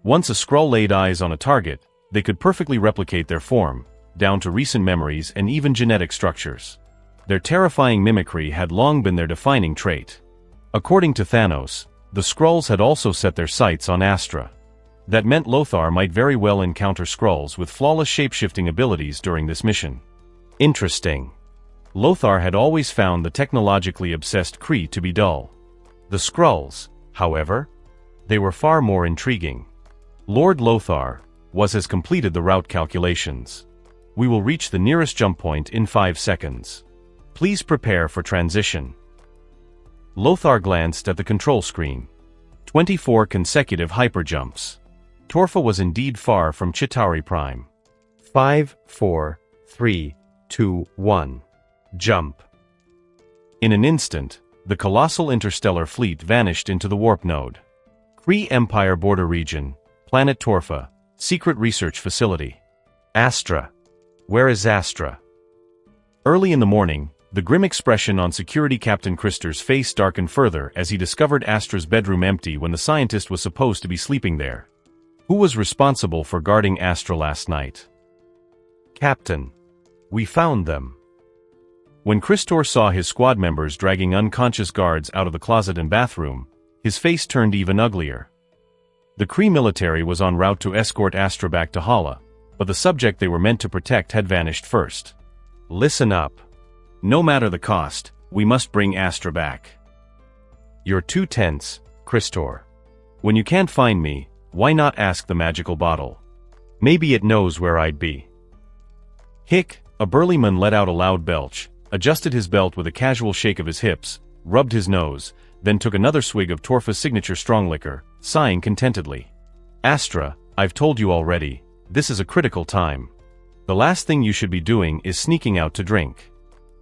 Once a Skrull laid eyes on a target, they could perfectly replicate their form, down to recent memories and even genetic structures. Their terrifying mimicry had long been their defining trait. According to Thanos, the Skrulls had also set their sights on Astra. That meant Lothar might very well encounter Skrulls with flawless shapeshifting abilities during this mission. Interesting. Lothar had always found the technologically obsessed Kree to be dull. The Skrulls, however, they were far more intriguing. Lord Lothar has completed the route calculations. We will reach the nearest jump point in 5 seconds. Please prepare for transition. Lothar glanced at the control screen. 24 consecutive hyperjumps. Torfa was indeed far from Chitauri Prime. 5, 4, 3, 2, 1. Jump. In an instant, the colossal interstellar fleet vanished into the warp node. Kree Empire border region, planet Torfa, secret research facility. Astra. Where is Astra? Early in the morning, the grim expression on Security Captain Krister's face darkened further as he discovered Astra's bedroom empty when the scientist was supposed to be sleeping there. Who was responsible for guarding Astra last night? Captain. We found them. When Kristor saw his squad members dragging unconscious guards out of the closet and bathroom, his face turned even uglier. The Kree military was en route to escort Astra back to Hala, but the subject they were meant to protect had vanished first. Listen up. No matter the cost, we must bring Astra back. You're too tense, Kristor. When you can't find me, why not ask the magical bottle? Maybe it knows where I'd be. Hick, a burly man let out a loud belch, adjusted his belt with a casual shake of his hips, rubbed his nose, then took another swig of Torfa's signature strong liquor, sighing contentedly. Astra, I've told you already, this is a critical time. The last thing you should be doing is sneaking out to drink.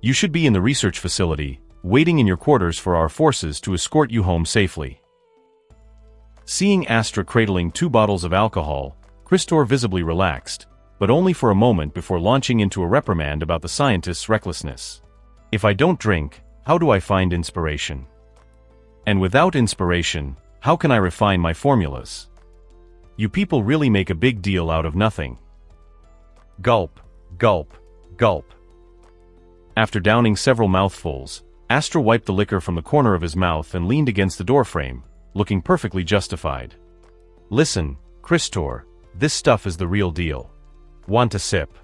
You should be in the research facility, waiting in your quarters for our forces to escort you home safely. Seeing Astra cradling 2 bottles of alcohol, Kristor visibly relaxed, but only for a moment before launching into a reprimand about the scientist's recklessness. If I don't drink, how do I find inspiration? And without inspiration, how can I refine my formulas? You people really make a big deal out of nothing. Gulp, gulp, gulp. After downing several mouthfuls, Astra wiped the liquor from the corner of his mouth and leaned against the doorframe, looking perfectly justified. Listen, Kristor, this stuff is the real deal. Want a sip?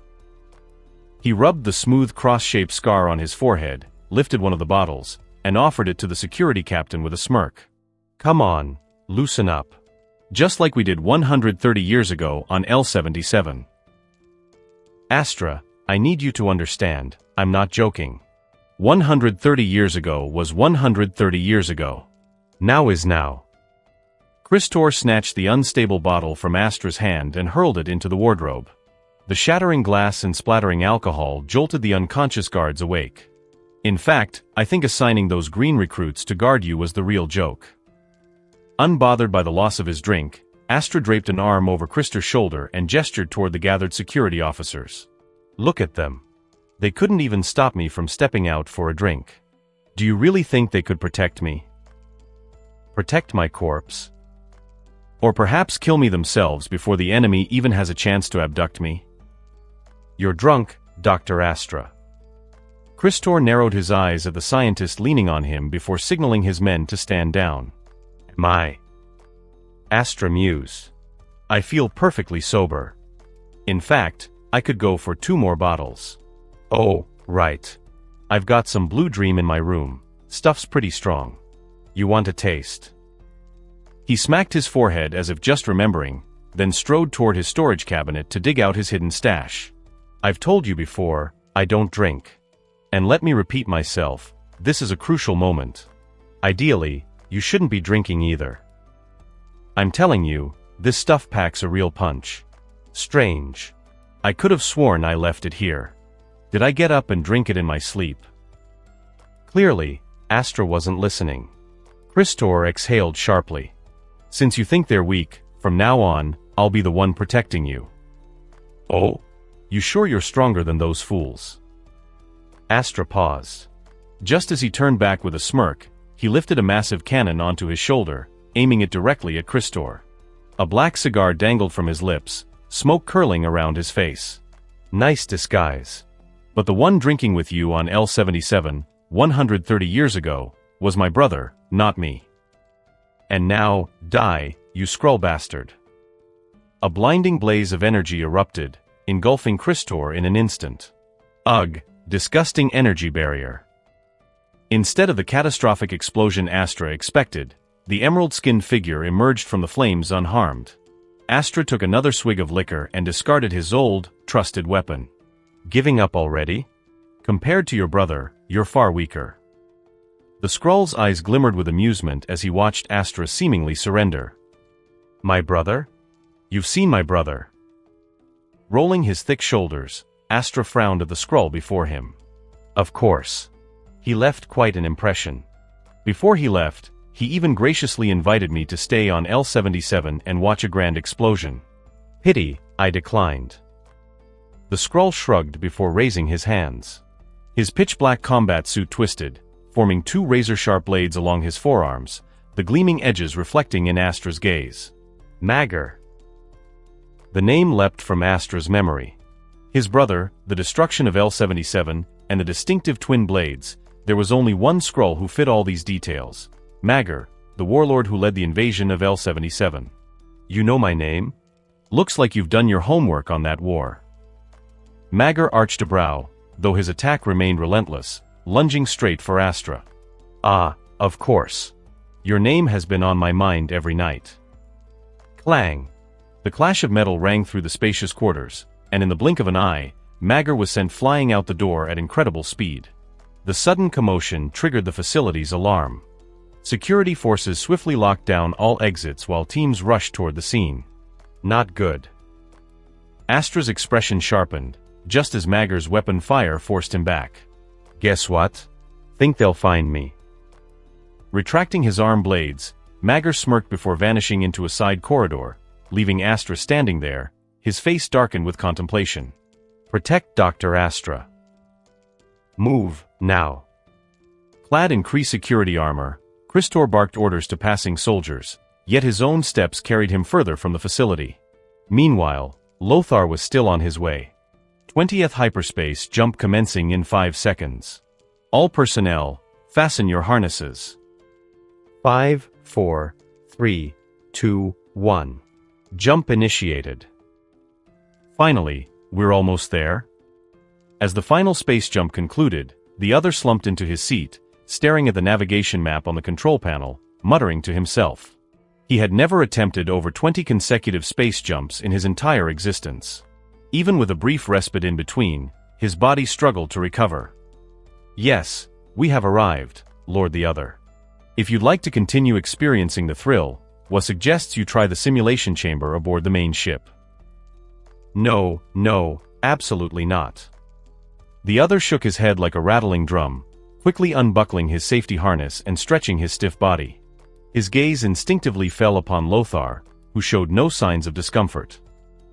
He rubbed the smooth cross-shaped scar on his forehead, lifted one of the bottles, and offered it to the security captain with a smirk. Come on, loosen up. Just like we did 130 years ago on L-77. Astra, I need you to understand, I'm not joking. 130 years ago was 130 years ago. Now is now. Kristor snatched the unstable bottle from Astra's hand and hurled it into the wardrobe. The shattering glass and splattering alcohol jolted the unconscious guards awake. In fact, I think assigning those green recruits to guard you was the real joke. Unbothered by the loss of his drink, Astra draped an arm over Kristor's shoulder and gestured toward the gathered security officers. Look at them. They couldn't even stop me from stepping out for a drink. Do you really think they could protect me? Protect my corpse? Or perhaps kill me themselves before the enemy even has a chance to abduct me? You're drunk, Dr. Astra. Kristor narrowed his eyes at the scientist leaning on him before signaling his men to stand down. Am I? Astra mused. I feel perfectly sober. In fact, I could go for 2 more bottles. Oh, right. I've got some Blue Dream in my room. Stuff's pretty strong. You want a taste? He smacked his forehead as if just remembering, then strode toward his storage cabinet to dig out his hidden stash. I've told you before, I don't drink. And let me repeat myself, this is a crucial moment. Ideally, you shouldn't be drinking either. I'm telling you, This stuff packs a real punch. Strange. I could have sworn I left it here. Did I get up and drink it in my sleep? Clearly, Astra wasn't listening. Christor exhaled sharply. Since you think they're weak, from now on, I'll be the one protecting you. Oh? You sure you're stronger than those fools? Astra paused. Just as he turned back with a smirk, he lifted a massive cannon onto his shoulder, aiming it directly at Christor. A black cigar dangled from his lips, smoke curling around his face. Nice disguise. But the one drinking with you on L-77, 130 years ago, was my brother, not me. And now, die, you Skrull bastard. A blinding blaze of energy erupted, engulfing Christor in an instant. Ugh, disgusting energy barrier. Instead of the catastrophic explosion Astra expected, the emerald-skinned figure emerged from the flames unharmed. Astra took another swig of liquor and discarded his old, trusted weapon. Giving up already? Compared to your brother, you're far weaker. The Skrull's eyes glimmered with amusement as he watched Astra seemingly surrender. My brother? You've seen my brother. Rolling his thick shoulders, Astra frowned at the Skrull before him. Of course. He left quite an impression. Before he left, he even graciously invited me to stay on L-77 and watch a grand explosion. Pity, I declined. The Skrull shrugged before raising his hands. His pitch-black combat suit twisted, forming two razor-sharp blades along his forearms, the gleaming edges reflecting in Astra's gaze. Magar. The name leapt from Astra's memory. His brother, the destruction of L-77, and the distinctive twin blades. There was only one Skrull who fit all these details. Magar, the warlord who led the invasion of L-77. You know my name? Looks like you've done your homework on that war. Magar arched a brow, though his attack remained relentless, lunging straight for Astra. Ah, of course. Your name has been on my mind every night. Clang. The clash of metal rang through the spacious quarters, and in the blink of an eye, Magar was sent flying out the door at incredible speed. The sudden commotion triggered the facility's alarm. Security forces swiftly locked down all exits while teams rushed toward the scene. Not good. Astra's expression sharpened, just as Magar's weapon fire forced him back. Guess what? Think they'll find me. Retracting his arm blades, Magar smirked before vanishing into a side corridor, leaving Astra standing there, his face darkened with contemplation. Protect Dr. Astra. Move, now. Clad in Kree security armor, Christor barked orders to passing soldiers, yet his own steps carried him further from the facility. Meanwhile, Lothar was still on his way. 20th hyperspace jump commencing in 5 seconds. All personnel, fasten your harnesses. 5, 4, 3, 2, 1. Jump initiated. Finally, we're almost there. As the final space jump concluded, the other slumped into his seat, staring at the navigation map on the control panel, muttering to himself. He had never attempted over 20 consecutive space jumps in his entire existence. Even with a brief respite in between, his body struggled to recover. Yes, we have arrived, Lord the Other. If you'd like to continue experiencing the thrill, Wa suggests you try the simulation chamber aboard the main ship. No, absolutely not. The other shook his head like a rattling drum, quickly unbuckling his safety harness and stretching his stiff body. His gaze instinctively fell upon Lothar, who showed no signs of discomfort.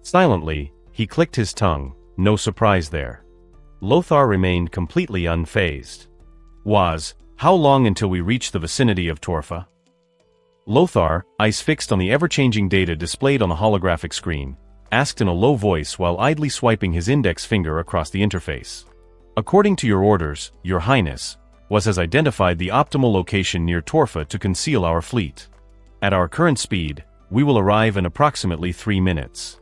Silently, he clicked his tongue, no surprise there. Lothar remained completely unfazed. Waz, how long until we reach the vicinity of Torfa? Lothar, eyes fixed on the ever-changing data displayed on the holographic screen, asked in a low voice while idly swiping his index finger across the interface. According to your orders, Your Highness, Waz has identified the optimal location near Torfa to conceal our fleet. At our current speed, we will arrive in approximately 3 minutes.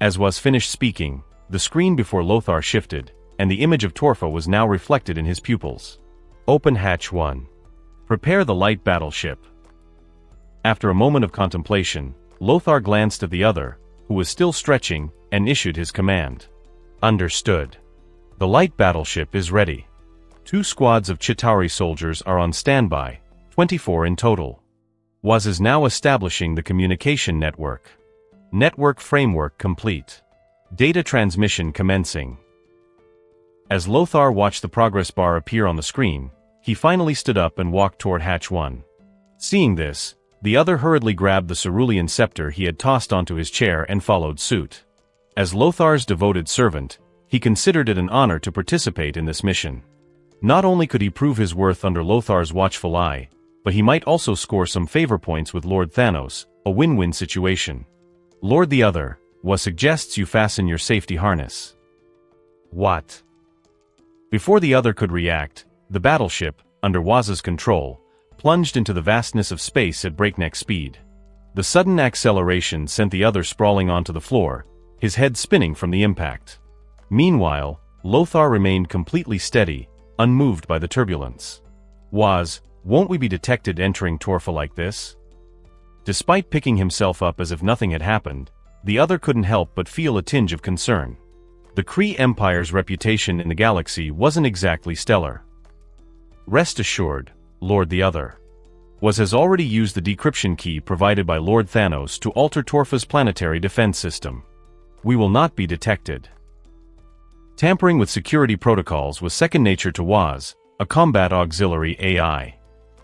As Waz finished speaking, the screen before Lothar shifted, and the image of Torfa was now reflected in his pupils. Open Hatch 1. Prepare the light battleship. After a moment of contemplation, Lothar glanced at the other, who was still stretching, and issued his command. Understood. The light battleship is ready. 2 squads of Chitauri soldiers are on standby, 24 in total. Was is now establishing the communication network. Network framework complete. Data transmission commencing. As Lothar watched the progress bar appear on the screen, he finally stood up and walked toward Hatch 1. Seeing this, the other hurriedly grabbed the cerulean scepter he had tossed onto his chair and followed suit. As Lothar's devoted servant, he considered it an honor to participate in this mission. Not only could he prove his worth under Lothar's watchful eye, but he might also score some favor points with Lord Thanos, a win-win situation. Lord the Other, what suggests you fasten your safety harness? What? Before the other could react, the battleship, under Waz's control, plunged into the vastness of space at breakneck speed. The sudden acceleration sent the other sprawling onto the floor, his head spinning from the impact. Meanwhile, Lothar remained completely steady, unmoved by the turbulence. Waz, won't we be detected entering Torfa like this? Despite picking himself up as if nothing had happened, the other couldn't help but feel a tinge of concern. The Kree Empire's reputation in the galaxy wasn't exactly stellar. Rest assured, Lord the Other. Waz has already used the decryption key provided by Lord Thanos to alter Torfa's planetary defense system. We will not be detected. Tampering with security protocols was second nature to Waz, a combat auxiliary AI.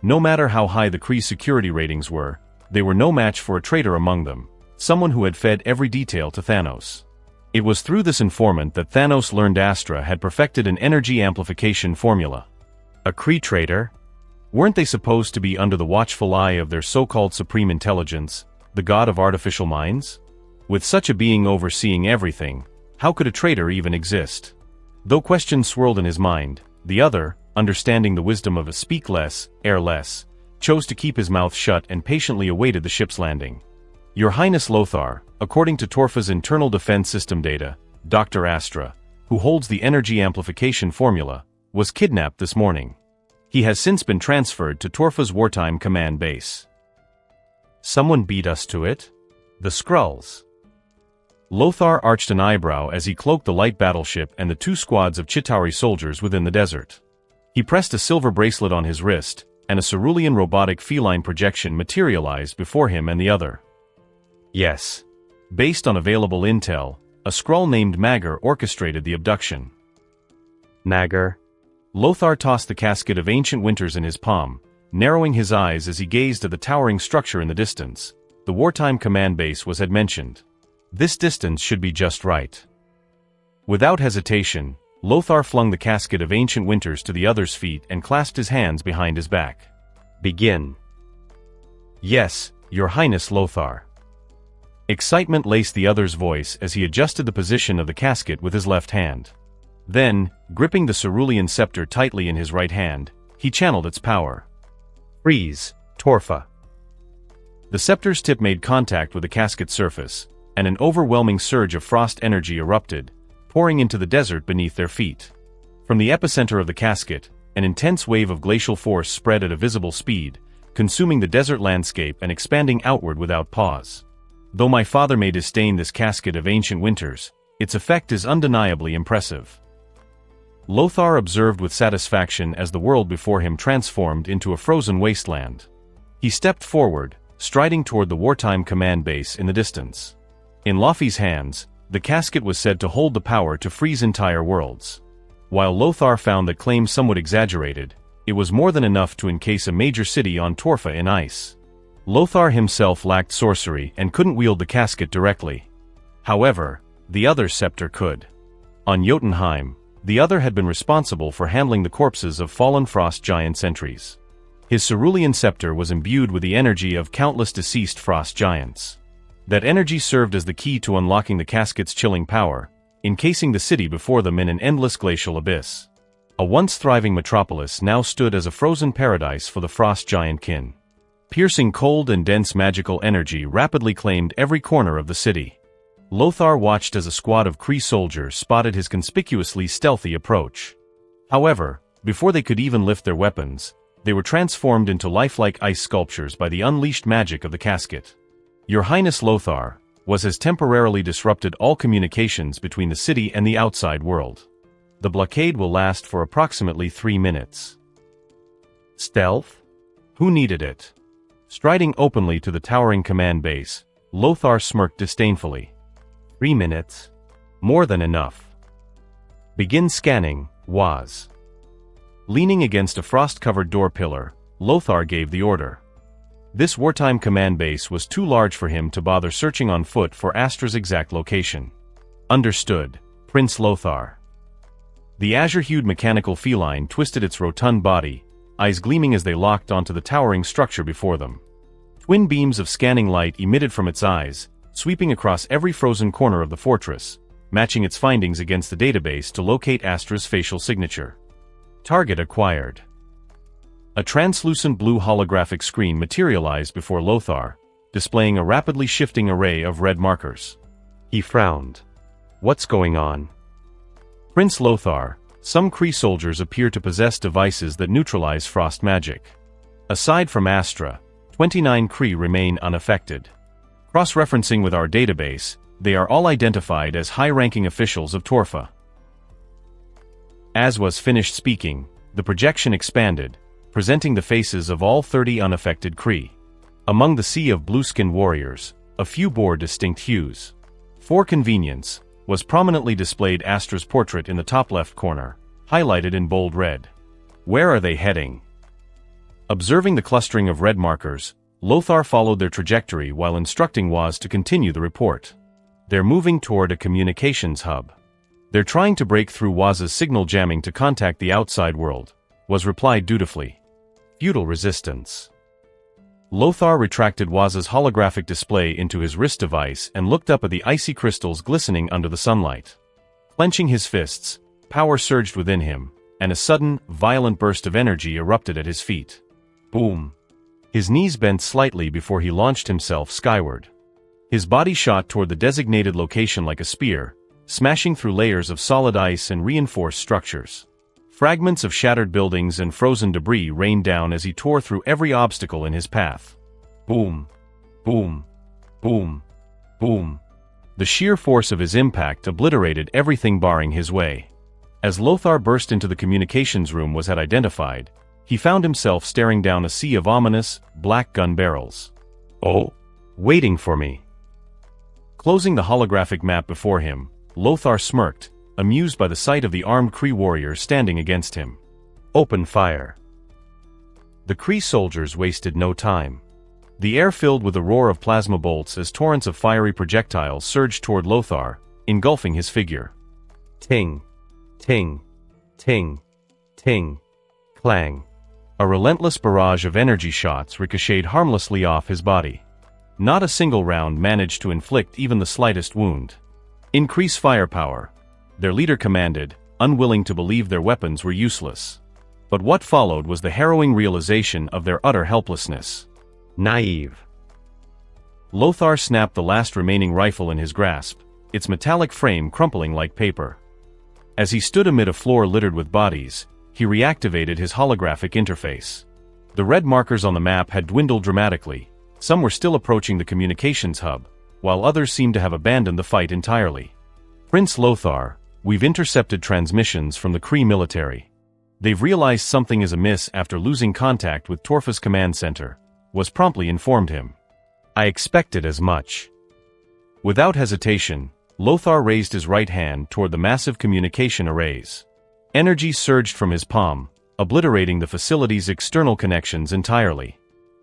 No matter how high the Kree security ratings were, they were no match for a traitor among them, someone who had fed every detail to Thanos. It was through this informant that Thanos learned Astra had perfected an energy amplification formula. A Kree traitor? Weren't they supposed to be under the watchful eye of their so-called supreme intelligence, the god of artificial minds? With such a being overseeing everything, how could a traitor even exist? Though questions swirled in his mind, the other, understanding the wisdom of a speak less, air less, chose to keep his mouth shut and patiently awaited the ship's landing. Your Highness Lothar, according to Torfa's internal defense system data, Dr. Astra, who holds the energy amplification formula, was kidnapped this morning. He has since been transferred to Torfa's wartime command base. Someone beat us to it? The Skrulls. Lothar arched an eyebrow as he cloaked the light battleship and the two squads of Chitauri soldiers within the desert. He pressed a silver bracelet on his wrist, and a cerulean robotic feline projection materialized before him and the other. Yes. Based on available intel, a Skrull named Magar orchestrated the abduction. Magar? Lothar tossed the casket of ancient winters in his palm, narrowing his eyes as he gazed at the towering structure in the distance. The wartime command base was had mentioned. This distance should be just right. Without hesitation, Lothar flung the casket of ancient winters to the other's feet and clasped his hands behind his back. Begin. Yes, Your Highness Lothar. Excitement laced the other's voice as he adjusted the position of the casket with his left hand. Then, gripping the cerulean scepter tightly in his right hand, he channeled its power. Freeze, Torfa. The scepter's tip made contact with the casket's surface, and an overwhelming surge of frost energy erupted, pouring into the desert beneath their feet. From the epicenter of the casket, an intense wave of glacial force spread at a visible speed, consuming the desert landscape and expanding outward without pause. Though my father may disdain this casket of ancient winters, its effect is undeniably impressive. Lothar observed with satisfaction as the world before him transformed into a frozen wasteland. He stepped forward, striding toward the wartime command base in the distance. In Laufey's hands, the casket was said to hold the power to freeze entire worlds. While Lothar found that claim somewhat exaggerated, it was more than enough to encase a major city on Torfa in ice. Lothar himself lacked sorcery and couldn't wield the casket directly. However, the other's scepter could. On Jotunheim, the other had been responsible for handling the corpses of fallen frost giant sentries. His cerulean scepter was imbued with the energy of countless deceased frost giants. That energy served as the key to unlocking the casket's chilling power, encasing the city before them in an endless glacial abyss. A once thriving metropolis now stood as a frozen paradise for the frost giant kin. Piercing cold and dense magical energy rapidly claimed every corner of the city. Lothar watched as a squad of Kree soldiers spotted his conspicuously stealthy approach. However, before they could even lift their weapons, they were transformed into lifelike ice sculptures by the unleashed magic of the casket. Your Highness Lothar has temporarily disrupted all communications between the city and the outside world. The blockade will last for approximately 3 minutes. Stealth? Who needed it? Striding openly to the towering command base, Lothar smirked disdainfully. 3 minutes. More than enough. Begin scanning, Waz. Leaning against a frost-covered door pillar, Lothar gave the order. This wartime command base was too large for him to bother searching on foot for Astra's exact location. Understood, Prince Lothar. The azure-hued mechanical feline twisted its rotund body, eyes gleaming as they locked onto the towering structure before them. Twin beams of scanning light emitted from its eyes, sweeping across every frozen corner of the fortress, matching its findings against the database to locate Astra's facial signature. Target acquired. A translucent blue holographic screen materialized before Lothar, displaying a rapidly shifting array of red markers. He frowned. What's going on? Prince Lothar, some Kree soldiers appear to possess devices that neutralize frost magic. Aside from Astra, 29 Kree remain unaffected. Cross-referencing with our database, they are all identified as high-ranking officials of Torfa. As was finished speaking, the projection expanded, presenting the faces of all 30 unaffected Kree. Among the sea of blue-skinned warriors, a few bore distinct hues. For convenience, was prominently displayed Astra's portrait in the top left corner, highlighted in bold red. Where are they heading? Observing the clustering of red markers, Lothar followed their trajectory while instructing Waz to continue the report. They're moving toward a communications hub. They're trying to break through Waz's signal jamming to contact the outside world, was replied dutifully. Futile resistance. Lothar retracted Waz's holographic display into his wrist device and looked up at the icy crystals glistening under the sunlight. Clenching his fists, power surged within him, and a sudden, violent burst of energy erupted at his feet. Boom. His knees bent slightly before he launched himself skyward. His body shot toward the designated location like a spear, smashing through layers of solid ice and reinforced structures. Fragments of shattered buildings and frozen debris rained down as he tore through every obstacle in his path. Boom. Boom. Boom. Boom. The sheer force of his impact obliterated everything barring his way. As Lothar burst into the communications room was had identified, he found himself staring down a sea of ominous, black gun barrels. Oh, waiting for me. Closing the holographic map before him, Lothar smirked, amused by the sight of the armed Kree warriors standing against him. Open fire. The Kree soldiers wasted no time. The air filled with a roar of plasma bolts as torrents of fiery projectiles surged toward Lothar, engulfing his figure. Ting. Ting. Ting. Ting. Clang. A relentless barrage of energy shots ricocheted harmlessly off his body. Not a single round managed to inflict even the slightest wound. Increase firepower, their leader commanded, unwilling to believe their weapons were useless. But what followed was the harrowing realization of their utter helplessness. Naive. Lothar snapped the last remaining rifle in his grasp, its metallic frame crumpling like paper. As he stood amid a floor littered with bodies, he reactivated his holographic interface. The red markers on the map had dwindled dramatically. Some were still approaching the communications hub, while others seemed to have abandoned the fight entirely. Prince Lothar, we've intercepted transmissions from the Kree military. They've realized something is amiss after losing contact with Torfa's command center, was promptly informed him. I expected as much. Without hesitation, Lothar raised his right hand toward the massive communication arrays. Energy surged from his palm, obliterating the facility's external connections entirely.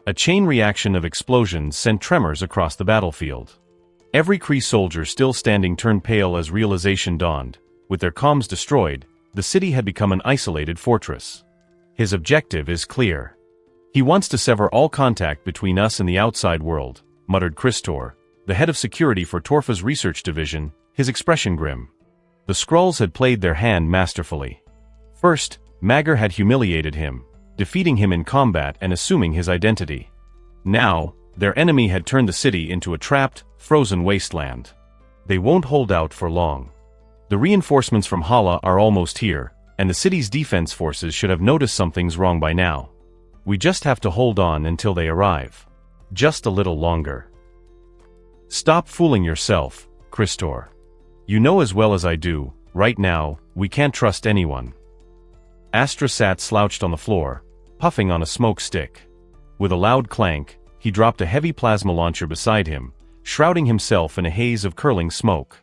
A chain reaction of explosions sent tremors across the battlefield. Every Kree soldier still standing turned pale as realization dawned. With their comms destroyed, the city had become an isolated fortress. His objective is clear. He wants to sever all contact between us and the outside world, muttered Christor, the head of security for Torfa's research division, his expression grim. The Skrulls had played their hand masterfully. First, Maggor had humiliated him, defeating him in combat and assuming his identity. Now, their enemy had turned the city into a trapped, frozen wasteland. They won't hold out for long. The reinforcements from Hala are almost here, and the city's defense forces should have noticed something's wrong by now. We just have to hold on until they arrive. Just a little longer. Stop fooling yourself, Christor. You know as well as I do, right now, we can't trust anyone. Astra sat slouched on the floor, puffing on a smoke stick. With a loud clank, he dropped a heavy plasma launcher beside him, shrouding himself in a haze of curling smoke.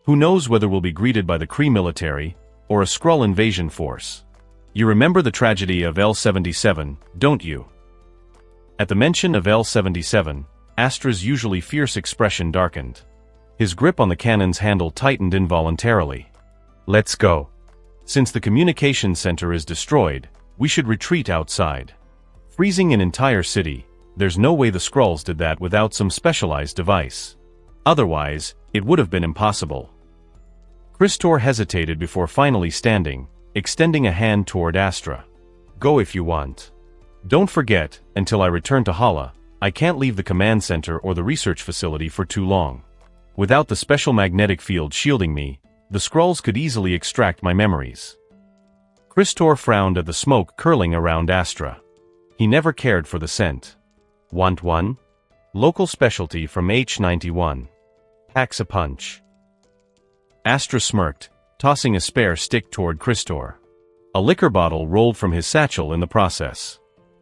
Who knows whether we'll be greeted by the Kree military, or a Skrull invasion force. You remember the tragedy of L-77, don't you? At the mention of L-77, Astra's usually fierce expression darkened. His grip on the cannon's handle tightened involuntarily. Let's go. Since the communications center is destroyed, we should retreat outside. Freezing an entire city, there's no way the Skrulls did that without some specialized device. Otherwise, it would have been impossible. Christor hesitated before finally standing, extending a hand toward Astra. Go if you want. Don't forget, until I return to Hala, I can't leave the command center or the research facility for too long. Without the special magnetic field shielding me, the Skrulls could easily extract my memories. Christor frowned at the smoke curling around Astra. He never cared for the scent. Want one? Local specialty from H91. Packs a punch. Astra smirked, tossing a spare stick toward Christor. A liquor bottle rolled from his satchel in the process.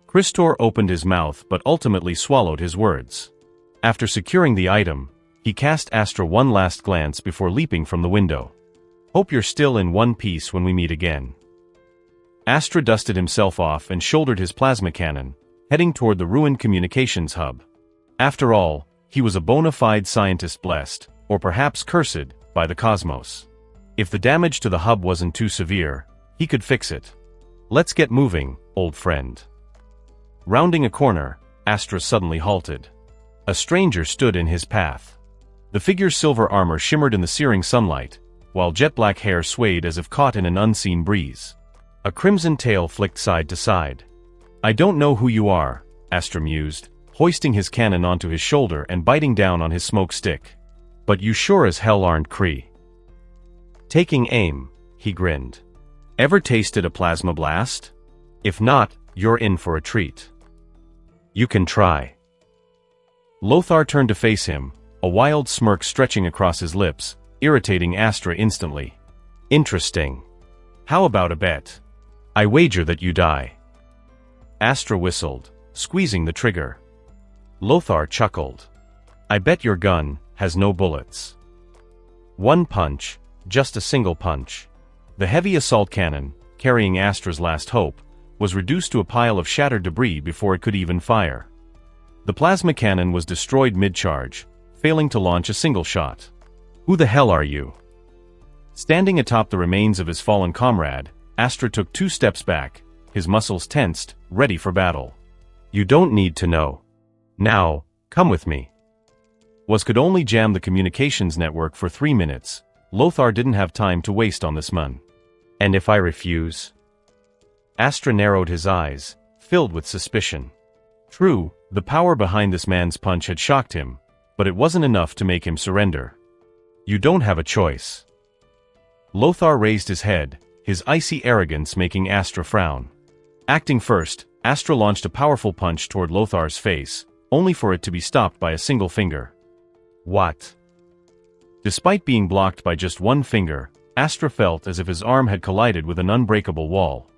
Christor opened his mouth but ultimately swallowed his words. After securing the item, he cast Astra one last glance before leaping from the window. Hope you're still in one piece when we meet again. Astra dusted himself off and shouldered his plasma cannon, heading toward the ruined communications hub. After all, he was a bona fide scientist blessed, or perhaps cursed, by the cosmos. If the damage to the hub wasn't too severe, he could fix it. Let's get moving, old friend. Rounding a corner, Astra suddenly halted. A stranger stood in his path. The figure's silver armor shimmered in the searing sunlight, while jet-black hair swayed as if caught in an unseen breeze. A crimson tail flicked side to side. I don't know who you are, Astra mused, hoisting his cannon onto his shoulder and biting down on his smoke stick. But you sure as hell aren't Kree. Taking aim, he grinned. Ever tasted a plasma blast? If not, you're in for a treat. You can try. Lothar turned to face him, a wild smirk stretching across his lips, irritating Astra instantly. Interesting. How about a bet? I wager that you die. Astra whistled, squeezing the trigger. Lothar chuckled. I bet your gun has no bullets. One punch, just a single punch. The heavy assault cannon, carrying Astra's last hope, was reduced to a pile of shattered debris before it could even fire. The plasma cannon was destroyed mid-charge, failing to launch a single shot. Who the hell are you? Standing atop the remains of his fallen comrade, Astra took 2 steps back, his muscles tensed, ready for battle. You don't need to know. Now, come with me. Could only jam the communications network for 3 minutes. Lothar didn't have time to waste on this man. And if I refuse? Astra narrowed his eyes, filled with suspicion. True, the power behind this man's punch had shocked him, but it wasn't enough to make him surrender. You don't have a choice. Lothar raised his head, his icy arrogance making Astra frown. Acting first, Astra launched a powerful punch toward Lothar's face, only for it to be stopped by a single finger. What? Despite being blocked by just one finger, Astra felt as if his arm had collided with an unbreakable wall.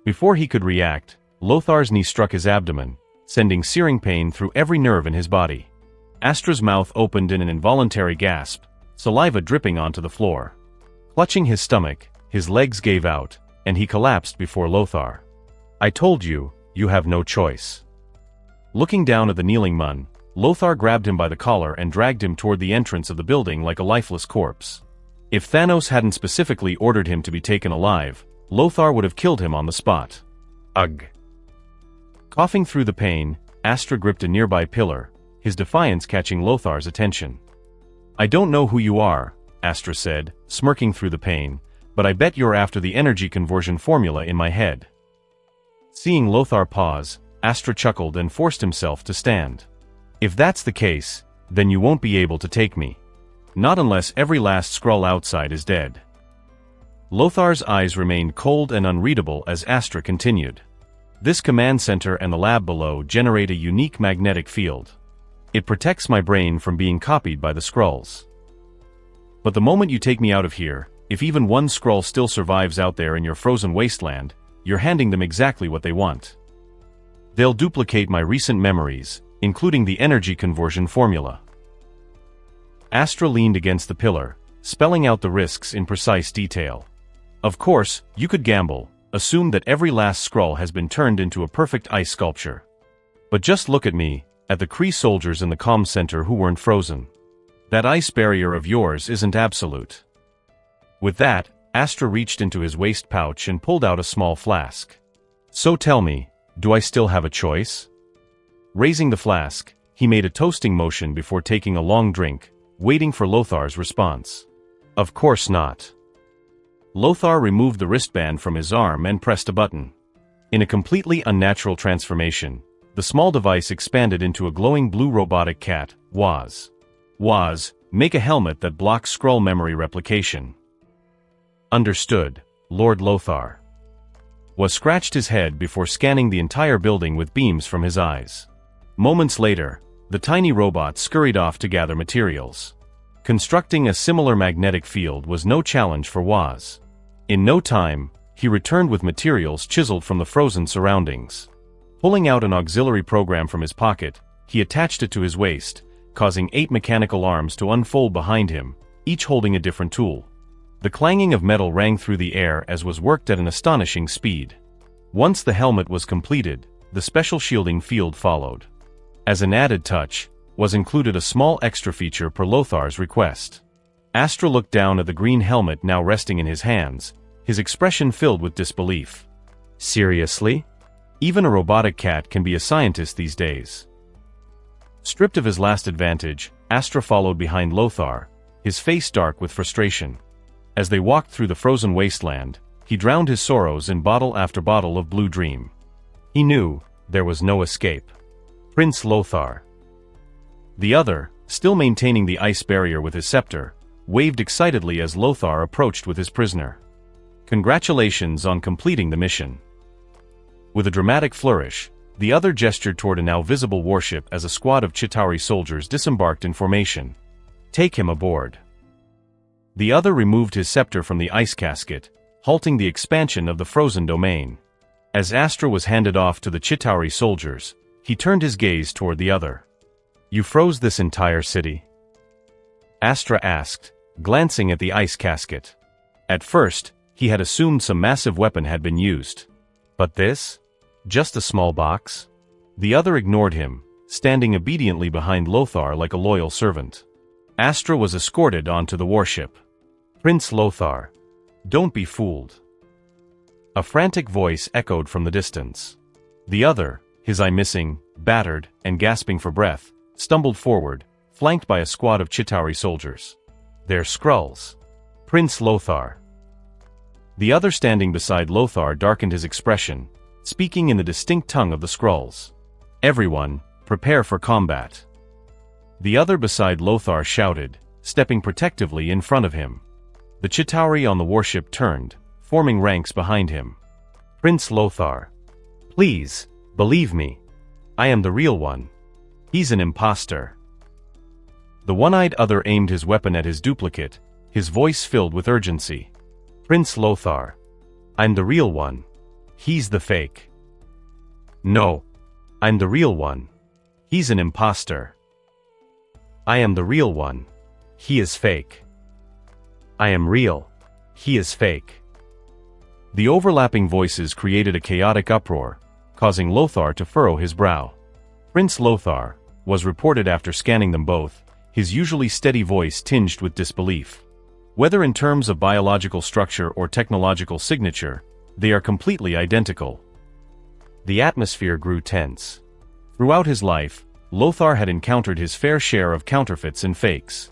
Before he could react, Lothar's knee struck his abdomen, sending searing pain through every nerve in his body. Astra's mouth opened in an involuntary gasp, saliva dripping onto the floor. Clutching his stomach, his legs gave out, and he collapsed before Lothar. I told you, you have no choice. Looking down at the kneeling Mun, Lothar grabbed him by the collar and dragged him toward the entrance of the building like a lifeless corpse. If Thanos hadn't specifically ordered him to be taken alive, Lothar would have killed him on the spot. Ugh. Coughing through the pain, Astra gripped a nearby pillar, his defiance catching Lothar's attention. I don't know who you are, Astra said, smirking through the pain, but I bet you're after the energy conversion formula in my head. Seeing Lothar pause, Astra chuckled and forced himself to stand. If that's the case, then you won't be able to take me. Not unless every last Skrull outside is dead. Lothar's eyes remained cold and unreadable as Astra continued. This command center and the lab below generate a unique magnetic field. It protects my brain from being copied by the Skrulls. But the moment you take me out of here, if even one Skrull still survives out there in your frozen wasteland, you're handing them exactly what they want. They'll duplicate my recent memories, including the energy conversion formula. Astra leaned against the pillar, spelling out the risks in precise detail. Of course, you could gamble, assume that every last Skrull has been turned into a perfect ice sculpture. But just look at me, at the Kree soldiers in the comm center who weren't frozen. That ice barrier of yours isn't absolute. With that, Astra reached into his waist pouch and pulled out a small flask. So tell me, do I still have a choice? Raising the flask, he made a toasting motion before taking a long drink, waiting for Lothar's response. Of course not. Lothar removed the wristband from his arm and pressed a button. In a completely unnatural transformation, the small device expanded into a glowing blue robotic cat. Waz, make a helmet that blocks Skrull memory replication. Understood, Lord Lothar. Waz scratched his head before scanning the entire building with beams from his eyes. Moments later, the tiny robot scurried off to gather materials. Constructing a similar magnetic field was no challenge for Waz. In no time, he returned with materials chiseled from the frozen surroundings. Pulling out an auxiliary program from his pocket, he attached it to his waist, causing 8 mechanical arms to unfold behind him, each holding a different tool. The clanging of metal rang through the air as was worked at an astonishing speed. Once the helmet was completed, the special shielding field followed. As an added touch, was included a small extra feature per Lothar's request. Astra looked down at the green helmet now resting in his hands, his expression filled with disbelief. Seriously? Even a robotic cat can be a scientist these days. Stripped of his last advantage, Astra followed behind Lothar, his face dark with frustration. As they walked through the frozen wasteland, he drowned his sorrows in bottle after bottle of Blue Dream. He knew there was no escape. Prince Lothar. The other, still maintaining the ice barrier with his scepter, waved excitedly as Lothar approached with his prisoner. Congratulations on completing the mission. With a dramatic flourish, the other gestured toward a now visible warship as a squad of Chitauri soldiers disembarked in formation. Take him aboard. The other removed his scepter from the ice casket, halting the expansion of the frozen domain. As Astra was handed off to the Chitauri soldiers, he turned his gaze toward the other. You froze this entire city? Astra asked, glancing at the ice casket. At first, he had assumed some massive weapon had been used. But this? Just a small box? The other ignored him, standing obediently behind Lothar like a loyal servant. Astra was escorted onto the warship. Prince Lothar. Don't be fooled. A frantic voice echoed from the distance. The other, his eye missing, battered, and gasping for breath, stumbled forward, flanked by a squad of Chitauri soldiers. They're Skrulls. Prince Lothar. The other standing beside Lothar darkened his expression, speaking in the distinct tongue of the Skrulls. Everyone, prepare for combat. The other beside Lothar shouted, stepping protectively in front of him. The Chitauri on the warship turned, forming ranks behind him. Prince Lothar. Please, believe me. I am the real one. He's an imposter. The one-eyed other aimed his weapon at his duplicate, his voice filled with urgency. Prince Lothar. I'm the real one. He's the fake. No. I'm the real one. He's an imposter. I am the real one. He is fake. I am real. He is fake. The overlapping voices created a chaotic uproar, causing Lothar to furrow his brow. Prince Lothar was reported after scanning them both, his usually steady voice tinged with disbelief. Whether in terms of biological structure or technological signature, they are completely identical. The atmosphere grew tense. Throughout his life, Lothar had encountered his fair share of counterfeits and fakes.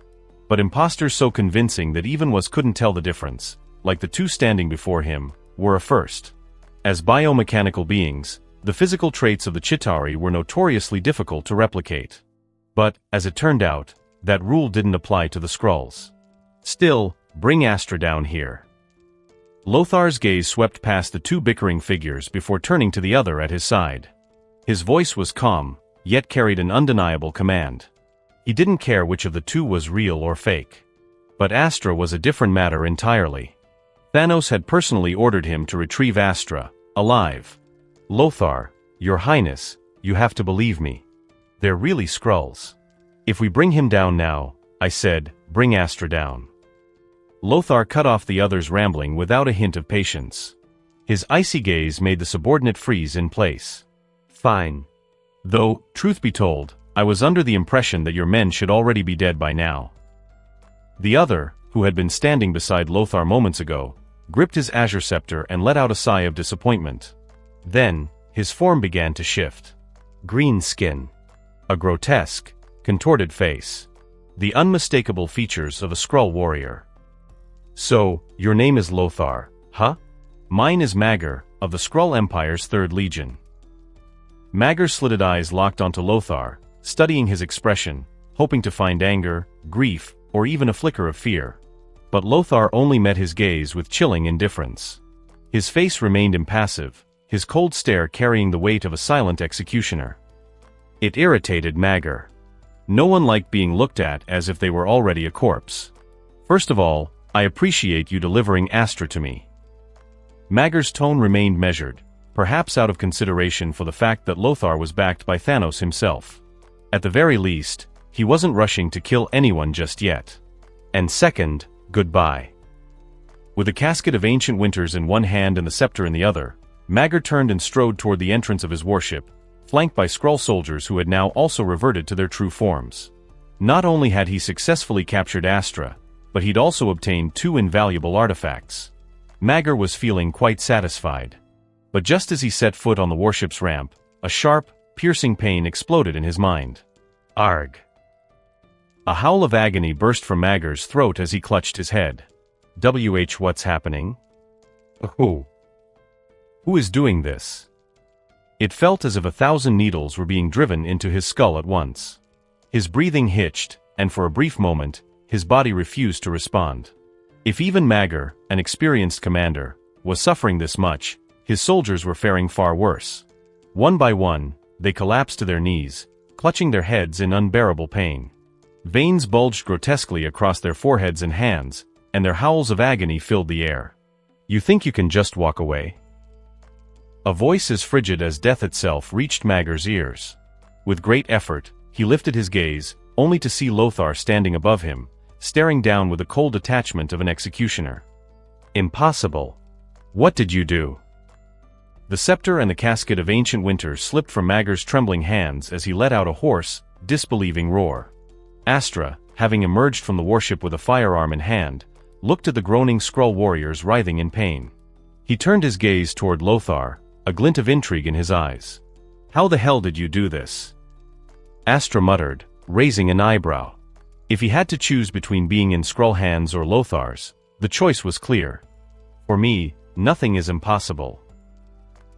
But imposters so convincing that even Waz couldn't tell the difference, like the two standing before him, were a first. As biomechanical beings, the physical traits of the Chitauri were notoriously difficult to replicate. But, as it turned out, that rule didn't apply to the Skrulls. Still, bring Astra down here. Lothar's gaze swept past the two bickering figures before turning to the other at his side. His voice was calm, yet carried an undeniable command. He didn't care which of the two was real or fake. But Astra was a different matter entirely. Thanos had personally ordered him to retrieve Astra, alive. Lothar, Your Highness, you have to believe me. They're really Skrulls. If we bring him down now, I said, bring Astra down. Lothar cut off the other's rambling without a hint of patience. His icy gaze made the subordinate freeze in place. Fine. Though, truth be told, I was under the impression that your men should already be dead by now. The other, who had been standing beside Lothar moments ago, gripped his azure scepter and let out a sigh of disappointment. Then, his form began to shift. Green skin. A grotesque, contorted face. The unmistakable features of a Skrull warrior. So, your name is Lothar, huh? Mine is Magr, of the Skrull Empire's 3rd Legion. Magr's slitted eyes locked onto Lothar, studying his expression, hoping to find anger, grief, or even a flicker of fear. But Lothar only met his gaze with chilling indifference. His face remained impassive, his cold stare carrying the weight of a silent executioner. It irritated Magr. No one liked being looked at as if they were already a corpse. First of all, I appreciate you delivering Astra to me. Magr's tone remained measured, perhaps out of consideration for the fact that Lothar was backed by Thanos himself. At the very least, he wasn't rushing to kill anyone just yet. And second, goodbye. With a casket of ancient winters in one hand and the scepter in the other, Magr turned and strode toward the entrance of his warship, flanked by Skrull soldiers who had now also reverted to their true forms. Not only had he successfully captured Astra, but he'd also obtained 2 invaluable artifacts. Magr was feeling quite satisfied. But just as he set foot on the warship's ramp, a sharp, piercing pain exploded in his mind. Arg. A howl of agony burst from Magr's throat as he clutched his head. What's happening? Who is doing this? It felt as if 1,000 needles were being driven into his skull at once. His breathing hitched, and for a brief moment, his body refused to respond. If even Magr, an experienced commander, was suffering this much, his soldiers were faring far worse. One by one, they collapsed to their knees, clutching their heads in unbearable pain. Veins bulged grotesquely across their foreheads and hands, and their howls of agony filled the air. You think you can just walk away? A voice as frigid as death itself reached Magr's ears. With great effort, he lifted his gaze, only to see Lothar standing above him, staring down with the cold detachment of an executioner. Impossible. What did you do? The scepter and the casket of ancient winters slipped from Magr's trembling hands as he let out a hoarse, disbelieving roar. Astra, having emerged from the warship with a firearm in hand, looked at the groaning Skrull warriors writhing in pain. He turned his gaze toward Lothar, a glint of intrigue in his eyes. How the hell did you do this? Astra muttered, raising an eyebrow. If he had to choose between being in Skrull hands or Lothar's, the choice was clear. For me, nothing is impossible.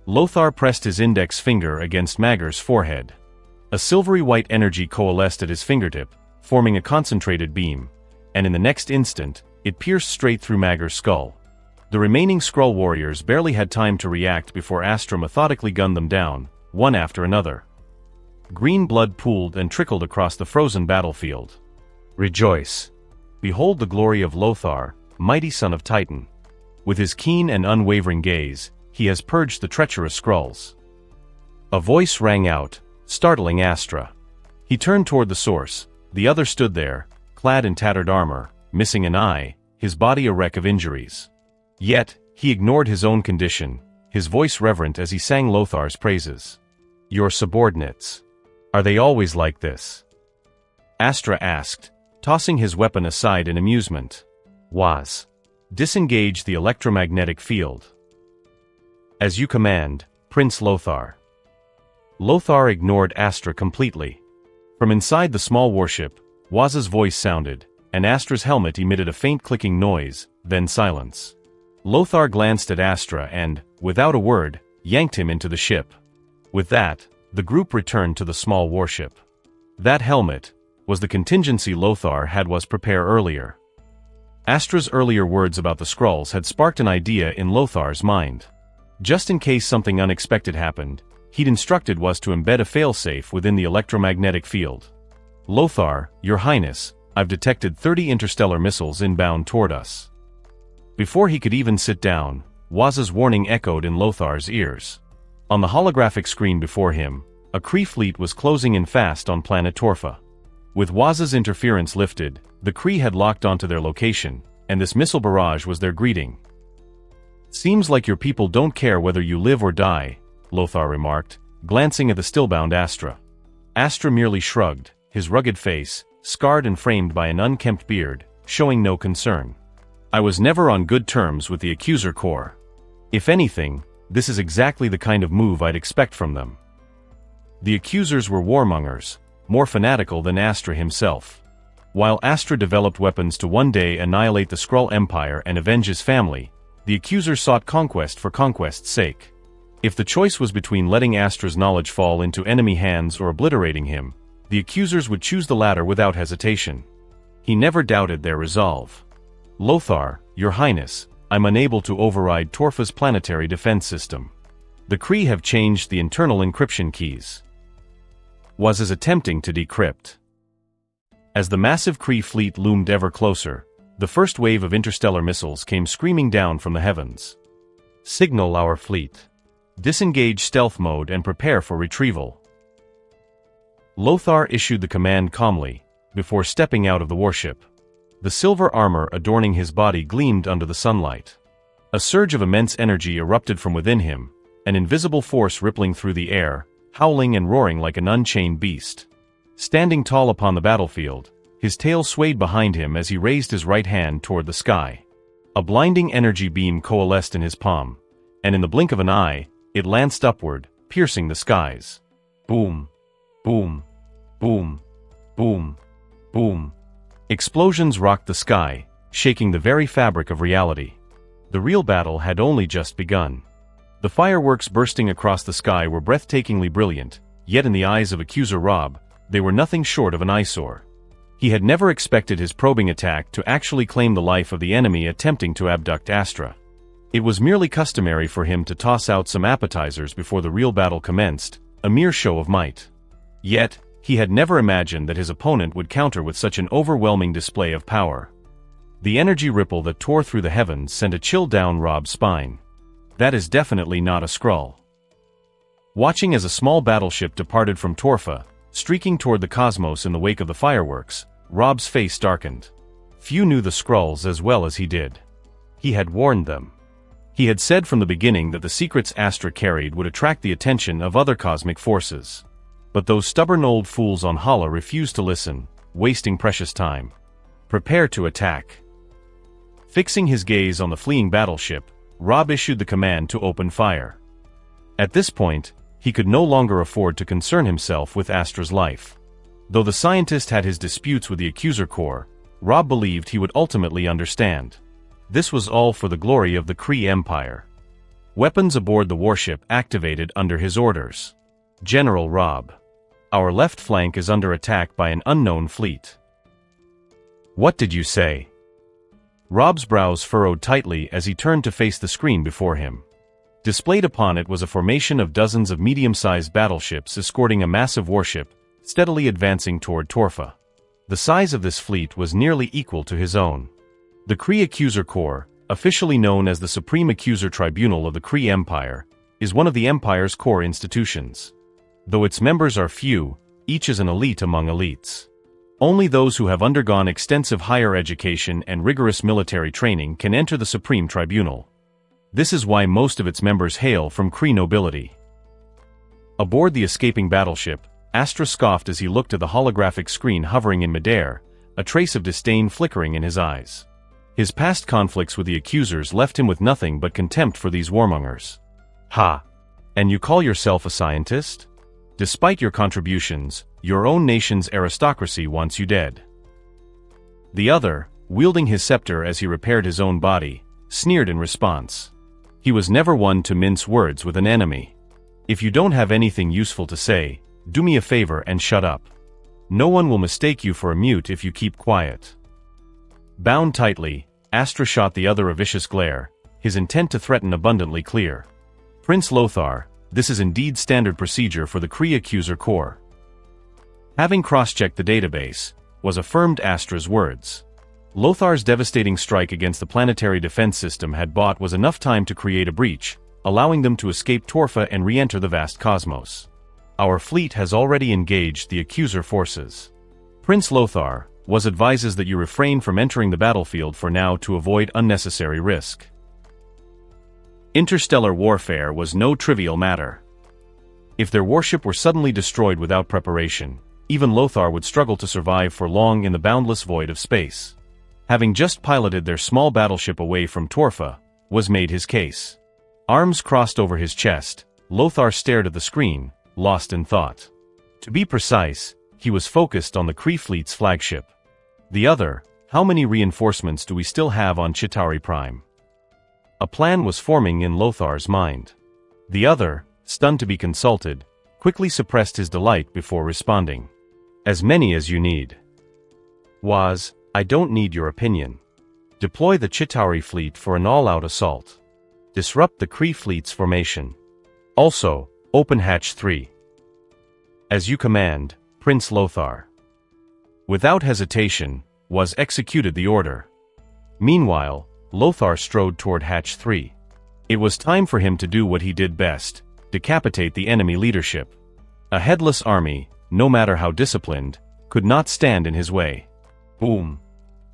Lothar pressed his index finger against Magr's forehead. A silvery white energy coalesced at his fingertip, forming a concentrated beam, and in the next instant, it pierced straight through Magr's skull. The remaining Skrull warriors barely had time to react before Astra methodically gunned them down, one after another. Green blood pooled and trickled across the frozen battlefield. Rejoice! Behold the glory of Lothar, mighty son of Titan. With his keen and unwavering gaze, he has purged the treacherous Skrulls. A voice rang out, startling Astra. He turned toward the source. The other stood there, clad in tattered armor, missing an eye, his body a wreck of injuries. Yet, he ignored his own condition, his voice reverent as he sang Lothar's praises. Your subordinates. Are they always like this? Astra asked, tossing his weapon aside in amusement. Was. Disengage the electromagnetic field. As you command, Prince Lothar. Lothar ignored Astra completely. From inside the small warship, Waz's voice sounded, and Astra's helmet emitted a faint clicking noise, then silence. Lothar glanced at Astra and, without a word, yanked him into the ship. With that, the group returned to the small warship. That helmet was the contingency Lothar was prepared earlier. Astra's earlier words about the Skrulls had sparked an idea in Lothar's mind. Just in case something unexpected happened, he'd instructed was to embed a failsafe within the electromagnetic field. Lothar, Your Highness, I've detected 30 interstellar missiles inbound toward us. Before he could even sit down, Waz's warning echoed in Lothar's ears. On the holographic screen before him, A Kree fleet was closing in fast on planet Torfa. With Waz's interference lifted, the Kree had locked onto their location, and this missile barrage was their greeting. "Seems like your people don't care whether you live or die," Lothar remarked, glancing at the stillbound Astra. Astra merely shrugged, his rugged face, scarred and framed by an unkempt beard, showing no concern. "I was never on good terms with the Accuser Corps. If anything, this is exactly the kind of move I'd expect from them." The Accusers were warmongers, more fanatical than Astra himself. While Astra developed weapons to one day annihilate the Skrull Empire and avenge his family, the Accusers sought conquest for conquest's sake. If the choice was between letting Astra's knowledge fall into enemy hands or obliterating him, the Accusers would choose the latter without hesitation. He never doubted their resolve. "Lothar, Your Highness, I'm unable to override Torfa's planetary defense system. The Kree have changed the internal encryption keys." Waz is attempting to decrypt. As the massive Kree fleet loomed ever closer, the first wave of interstellar missiles came screaming down from the heavens. "Signal our fleet. Disengage stealth mode and prepare for retrieval." Lothar issued the command calmly, before stepping out of the warship. The silver armor adorning his body gleamed under the sunlight. A surge of immense energy erupted from within him, an invisible force rippling through the air, howling and roaring like an unchained beast. Standing tall upon the battlefield, his tail swayed behind him as he raised his right hand toward the sky. A blinding energy beam coalesced in his palm, and in the blink of an eye, it lanced upward, piercing the skies. Boom! Boom! Boom! Boom! Boom! Explosions rocked the sky, shaking the very fabric of reality. The real battle had only just begun. The fireworks bursting across the sky were breathtakingly brilliant, yet in the eyes of Accuser Rob, they were nothing short of an eyesore. He had never expected his probing attack to actually claim the life of the enemy attempting to abduct Astra. It was merely customary for him to toss out some appetizers before the real battle commenced, a mere show of might. Yet, he had never imagined that his opponent would counter with such an overwhelming display of power. The energy ripple that tore through the heavens sent a chill down Rob's spine. That is definitely not a Skrull. Watching as a small battleship departed from Torfa, streaking toward the cosmos in the wake of the fireworks, Rob's face darkened. Few knew the Skrulls as well as he did. He had warned them. He had said from the beginning that the secrets Astra carried would attract the attention of other cosmic forces. But those stubborn old fools on Hala refused to listen, wasting precious time. Prepare to attack. Fixing his gaze on the fleeing battleship, Rob issued the command to open fire. At this point, he could no longer afford to concern himself with Astra's life. Though the scientist had his disputes with the Accuser Corps, Rob believed he would ultimately understand. This was all for the glory of the Kree Empire. Weapons aboard the warship activated under his orders. "General Rob. Our left flank is under attack by an unknown fleet." "What did you say?" Rob's brows furrowed tightly as he turned to face the screen before him. Displayed upon it was a formation of dozens of medium-sized battleships escorting a massive warship, steadily advancing toward Torfa. The size of this fleet was nearly equal to his own. The Kree Accuser Corps, officially known as the Supreme Accuser Tribunal of the Kree Empire, is one of the Empire's core institutions. Though its members are few, each is an elite among elites. Only those who have undergone extensive higher education and rigorous military training can enter the Supreme Tribunal. This is why most of its members hail from Kree nobility. Aboard the escaping battleship, Astra scoffed as he looked at the holographic screen hovering in midair, a trace of disdain flickering in his eyes. His past conflicts with the accusers left him with nothing but contempt for these warmongers. "Ha! And you call yourself a scientist? Despite your contributions, your own nation's aristocracy wants you dead." The other, wielding his scepter as he repaired his own body, sneered in response. He was never one to mince words with an enemy. "If you don't have anything useful to say, do me a favor and shut up. No one will mistake you for a mute if you keep quiet." Bound tightly, Astra shot the other a vicious glare, his intent to threaten abundantly clear. "Prince Lothar, this is indeed standard procedure for the Kree Accuser Corps." Having cross-checked the database, was affirmed Astra's words. Lothar's devastating strike against the planetary defense system had bought was enough time to create a breach, allowing them to escape Torfa and re-enter the vast cosmos. Our fleet has already engaged the accuser forces. Prince Lothar advises that you refrain from entering the battlefield for now to avoid unnecessary risk. Interstellar warfare was no trivial matter. If their warship were suddenly destroyed without preparation, even Lothar would struggle to survive for long in the boundless void of space. Having just piloted their small battleship away from Torfa, was made his case. Arms crossed over his chest, Lothar stared at the screen, lost in thought. To be precise, he was focused on the Kree fleet's flagship. The other, how many reinforcements do we still have on Chitauri Prime? A plan was forming in Lothar's mind. The other, stunned to be consulted, quickly suppressed his delight before responding. As many as you need. I don't need your opinion. Deploy the Chitauri fleet for an all-out assault. Disrupt the Kree fleet's formation. Also, open hatch 3. As you command, Prince Lothar. Without hesitation, executed the order. Meanwhile, Lothar strode toward hatch 3. It was time for him to do what he did best, decapitate the enemy leadership. A headless army, no matter how disciplined, could not stand in his way. Boom.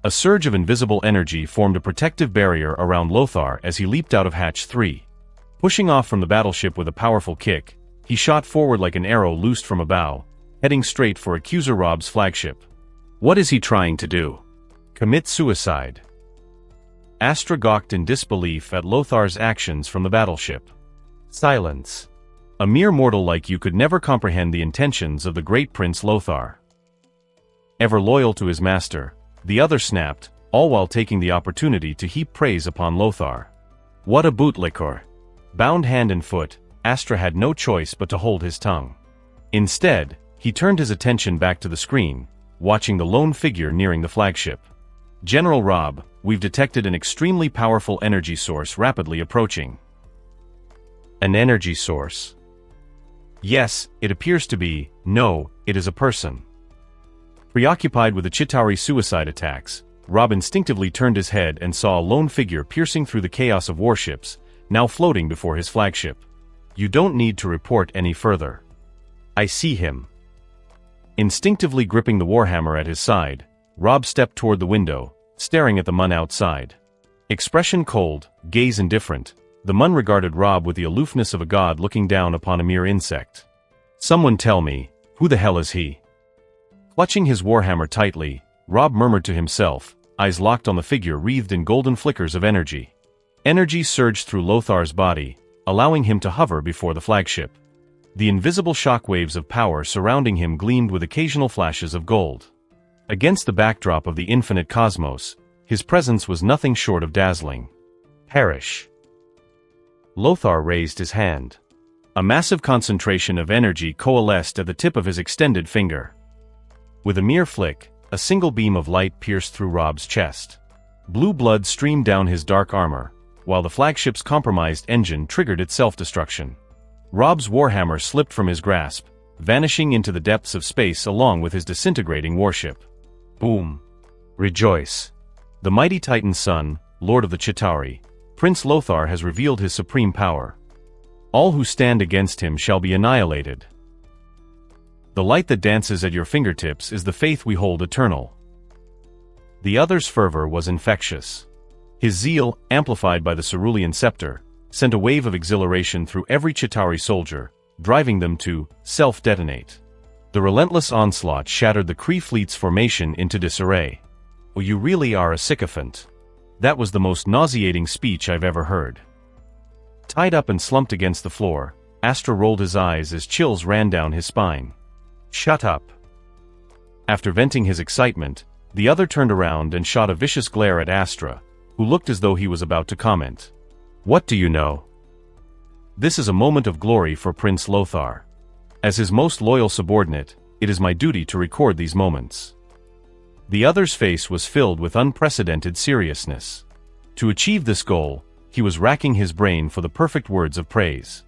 A surge of invisible energy formed a protective barrier around Lothar as he leaped out of hatch 3. Pushing off from the battleship with a powerful kick, he shot forward like an arrow loosed from a bow, heading straight for Accuser Rob's flagship. What is he trying to do? Commit suicide. Astra gawked in disbelief at Lothar's actions from the battleship. Silence. A mere mortal like you could never comprehend the intentions of the great Prince Lothar. Ever loyal to his master, the other snapped, all while taking the opportunity to heap praise upon Lothar. What a bootlicker! Bound hand and foot, Astra had no choice but to hold his tongue. Instead, he turned his attention back to the screen, watching the lone figure nearing the flagship. General Rob, we've detected an extremely powerful energy source rapidly approaching. An energy source? Yes, it appears to be. No, it is a person. Preoccupied with the Chitauri suicide attacks, Rob instinctively turned his head and saw a lone figure piercing through the chaos of warships, now floating before his flagship. You don't need to report any further. I see him. Instinctively gripping the warhammer at his side, Rob stepped toward the window, staring at the Mun outside. Expression cold, gaze indifferent, the Mun regarded Rob with the aloofness of a god looking down upon a mere insect. Someone tell me, who the hell is he? Clutching his warhammer tightly, Rob murmured to himself, eyes locked on the figure wreathed in golden flickers of energy. Energy surged through Lothar's body, allowing him to hover before the flagship. The invisible shockwaves of power surrounding him gleamed with occasional flashes of gold. Against the backdrop of the infinite cosmos, his presence was nothing short of dazzling. Perish. Lothar raised his hand. A massive concentration of energy coalesced at the tip of his extended finger. With a mere flick, a single beam of light pierced through Rob's chest. Blue blood streamed down his dark armor, while the flagship's compromised engine triggered its self-destruction. Rob's warhammer slipped from his grasp, vanishing into the depths of space along with his disintegrating warship. Boom. Rejoice. The mighty Titan's son, Lord of the Chitauri, Prince Lothar has revealed his supreme power. All who stand against him shall be annihilated. The light that dances at your fingertips is the faith we hold eternal. The other's fervor was infectious. His zeal, amplified by the cerulean scepter, sent a wave of exhilaration through every Chitauri soldier, driving them to self-detonate. The relentless onslaught shattered the Kree fleet's formation into disarray. Oh, you really are a sycophant. That was the most nauseating speech I've ever heard. Tied up and slumped against the floor, Astra rolled his eyes as chills ran down his spine. Shut up. After venting his excitement, the other turned around and shot a vicious glare at Astra, who looked as though he was about to comment. What do you know? This is a moment of glory for Prince Lothar. As his most loyal subordinate, it is my duty to record these moments. The other's face was filled with unprecedented seriousness. To achieve this goal, he was racking his brain for the perfect words of praise.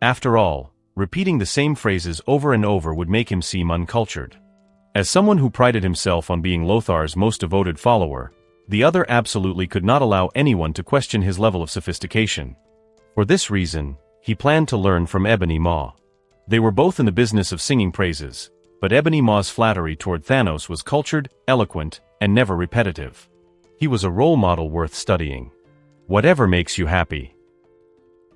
After all, repeating the same phrases over and over would make him seem uncultured. As someone who prided himself on being Lothar's most devoted follower, the other absolutely could not allow anyone to question his level of sophistication. For this reason, he planned to learn from Ebony Maw. They were both in the business of singing praises, but Ebony Maw's flattery toward Thanos was cultured, eloquent, and never repetitive. He was a role model worth studying. Whatever makes you happy.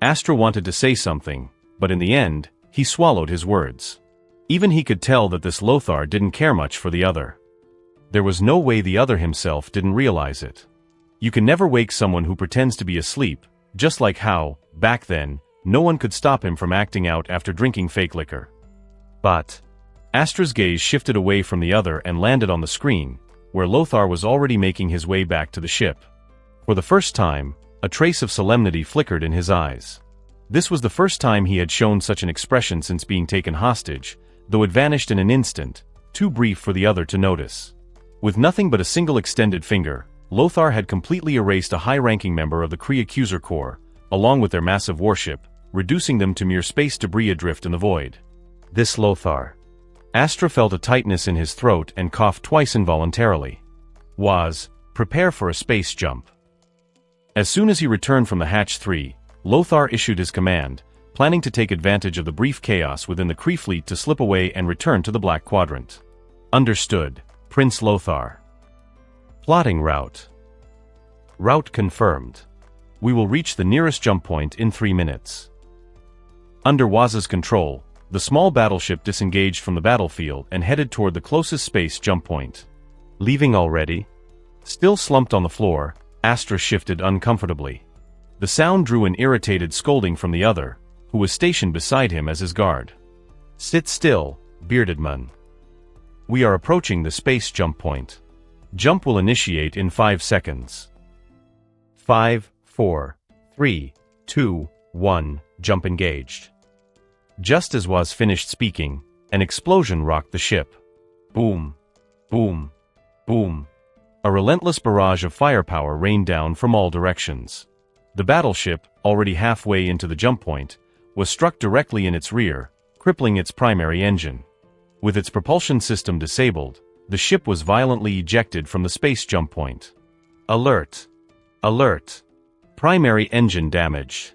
Astra wanted to say something, but in the end, he swallowed his words. Even he could tell that this Lothar didn't care much for the other. There was no way the other himself didn't realize it. You can never wake someone who pretends to be asleep, just like how, back then, no one could stop him from acting out after drinking fake liquor. But Astra's gaze shifted away from the other and landed on the screen, where Lothar was already making his way back to the ship. For the first time, a trace of solemnity flickered in his eyes. This was the first time he had shown such an expression since being taken hostage, though it vanished in an instant, too brief for the other to notice. With nothing but a single extended finger, Lothar had completely erased a high-ranking member of the Kree Accuser Corps, along with their massive warship, reducing them to mere space debris adrift in the void. This Lothar. Astra felt a tightness in his throat and coughed twice involuntarily. Prepare for a space jump. As soon as he returned from the Hatch 3, Lothar issued his command, planning to take advantage of the brief chaos within the Kree fleet to slip away and return to the Black Quadrant. Understood, Prince Lothar. Plotting route. Route confirmed. We will reach the nearest jump point in 3 minutes. Under Waz's control, the small battleship disengaged from the battlefield and headed toward the closest space jump point. Leaving already? Still slumped on the floor, Astra shifted uncomfortably. The sound drew an irritated scolding from the other, who was stationed beside him as his guard. Sit still, bearded man. We are approaching the space jump point. Jump will initiate in 5 seconds. 5, 4, 3, 2, 1, jump engaged. Just as Waz finished speaking, an explosion rocked the ship. Boom, boom, boom. A relentless barrage of firepower rained down from all directions. The battleship, already halfway into the jump point, was struck directly in its rear, crippling its primary engine. With its propulsion system disabled, the ship was violently ejected from the space jump point. Alert! Alert! Primary engine damage.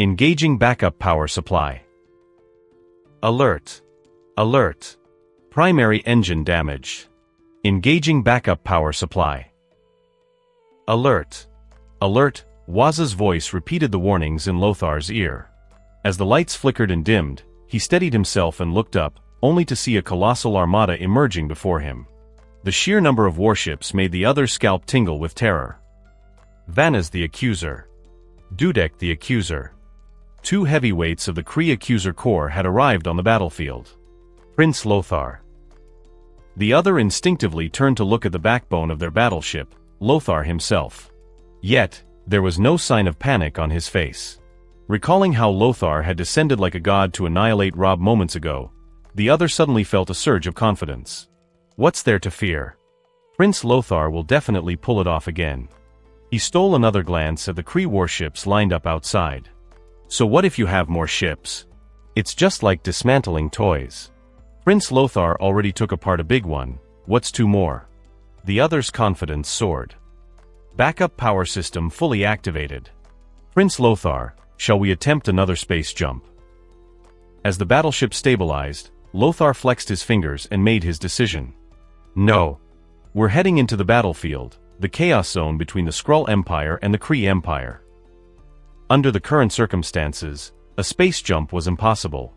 Engaging backup power supply. Alert! Alert! Primary engine damage. Engaging backup power supply. Alert! Alert! Waz's voice repeated the warnings in Lothar's ear. As the lights flickered and dimmed, he steadied himself and looked up, only to see a colossal armada emerging before him. The sheer number of warships made the other's scalp tingle with terror. Vanna's the Accuser. Dudek the Accuser. 2 heavyweights of the Kree Accuser Corps had arrived on the battlefield. Prince Lothar. The other instinctively turned to look at the backbone of their battleship, Lothar himself. Yet, there was no sign of panic on his face. Recalling how Lothar had descended like a god to annihilate Rob moments ago, the other suddenly felt a surge of confidence. What's there to fear? Prince Lothar will definitely pull it off again. He stole another glance at the Kree warships lined up outside. So what if you have more ships? It's just like dismantling toys. Prince Lothar already took apart a big one, what's 2 more? The other's confidence soared. Backup power system fully activated. Prince Lothar, shall we attempt another space jump? As the battleship stabilized, Lothar flexed his fingers and made his decision. No. We're heading into the battlefield, the chaos zone between the Skrull Empire and the Kree Empire. Under the current circumstances, a space jump was impossible.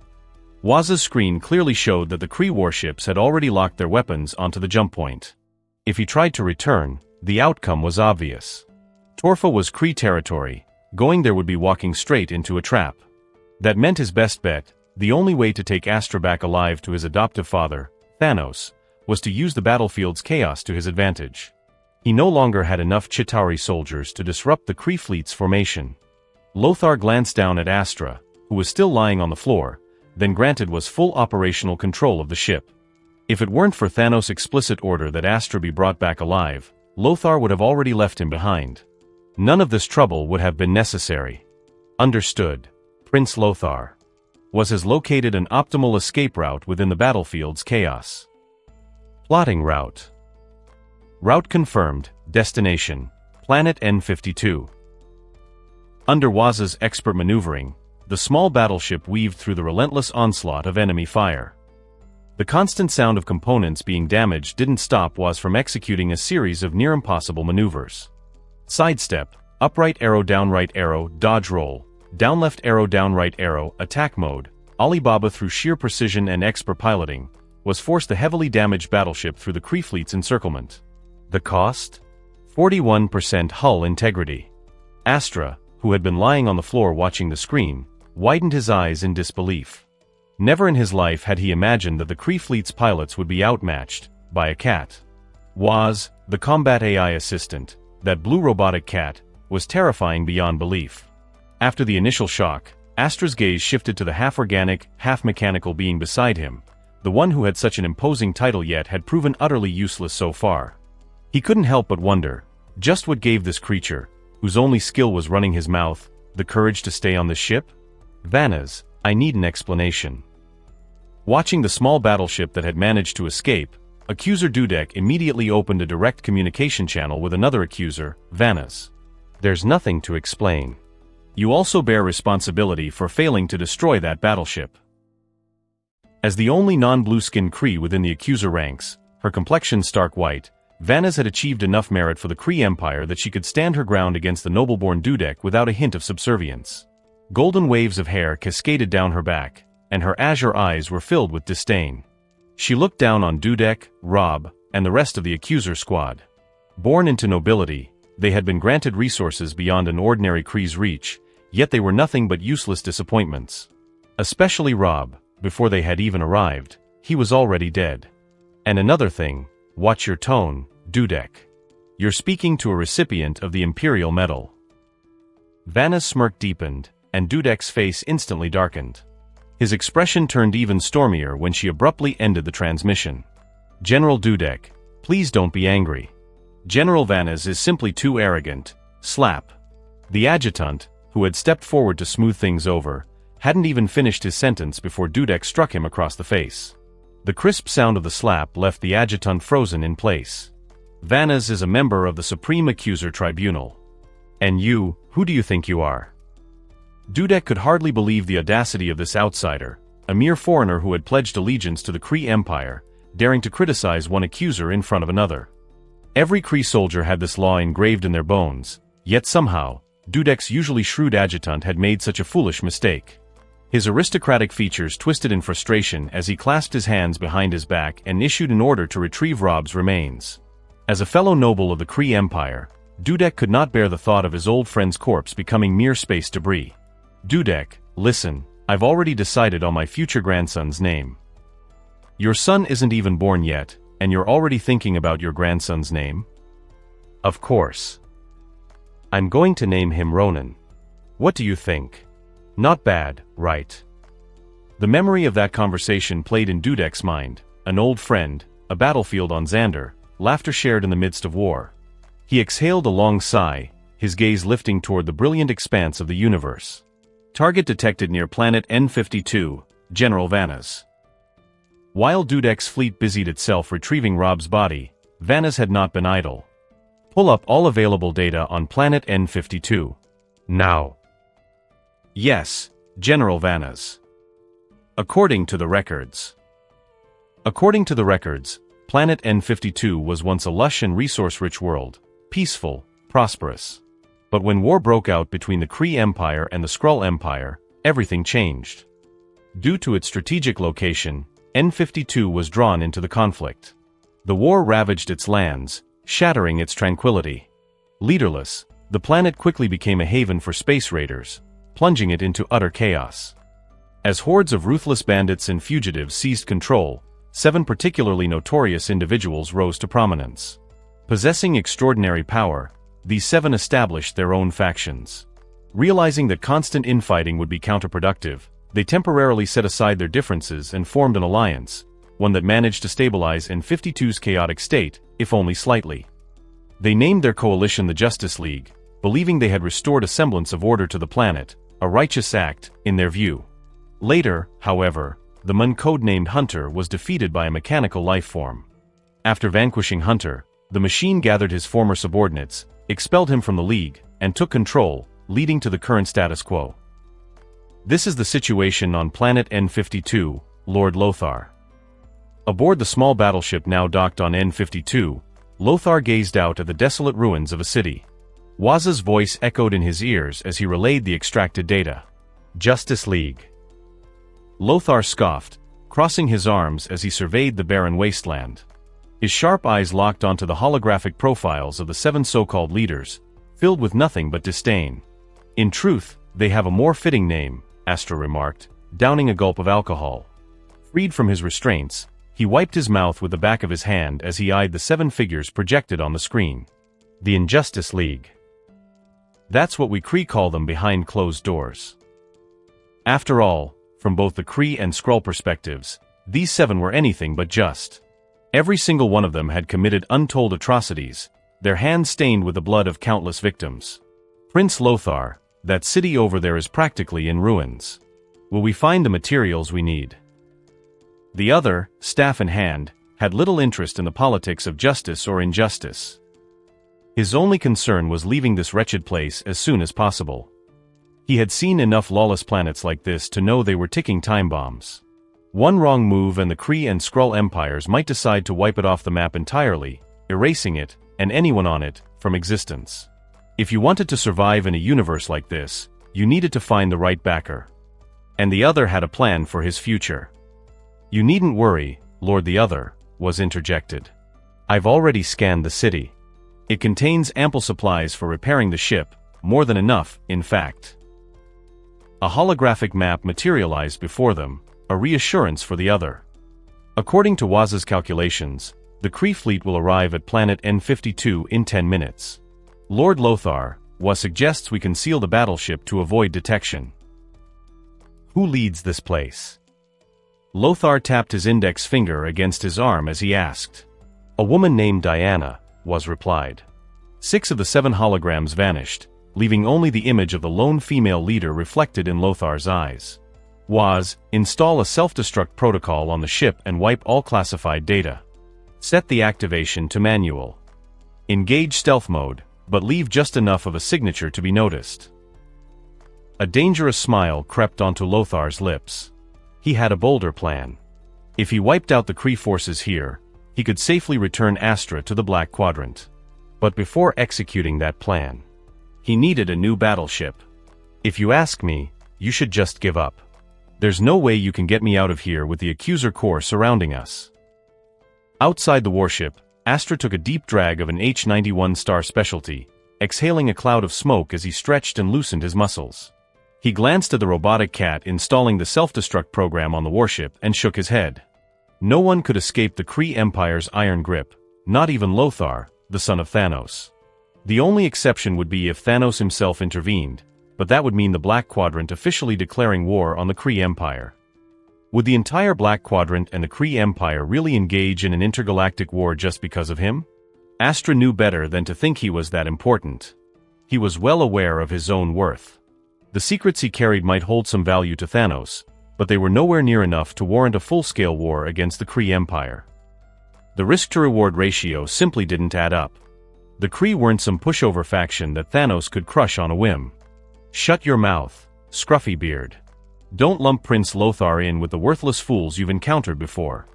Waz's screen clearly showed that the Kree warships had already locked their weapons onto the jump point. If he tried to return, the outcome was obvious. Torfa was Kree territory, going there would be walking straight into a trap. That meant his best bet, the only way to take Astra back alive to his adoptive father, Thanos, was to use the battlefield's chaos to his advantage. He no longer had enough Chitauri soldiers to disrupt the Kree fleet's formation. Lothar glanced down at Astra, who was still lying on the floor, then granted was full operational control of the ship. If it weren't for Thanos' explicit order that Astra be brought back alive, Lothar would have already left him behind. None of this trouble would have been necessary. Understood. Prince Lothar. Was has located an optimal escape route within the battlefield's chaos. Plotting route. Route confirmed, destination, planet N52. Under Waz's expert maneuvering, the small battleship weaved through the relentless onslaught of enemy fire. The constant sound of components being damaged didn't stop Waz from executing a series of near-impossible maneuvers. Sidestep, upright arrow down right arrow, dodge roll, down left arrow down right arrow, attack mode. Alibaba, through sheer precision and expert piloting, was forced the heavily damaged battleship through the Kree fleet's encirclement. The cost? 41% hull integrity. Astra, who had been lying on the floor watching the screen, widened his eyes in disbelief. Never in his life had he imagined that the Kree fleet's pilots would be outmatched by a cat. Waz, the combat AI assistant, that blue robotic cat, was terrifying beyond belief. After the initial shock, Astra's gaze shifted to the half-organic, half-mechanical being beside him, the one who had such an imposing title yet had proven utterly useless so far. He couldn't help but wonder, just what gave this creature, whose only skill was running his mouth, the courage to stay on the ship? Vanas, I need an explanation. Watching the small battleship that had managed to escape, Accuser Dudek immediately opened a direct communication channel with another accuser, Vanas. There's nothing to explain. You also bear responsibility for failing to destroy that battleship. As the only non-blue-skinned Kree within the accuser ranks, her complexion stark white, Vanas had achieved enough merit for the Kree Empire that she could stand her ground against the noble-born Dudek without a hint of subservience. Golden waves of hair cascaded down her back, and her azure eyes were filled with disdain. She looked down on Dudek, Rob, and the rest of the accuser squad. Born into nobility, they had been granted resources beyond an ordinary Kree's reach, yet they were nothing but useless disappointments. Especially Rob. Before they had even arrived, he was already dead. And another thing, watch your tone, Dudek. You're speaking to a recipient of the Imperial Medal. Vanna's smirk deepened, and Dudek's face instantly darkened. His expression turned even stormier when she abruptly ended the transmission. General Dudek, please don't be angry. General Vanas is simply too arrogant. Slap. The adjutant, who had stepped forward to smooth things over, hadn't even finished his sentence before Dudek struck him across the face. The crisp sound of the slap left the adjutant frozen in place. Vanas is a member of the Supreme Accuser Tribunal. And you, who do you think you are? Dudek could hardly believe the audacity of this outsider, a mere foreigner who had pledged allegiance to the Kree Empire, daring to criticize one accuser in front of another. Every Kree soldier had this law engraved in their bones, yet somehow, Dudek's usually shrewd adjutant had made such a foolish mistake. His aristocratic features twisted in frustration as he clasped his hands behind his back and issued an order to retrieve Rob's remains. As a fellow noble of the Kree Empire, Dudek could not bear the thought of his old friend's corpse becoming mere space debris. Dudek, listen, I've already decided on my future grandson's name. Your son isn't even born yet, and you're already thinking about your grandson's name? Of course. I'm going to name him Ronan. What do you think? Not bad, right? The memory of that conversation played in Dudek's mind, an old friend, a battlefield on Xander, laughter shared in the midst of war. He exhaled a long sigh, his gaze lifting toward the brilliant expanse of the universe. Target detected near planet N52, General Vanas. While Dudek's fleet busied itself retrieving Rob's body, Vanas had not been idle. Pull up all available data on planet N52. Now. Yes, General Vanas. According to the records. According to the records, planet N52 was once a lush and resource-rich world, peaceful, prosperous. But when war broke out between the Kree Empire and the Skrull Empire, everything changed. Due to its strategic location, N52 was drawn into the conflict. The war ravaged its lands, shattering its tranquility. Leaderless, the planet quickly became a haven for space raiders, plunging it into utter chaos. As hordes of ruthless bandits and fugitives seized control, 7 particularly notorious individuals rose to prominence. Possessing extraordinary power, these 7 established their own factions. Realizing that constant infighting would be counterproductive, they temporarily set aside their differences and formed an alliance, one that managed to stabilize N52's chaotic state, if only slightly. They named their coalition the Justice League, believing they had restored a semblance of order to the planet, a righteous act, in their view. Later, however, the Mun code-named Hunter was defeated by a mechanical life form. After vanquishing Hunter, the machine gathered his former subordinates, expelled him from the League, and took control, leading to the current status quo. This is the situation on planet N52, Lord Lothar. Aboard the small battleship now docked on N52, Lothar gazed out at the desolate ruins of a city. Waz's voice echoed in his ears as he relayed the extracted data. Justice League. Lothar scoffed, crossing his arms as he surveyed the barren wasteland. His sharp eyes locked onto the holographic profiles of the 7 so-called leaders, filled with nothing but disdain. In truth, they have a more fitting name, Astra remarked, downing a gulp of alcohol. Freed from his restraints, he wiped his mouth with the back of his hand as he eyed the 7 figures projected on the screen. The Injustice League. That's what we Kree call them behind closed doors. After all, from both the Kree and Skrull perspectives, these 7 were anything but just. Every single one of them had committed untold atrocities, their hands stained with the blood of countless victims. Prince Lothar, that city over there is practically in ruins. Will we find the materials we need? The other, staff in hand, had little interest in the politics of justice or injustice. His only concern was leaving this wretched place as soon as possible. He had seen enough lawless planets like this to know they were ticking time bombs. One wrong move and the Kree and Skrull empires might decide to wipe it off the map entirely, erasing it, and anyone on it, from existence. If you wanted to survive in a universe like this, you needed to find the right backer. And the other had a plan for his future. You needn't worry, Lord. The other was interjected. I've already scanned the city. It contains ample supplies for repairing the ship, more than enough, in fact. A holographic map materialized before them, a reassurance for the other. According to Waz's calculations, the Kree fleet will arrive at planet N52 in 10 minutes. Lord Lothar, Waz suggests we conceal the battleship to avoid detection. Who leads this place? Lothar tapped his index finger against his arm as he asked. A woman named Diana, Waz replied. 6 of the 7 holograms vanished, leaving only the image of the lone female leader reflected in Lothar's eyes. Waz, install a self-destruct protocol on the ship and wipe all classified data. Set the activation to manual. Engage stealth mode, but leave just enough of a signature to be noticed. A dangerous smile crept onto Lothar's lips. He had a bolder plan. If he wiped out the Kree forces here, he could safely return Astra to the Black Quadrant. But before executing that plan, he needed a new battleship. If you ask me, you should just give up. There's no way you can get me out of here with the Accuser Corps surrounding us. Outside the warship, Astra took a deep drag of an H-91 Star Specialty, exhaling a cloud of smoke as he stretched and loosened his muscles. He glanced at the robotic cat installing the self-destruct program on the warship and shook his head. No one could escape the Kree Empire's iron grip, not even Lothar, the son of Thanos. The only exception would be if Thanos himself intervened, but that would mean the Black Quadrant officially declaring war on the Kree Empire. Would the entire Black Quadrant and the Kree Empire really engage in an intergalactic war just because of him? Astra knew better than to think he was that important. He was well aware of his own worth. The secrets he carried might hold some value to Thanos, but they were nowhere near enough to warrant a full-scale war against the Kree Empire. The risk-to-reward ratio simply didn't add up. The Kree weren't some pushover faction that Thanos could crush on a whim. Shut your mouth, Scruffy Beard. Don't lump Prince Lothar in with the worthless fools you've encountered before.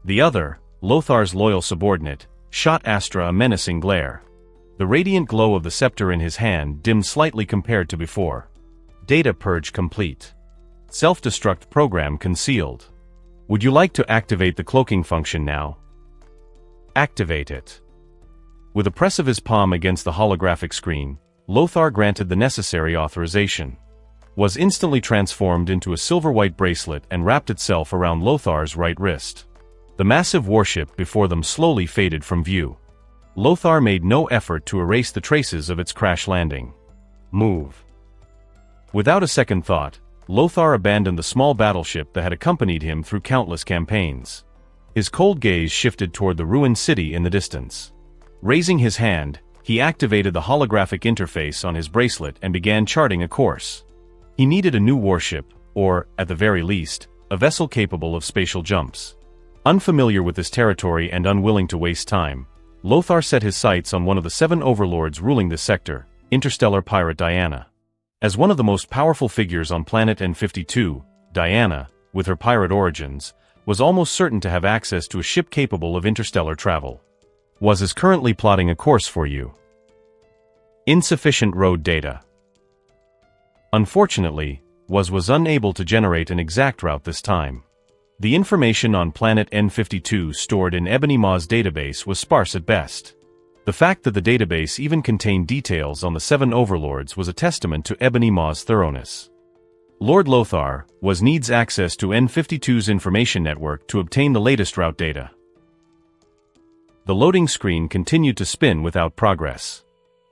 The other, Lothar's loyal subordinate, shot Astra a menacing glare. The radiant glow of the scepter in his hand dimmed slightly compared to before. Data purge complete. Self-destruct program concealed. Would you like to activate the cloaking function now? Activate it. With a press of his palm against the holographic screen, Lothar granted the necessary authorization. Was instantly transformed into a silver-white bracelet and wrapped itself around Lothar's right wrist. The massive warship before them slowly faded from view. Lothar made no effort to erase the traces of its crash landing. Move. Without a second thought, Lothar abandoned the small battleship that had accompanied him through countless campaigns. His cold gaze shifted toward the ruined city in the distance. Raising his hand, he activated the holographic interface on his bracelet and began charting a course. He needed a new warship, or, at the very least, a vessel capable of spatial jumps. Unfamiliar with this territory and unwilling to waste time, Lothar set his sights on one of the 7 overlords ruling this sector, interstellar pirate Diana. As one of the most powerful figures on planet N52, Diana, with her pirate origins, was almost certain to have access to a ship capable of interstellar travel. Is currently plotting a course for you. Insufficient road data. Unfortunately, was unable to generate an exact route this time. The information on planet N52 stored in Ebony Maw's database was sparse at best. The fact that the database even contained details on the 7 overlords was a testament to Ebony Maw's thoroughness. Lord Lothar needs access to N52's information network to obtain the latest route data. The loading screen continued to spin without progress.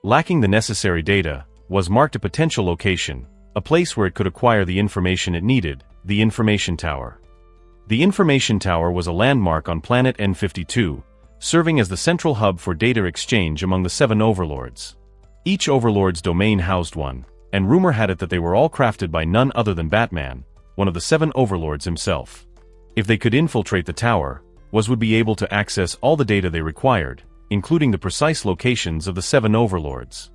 Lacking the necessary data, marked a potential location, a place where it could acquire the information it needed, the information tower. The information tower was a landmark on planet N52, serving as the central hub for data exchange among the 7 overlords. Each overlord's domain housed one, and rumor had it that they were all crafted by none other than Batman, one of the 7 overlords himself. If they could infiltrate the tower, would be able to access all the data they required, including the precise locations of the 7 overlords.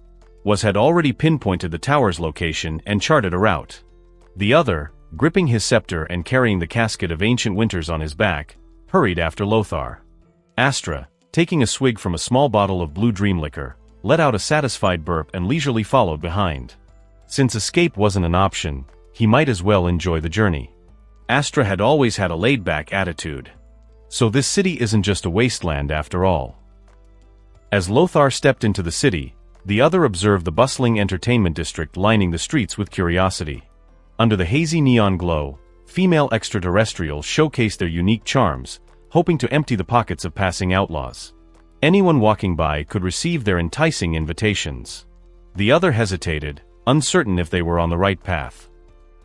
Had already pinpointed the tower's location and charted a route. The other, gripping his scepter and carrying the casket of ancient winters on his back, hurried after Lothar. Astra, taking a swig from a small bottle of blue dream liquor, let out a satisfied burp and leisurely followed behind. Since escape wasn't an option, he might as well enjoy the journey. Astra had always had a laid-back attitude. So this city isn't just a wasteland after all. As Lothar stepped into the city, the other observed the bustling entertainment district lining the streets with curiosity. Under the hazy neon glow, female extraterrestrials showcased their unique charms, hoping to empty the pockets of passing outlaws. Anyone walking by could receive their enticing invitations. The other hesitated, uncertain if they were on the right path.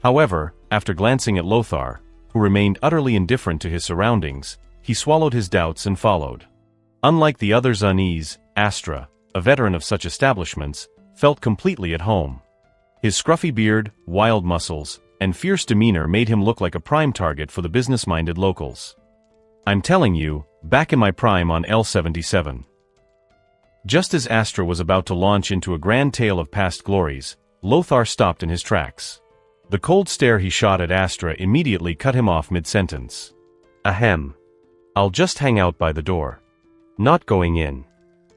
However, after glancing at Lothar, who remained utterly indifferent to his surroundings, he swallowed his doubts and followed. Unlike the other's unease, Astra, a veteran of such establishments, felt completely at home. His scruffy beard, wild muscles, and fierce demeanor made him look like a prime target for the business-minded locals. I'm telling you, back in my prime on L77. Just as Astra was about to launch into a grand tale of past glories, Lothar stopped in his tracks. The cold stare he shot at Astra immediately cut him off mid-sentence. Ahem. I'll just hang out by the door. Not going in.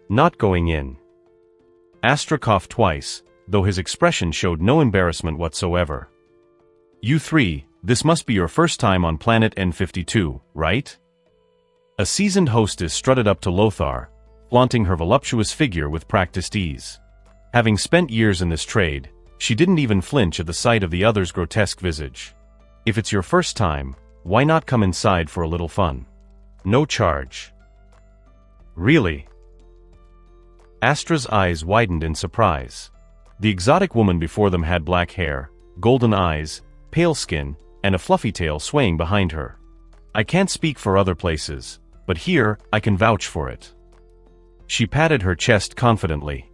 Not going in. Astra coughed twice, though his expression showed no embarrassment whatsoever. You 3, this must be your first time on planet N52, right? A seasoned hostess strutted up to Lothar, flaunting her voluptuous figure with practiced ease. Having spent years in this trade, she didn't even flinch at the sight of the other's grotesque visage. If it's your first time, why not come inside for a little fun? No charge. Really? Astra's eyes widened in surprise. The exotic woman before them had black hair, golden eyes, pale skin, and a fluffy tail swaying behind her. I can't speak for other places, but here, I can vouch for it. She patted her chest confidently.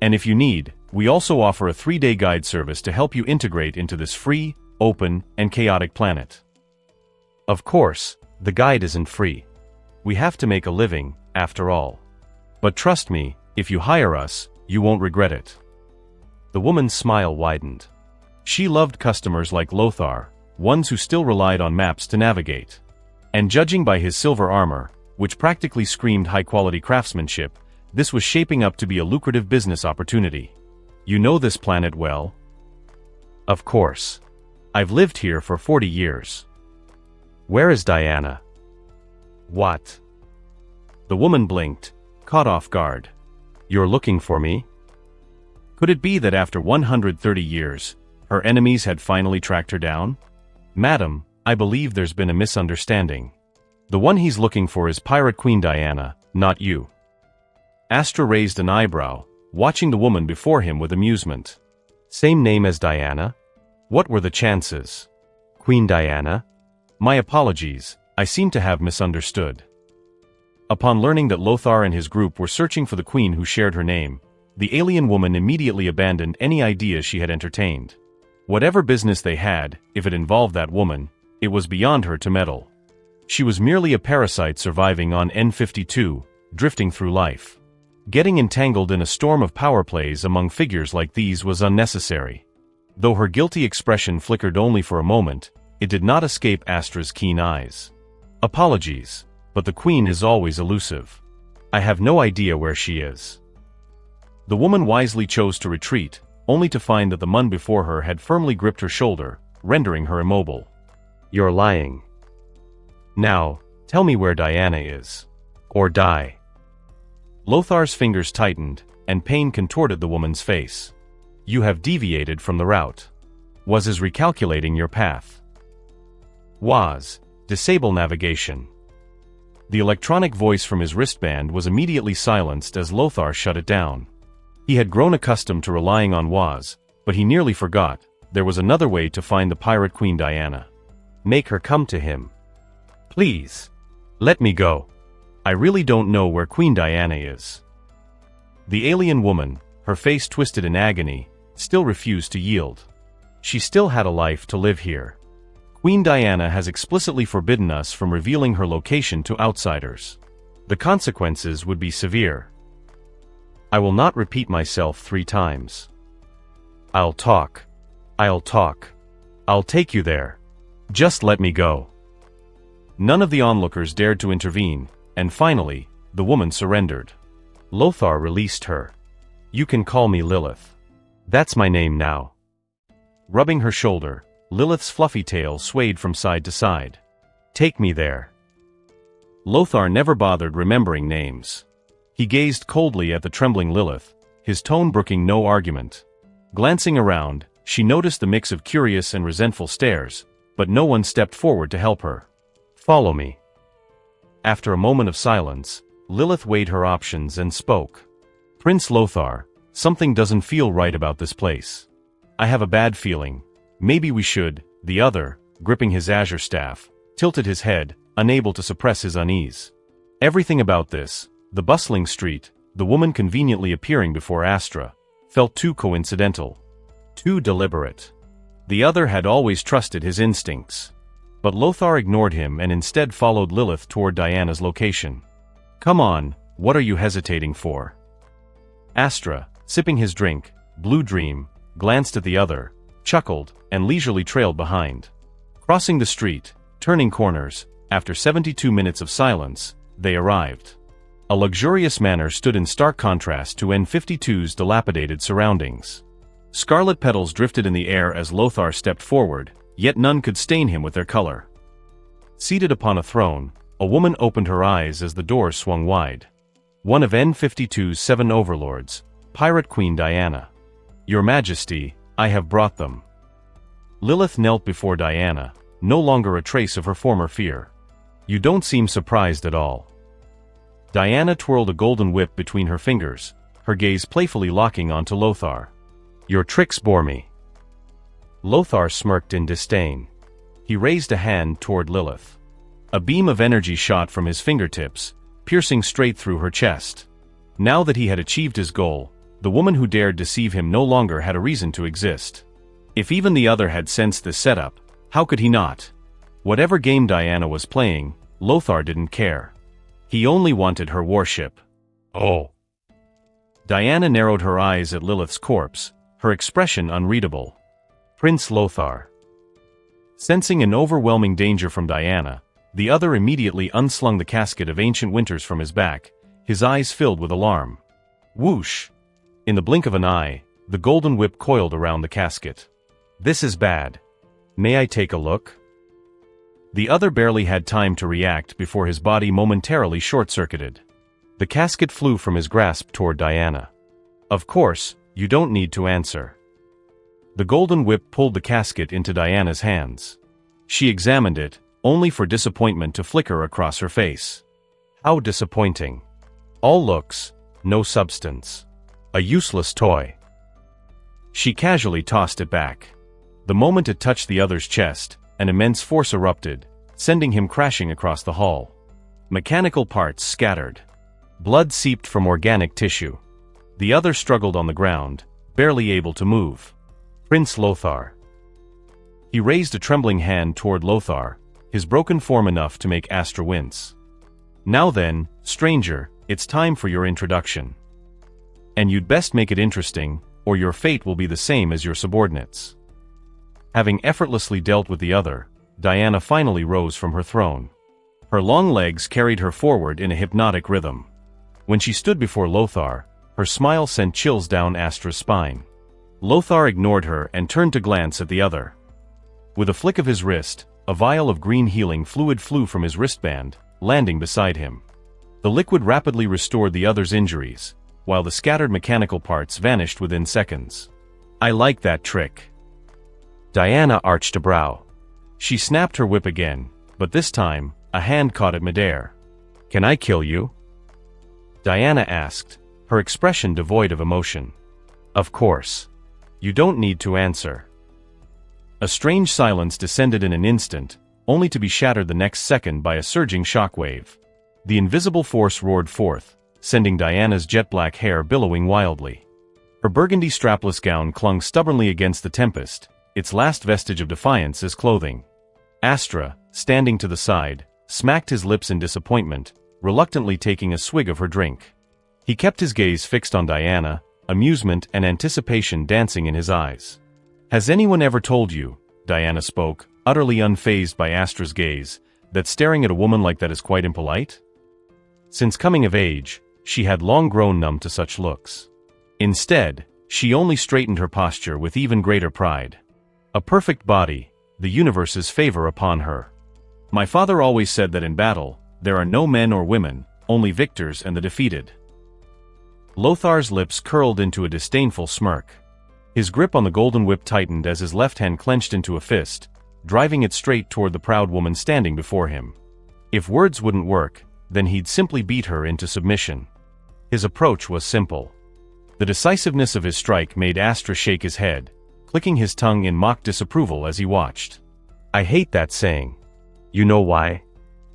And if you need, we also offer a 3-day guide service to help you integrate into this free, open, and chaotic planet. Of course, the guide isn't free. We have to make a living, after all. But trust me, if you hire us, you won't regret it. The woman's smile widened. She loved customers like Lothar, ones who still relied on maps to navigate. And judging by his silver armor, which practically screamed high-quality craftsmanship, this was shaping up to be a lucrative business opportunity. You know this planet well? Of course. I've lived here for 40 years. Where is Diana? What? The woman blinked, caught off guard. You're looking for me? Could it be that after 130 years, her enemies had finally tracked her down? Madam, I believe there's been a misunderstanding. The one he's looking for is Pirate Queen Diana, not you. Astra raised an eyebrow, watching the woman before him with amusement. Same name as Diana? What were the chances? Queen Diana? My apologies, I seem to have misunderstood. Upon learning that Lothar and his group were searching for the queen who shared her name, the alien woman immediately abandoned any ideas she had entertained. Whatever business they had, if it involved that woman, it was beyond her to meddle. She was merely a parasite surviving on N52, drifting through life. Getting entangled in a storm of power plays among figures like these was unnecessary. Though her guilty expression flickered only for a moment, it did not escape Astra's keen eyes. Apologies, but the queen is always elusive. I have no idea where she is. The woman wisely chose to retreat, only to find that the Mun before her had firmly gripped her shoulder, rendering her immobile. You're lying. Now, tell me where Diana is. Or die. Lothar's fingers tightened, and pain contorted the woman's face. You have deviated from the route. Was is recalculating your path. Was. Disable navigation. The electronic voice from his wristband was immediately silenced as Lothar shut it down. He had grown accustomed to relying on Was, but he nearly forgot there was another way to find the pirate queen Diana. Make her come to him. Please. Let me go. I really don't know where Queen Diana is. The alien woman, her face twisted in agony, still refused to yield. She still had a life to live here. Queen Diana has explicitly forbidden us from revealing her location to outsiders. The consequences would be severe. I will not repeat myself 3 times. I'll talk. I'll talk. I'll take you there. Just let me go. None of the onlookers dared to intervene, and finally, the woman surrendered. Lothar released her. You can call me Lilith. That's my name now. Rubbing her shoulder, Lilith's fluffy tail swayed from side to side. Take me there. Lothar never bothered remembering names. He gazed coldly at the trembling Lilith, his tone brooking no argument. Glancing around, she noticed the mix of curious and resentful stares, but no one stepped forward to help her. Follow me. After a moment of silence, Lilith weighed her options and spoke. Prince Lothar, something doesn't feel right about this place. I have a bad feeling. Maybe we should. The other, gripping his azure staff, tilted his head, unable to suppress his unease. Everything about this, the bustling street, the woman conveniently appearing before Astra, felt too coincidental. Too deliberate. The other had always trusted his instincts. But Lothar ignored him and instead followed Lilith toward Diana's location. Come on, what are you hesitating for? Astra, sipping his drink, Blue Dream, glanced at the other, chuckled, and leisurely trailed behind. Crossing the street, turning corners, after 72 minutes of silence, they arrived. A luxurious manor stood in stark contrast to N52's dilapidated surroundings. Scarlet petals drifted in the air as Lothar stepped forward, yet none could stain him with their color. Seated upon a throne, a woman opened her eyes as the doors swung wide. One of N52's 7 overlords, Pirate Queen Diana. Your Majesty, I have brought them. Lilith knelt before Diana, no longer a trace of her former fear. You don't seem surprised at all. Diana twirled a golden whip between her fingers, her gaze playfully locking onto Lothar. Your tricks bore me. Lothar smirked in disdain. He raised a hand toward Lilith. A beam of energy shot from his fingertips, piercing straight through her chest. Now that he had achieved his goal, the woman who dared deceive him no longer had a reason to exist. If even the other had sensed this setup, how could he not? Whatever game Diana was playing, Lothar didn't care. He only wanted her warship. Oh. Diana narrowed her eyes at Lilith's corpse, her expression unreadable. Prince Lothar. Sensing an overwhelming danger from Diana, the other immediately unslung the casket of ancient winters from his back, his eyes filled with alarm. Whoosh! In the blink of an eye, the golden whip coiled around the casket. This is bad. May I take a look? The other barely had time to react before his body momentarily short-circuited. The casket flew from his grasp toward Diana. Of course, you don't need to answer. The golden whip pulled the casket into Diana's hands. She examined it, only for disappointment to flicker across her face. How disappointing. All looks, no substance. A useless toy. She casually tossed it back. The moment it touched the other's chest, an immense force erupted, sending him crashing across the hall. Mechanical parts scattered. Blood seeped from organic tissue. The other struggled on the ground, barely able to move. Prince Lothar. He raised a trembling hand toward Lothar, his broken form enough to make Astra wince. Now then, stranger, it's time for your introduction. And you'd best make it interesting, or your fate will be the same as your subordinates. Having effortlessly dealt with the other, Diana finally rose from her throne. Her long legs carried her forward in a hypnotic rhythm. When she stood before Lothar, her smile sent chills down Astra's spine. Lothar ignored her and turned to glance at the other. With a flick of his wrist, a vial of green healing fluid flew from his wristband, landing beside him. The liquid rapidly restored the other's injuries, while the scattered mechanical parts vanished within seconds. "I like that trick." Diana arched a brow. She snapped her whip again, but this time, a hand caught it midair. "Can I kill you?" Diana asked, her expression devoid of emotion. "Of course. You don't need to answer." A strange silence descended in an instant, only to be shattered the next second by a surging shockwave. The invisible force roared forth, sending Diana's jet-black hair billowing wildly. Her burgundy strapless gown clung stubbornly against the tempest, its last vestige of defiance as clothing. Astra, standing to the side, smacked his lips in disappointment, reluctantly taking a swig of her drink. He kept his gaze fixed on Diana, amusement and anticipation dancing in his eyes. "Has anyone ever told you," Diana spoke, utterly unfazed by Astra's gaze, "that staring at a woman like that is quite impolite?" Since coming of age, she had long grown numb to such looks. Instead, she only straightened her posture with even greater pride. A perfect body, the universe's favor upon her. "My father always said that in battle, there are no men or women, only victors and the defeated." Lothar's lips curled into a disdainful smirk. His grip on the golden whip tightened as his left hand clenched into a fist, driving it straight toward the proud woman standing before him. If words wouldn't work, then he'd simply beat her into submission. His approach was simple. The decisiveness of his strike made Astra shake his head, clicking his tongue in mock disapproval as he watched. "I hate that saying. You know why?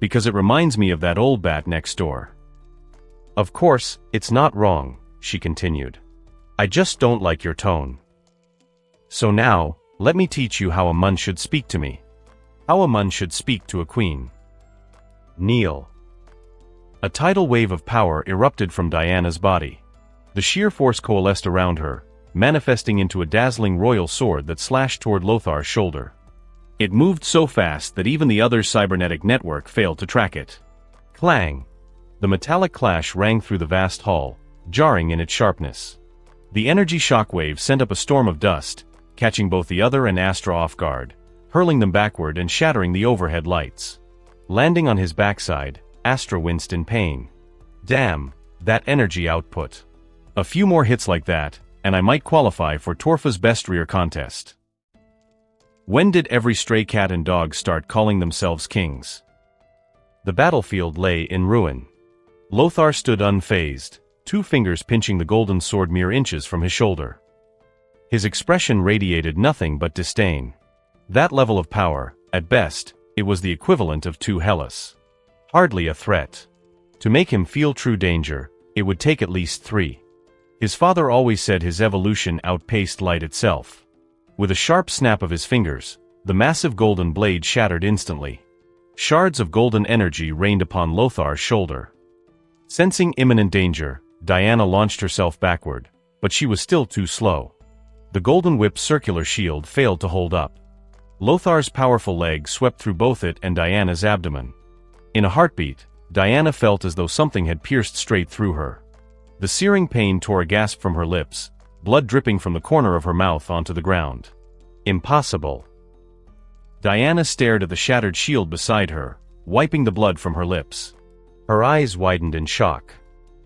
Because it reminds me of that old bat next door." "Of course, it's not wrong," she continued. "I just don't like your tone. So now, let me teach you how a mun should speak to me. How a mun should speak to a queen. Kneel." A tidal wave of power erupted from Diana's body. The sheer force coalesced around her, manifesting into a dazzling royal sword that slashed toward Lothar's shoulder. It moved so fast that even the other's cybernetic network failed to track it. Clang! The metallic clash rang through the vast hall, jarring in its sharpness. The energy shockwave sent up a storm of dust, catching both the other and Astra off guard, hurling them backward and shattering the overhead lights. Landing on his backside, Astra winced in pain. Damn, that energy output. A few more hits like that, and I might qualify for Torfa's best rear contest. When did every stray cat and dog start calling themselves kings? The battlefield lay in ruin. Lothar stood unfazed, 2 fingers pinching the golden sword mere inches from his shoulder. His expression radiated nothing but disdain. That level of power, at best, it was the equivalent of 2 Hellas. Hardly a threat. To make him feel true danger, it would take at least 3. His father always said his evolution outpaced light itself. With a sharp snap of his fingers, the massive golden blade shattered instantly. Shards of golden energy rained upon Lothar's shoulder. Sensing imminent danger, Diana launched herself backward, but she was still too slow. The golden whip's circular shield failed to hold up. Lothar's powerful leg swept through both it and Diana's abdomen. In a heartbeat, Diana felt as though something had pierced straight through her. The searing pain tore a gasp from her lips, blood dripping from the corner of her mouth onto the ground. Impossible. Diana stared at the shattered shield beside her, wiping the blood from her lips. Her eyes widened in shock.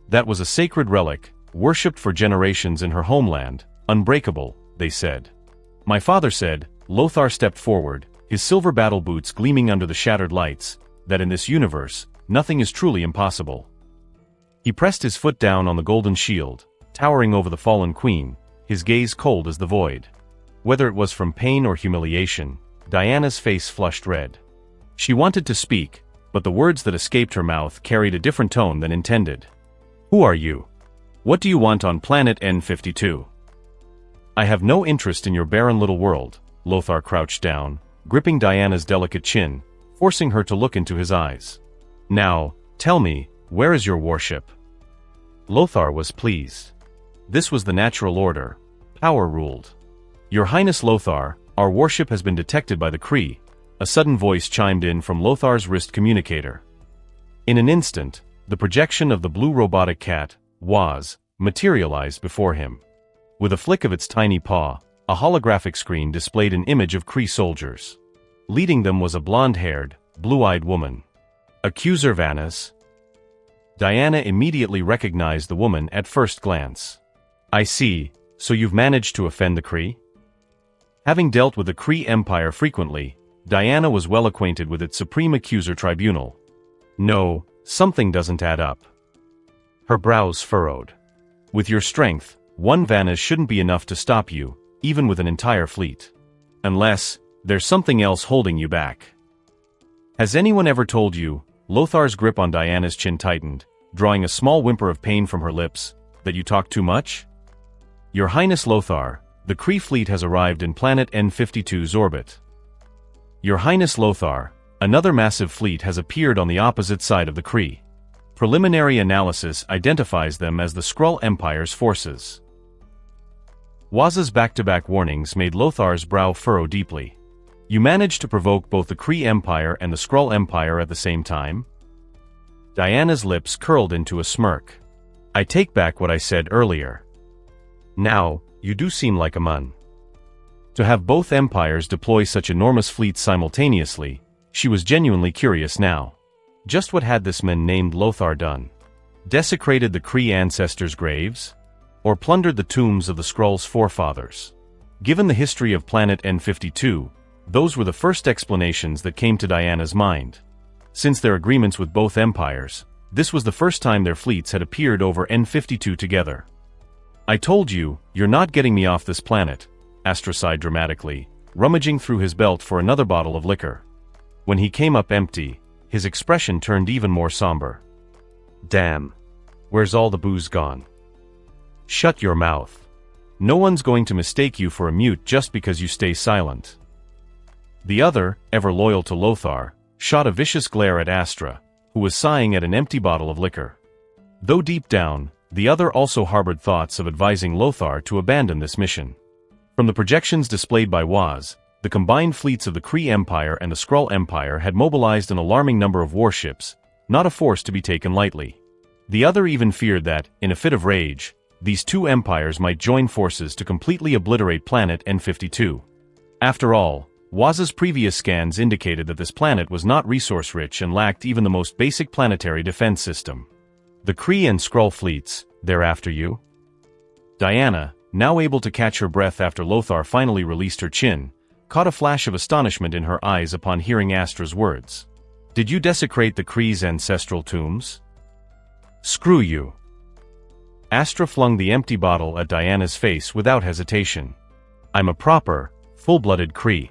That was a sacred relic, worshipped for generations in her homeland, unbreakable, they said. My father said, Lothar stepped forward, his silver battle boots gleaming under the shattered lights, that in this universe, nothing is truly impossible. He pressed his foot down on the golden shield, towering over the fallen queen, his gaze cold as the void. Whether it was from pain or humiliation, Diana's face flushed red. She wanted to speak, but the words that escaped her mouth carried a different tone than intended. Who are you? What do you want on planet N52? I have no interest in your barren little world, Lothar crouched down, gripping Diana's delicate chin, forcing her to look into his eyes. Now, tell me, where is your warship? Lothar was pleased. This was the natural order. Power ruled. Your Highness Lothar, Our warship has been detected by the Kree, a sudden voice chimed in from Lothar's wrist communicator. In an instant, the projection of the blue robotic cat, Waz, materialized before him. With a flick of its tiny paw, a holographic screen displayed an image of Kree soldiers. Leading them was a blonde-haired, blue-eyed woman. Accuser Vanis. Diana immediately recognized the woman at first glance. I see, so you've managed to offend the Kree? Having dealt with the Kree Empire frequently, Diana was well acquainted with its Supreme Accuser Tribunal. No, something doesn't add up. Her brows furrowed. With your strength, one Vanis shouldn't be enough to stop you, even with an entire fleet. Unless, there's something else holding you back. Has anyone ever told you, Lothar's grip on Diana's chin tightened, drawing a small whimper of pain from her lips, that you talk too much? Your Highness Lothar, the Kree fleet has arrived in planet N52's orbit. Your Highness Lothar, another massive fleet has appeared on the opposite side of the Kree. Preliminary analysis identifies them as the Skrull Empire's forces. Waz's back-to-back warnings made Lothar's brow furrow deeply. You managed to provoke both the Kree Empire and the Skrull Empire at the same time? Diana's lips curled into a smirk. I take back what I said earlier. Now, you do seem like a mun. To have both empires deploy such enormous fleets simultaneously, she was genuinely curious now. Just what had this man named Lothar done? Desecrated the Kree ancestors' graves? Or plundered the tombs of the Skrulls' forefathers? Given the history of planet N52, those were the first explanations that came to Diana's mind. Since their agreements with both empires, this was the first time their fleets had appeared over N52 together. I told you, you're not getting me off this planet, Astra sighed dramatically, rummaging through his belt for another bottle of liquor. When he came up empty, his expression turned even more somber. Damn. Where's all the booze gone? Shut your mouth. No one's going to mistake you for a mute just because you stay silent. The other, ever loyal to Lothar, shot a vicious glare at Astra, who was sighing at an empty bottle of liquor. Though deep down, the other also harbored thoughts of advising Lothar to abandon this mission. From the projections displayed by Waz, the combined fleets of the Kree Empire and the Skrull Empire had mobilized an alarming number of warships, not a force to be taken lightly. The other even feared that, in a fit of rage, these two empires might join forces to completely obliterate planet N52. After all, Waz's previous scans indicated that this planet was not resource-rich and lacked even the most basic planetary defense system. The Kree and Skrull fleets, they're after you? Diana, now able to catch her breath after Lothar finally released her chin, caught a flash of astonishment in her eyes upon hearing Astra's words. Did you desecrate the Kree's ancestral tombs? Screw you. Astra flung the empty bottle at Diana's face without hesitation. I'm a proper, full-blooded Kree.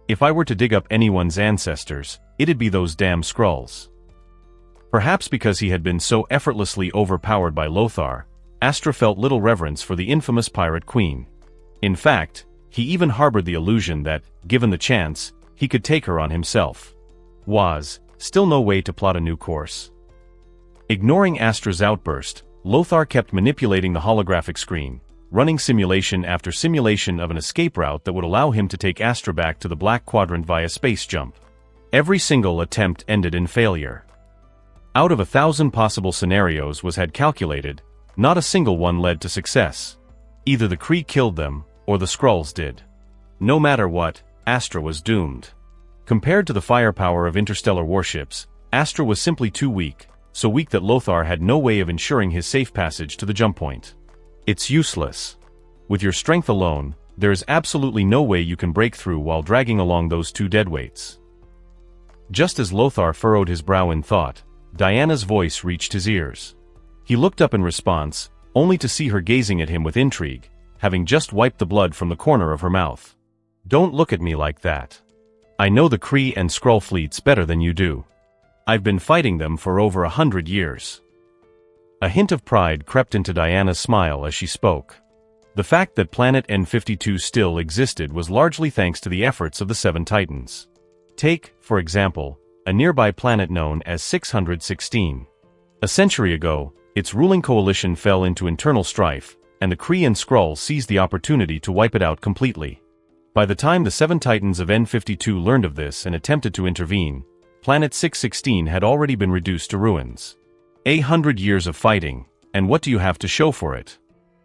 If I were to dig up anyone's ancestors, it'd be those damn Skrulls. Perhaps because he had been so effortlessly overpowered by Lothar, Astra felt little reverence for the infamous pirate queen. In fact, he even harbored the illusion that, given the chance, he could take her on himself. Was, still no way to plot a new course. Ignoring Astra's outburst, Lothar kept manipulating the holographic screen, running simulation after simulation of an escape route that would allow him to take Astra back to the Black Quadrant via space jump. Every single attempt ended in failure. Out of 1,000 possible scenarios was had calculated, not a single one led to success. Either the Kree killed them, or the Skrulls did. No matter what, Astra was doomed. Compared to the firepower of interstellar warships, Astra was simply too weak, so weak that Lothar had no way of ensuring his safe passage to the jump point. It's useless. With your strength alone, there is absolutely no way you can break through while dragging along those two deadweights. Just as Lothar furrowed his brow in thought, Diana's voice reached his ears. He looked up in response, only to see her gazing at him with intrigue, having just wiped the blood from the corner of her mouth. Don't look at me like that. I know the Kree and Skrull fleets better than you do. I've been fighting them for over 100 years. A hint of pride crept into Diana's smile as she spoke. The fact that planet N52 still existed was largely thanks to the efforts of the Seven Titans. Take, for example, a nearby planet known as 616. A century ago, its ruling coalition fell into internal strife, and the Kree and Skrull seized the opportunity to wipe it out completely. By the time the seven Titans of N52 learned of this and attempted to intervene, Planet 616 had already been reduced to ruins. 100 years of fighting, and what do you have to show for it?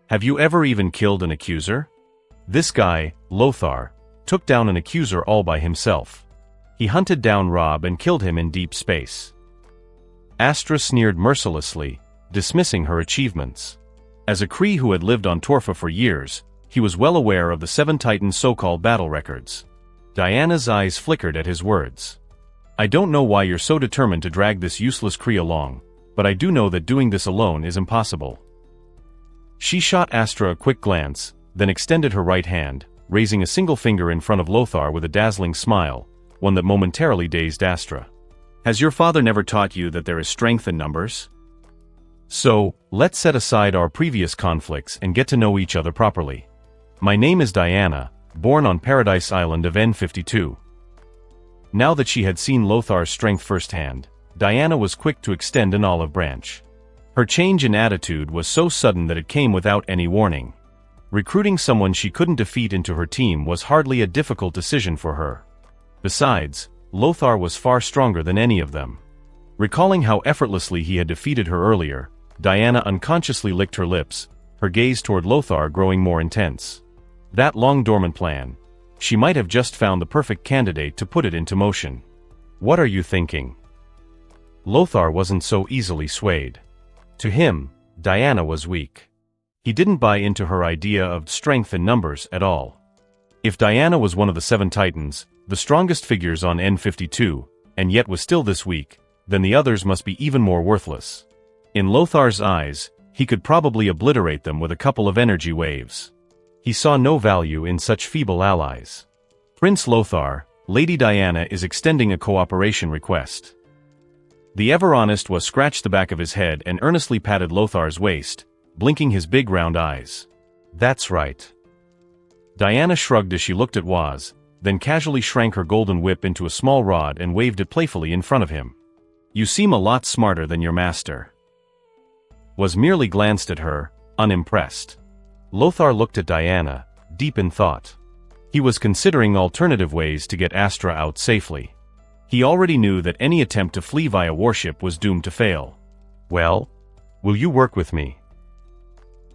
Have you ever even killed an accuser? This guy, Lothar, took down an accuser all by himself. He hunted down Rob and killed him in deep space. Astra sneered mercilessly, dismissing her achievements. As a Kree who had lived on Torfa for years, he was well aware of the Seven Titans' so-called battle records. Diana's eyes flickered at his words. I don't know why you're so determined to drag this useless Kree along, but I do know that doing this alone is impossible. She shot Astra a quick glance, then extended her right hand, raising a single finger in front of Lothar with a dazzling smile, one that momentarily dazed Astra. Has your father never taught you that there is strength in numbers? So, let's set aside our previous conflicts and get to know each other properly. My name is Diana, born on Paradise Island of N52. Now that she had seen Lothar's strength firsthand, Diana was quick to extend an olive branch. Her change in attitude was so sudden that it came without any warning. Recruiting someone she couldn't defeat into her team was hardly a difficult decision for her. Besides, Lothar was far stronger than any of them. Recalling how effortlessly he had defeated her earlier, Diana unconsciously licked her lips, her gaze toward Lothar growing more intense. That long-dormant plan. She might have just found the perfect candidate to put it into motion. What are you thinking? Lothar wasn't so easily swayed. To him, Diana was weak. He didn't buy into her idea of strength in numbers at all. If Diana was one of the seven Titans, the strongest figures on N52, and yet was still this weak, then the others must be even more worthless. In Lothar's eyes, he could probably obliterate them with a couple of energy waves. He saw no value in such feeble allies. Prince Lothar, Lady Diana is extending a cooperation request. The ever-honest was scratched the back of his head and earnestly patted Lothar's waist, blinking his big round eyes. That's right. Diana shrugged as she looked at Waz, then casually shrank her golden whip into a small rod and waved it playfully in front of him. You seem a lot smarter than your master. Waz merely glanced at her, unimpressed. Lothar looked at Diana, deep in thought. He was considering alternative ways to get Astra out safely. He already knew that any attempt to flee via warship was doomed to fail. Well, will you work with me?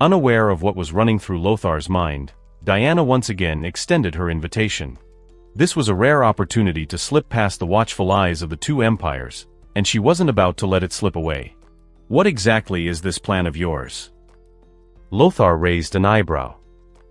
Unaware of what was running through Lothar's mind, Diana once again extended her invitation. This was a rare opportunity to slip past the watchful eyes of the two empires, and she wasn't about to let it slip away. What exactly is this plan of yours? Lothar raised an eyebrow.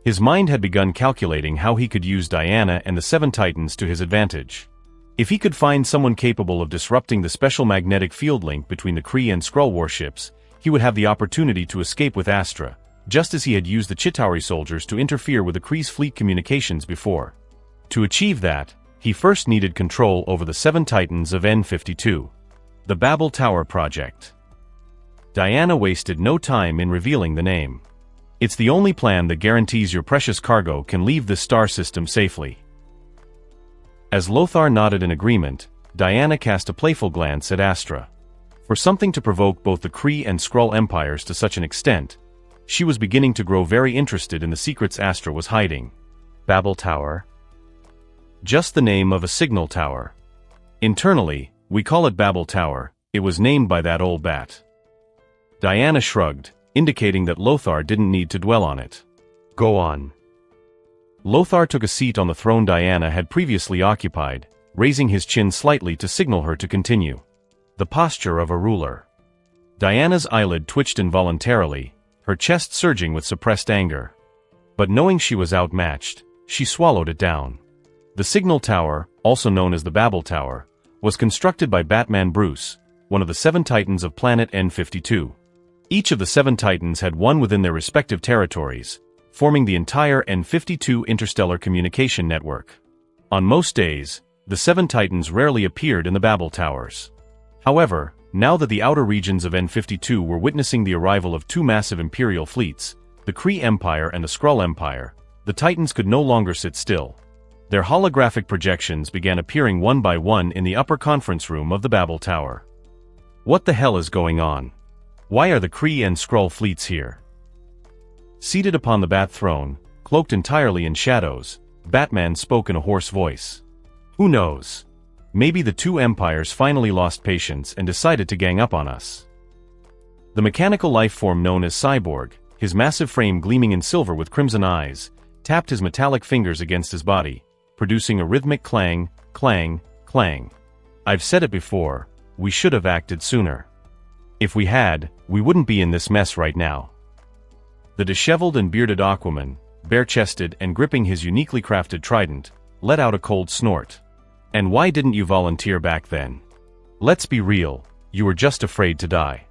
His mind had begun calculating how he could use Diana and the Seven Titans to his advantage. If he could find someone capable of disrupting the special magnetic field link between the Kree and Skrull warships, he would have the opportunity to escape with Astra, just as he had used the Chitauri soldiers to interfere with the Kree's fleet communications before. To achieve that, he first needed control over the Seven Titans of N52. The Babel Tower Project. Diana wasted no time in revealing the name. It's the only plan that guarantees your precious cargo can leave this star system safely. As Lothar nodded in agreement, Diana cast a playful glance at Astra. For something to provoke both the Kree and Skrull empires to such an extent, she was beginning to grow very interested in the secrets Astra was hiding. Babel Tower? Just the name of a signal tower. Internally, we call it Babel Tower. It was named by that old bat. Diana shrugged, indicating that Lothar didn't need to dwell on it. Go on. Lothar took a seat on the throne Diana had previously occupied, raising his chin slightly to signal her to continue. The posture of a ruler. Diana's eyelid twitched involuntarily, her chest surging with suppressed anger. But knowing she was outmatched, she swallowed it down. The signal tower, also known as the Babel Tower, was constructed by Batman Bruce, one of the Seven Titans of Planet N52. Each of the Seven Titans had one within their respective territories, forming the entire N52 interstellar communication network. On most days, the Seven Titans rarely appeared in the Babel Towers. However, now that the outer regions of N52 were witnessing the arrival of two massive Imperial fleets, the Kree Empire and the Skrull Empire, the Titans could no longer sit still. Their holographic projections began appearing one by one in the upper conference room of the Babel Tower. What the hell is going on? Why are the Kree and Skrull fleets here? Seated upon the Bat throne, cloaked entirely in shadows, Batman spoke in a hoarse voice. Who knows? Maybe the two empires finally lost patience and decided to gang up on us. The mechanical life form known as Cyborg, his massive frame gleaming in silver with crimson eyes, tapped his metallic fingers against his body, producing a rhythmic clang, clang, clang. I've said it before, we should have acted sooner. If we had, we wouldn't be in this mess right now. The disheveled and bearded Aquaman, bare-chested and gripping his uniquely crafted trident, let out a cold snort. And why didn't you volunteer back then? Let's be real, you were just afraid to die.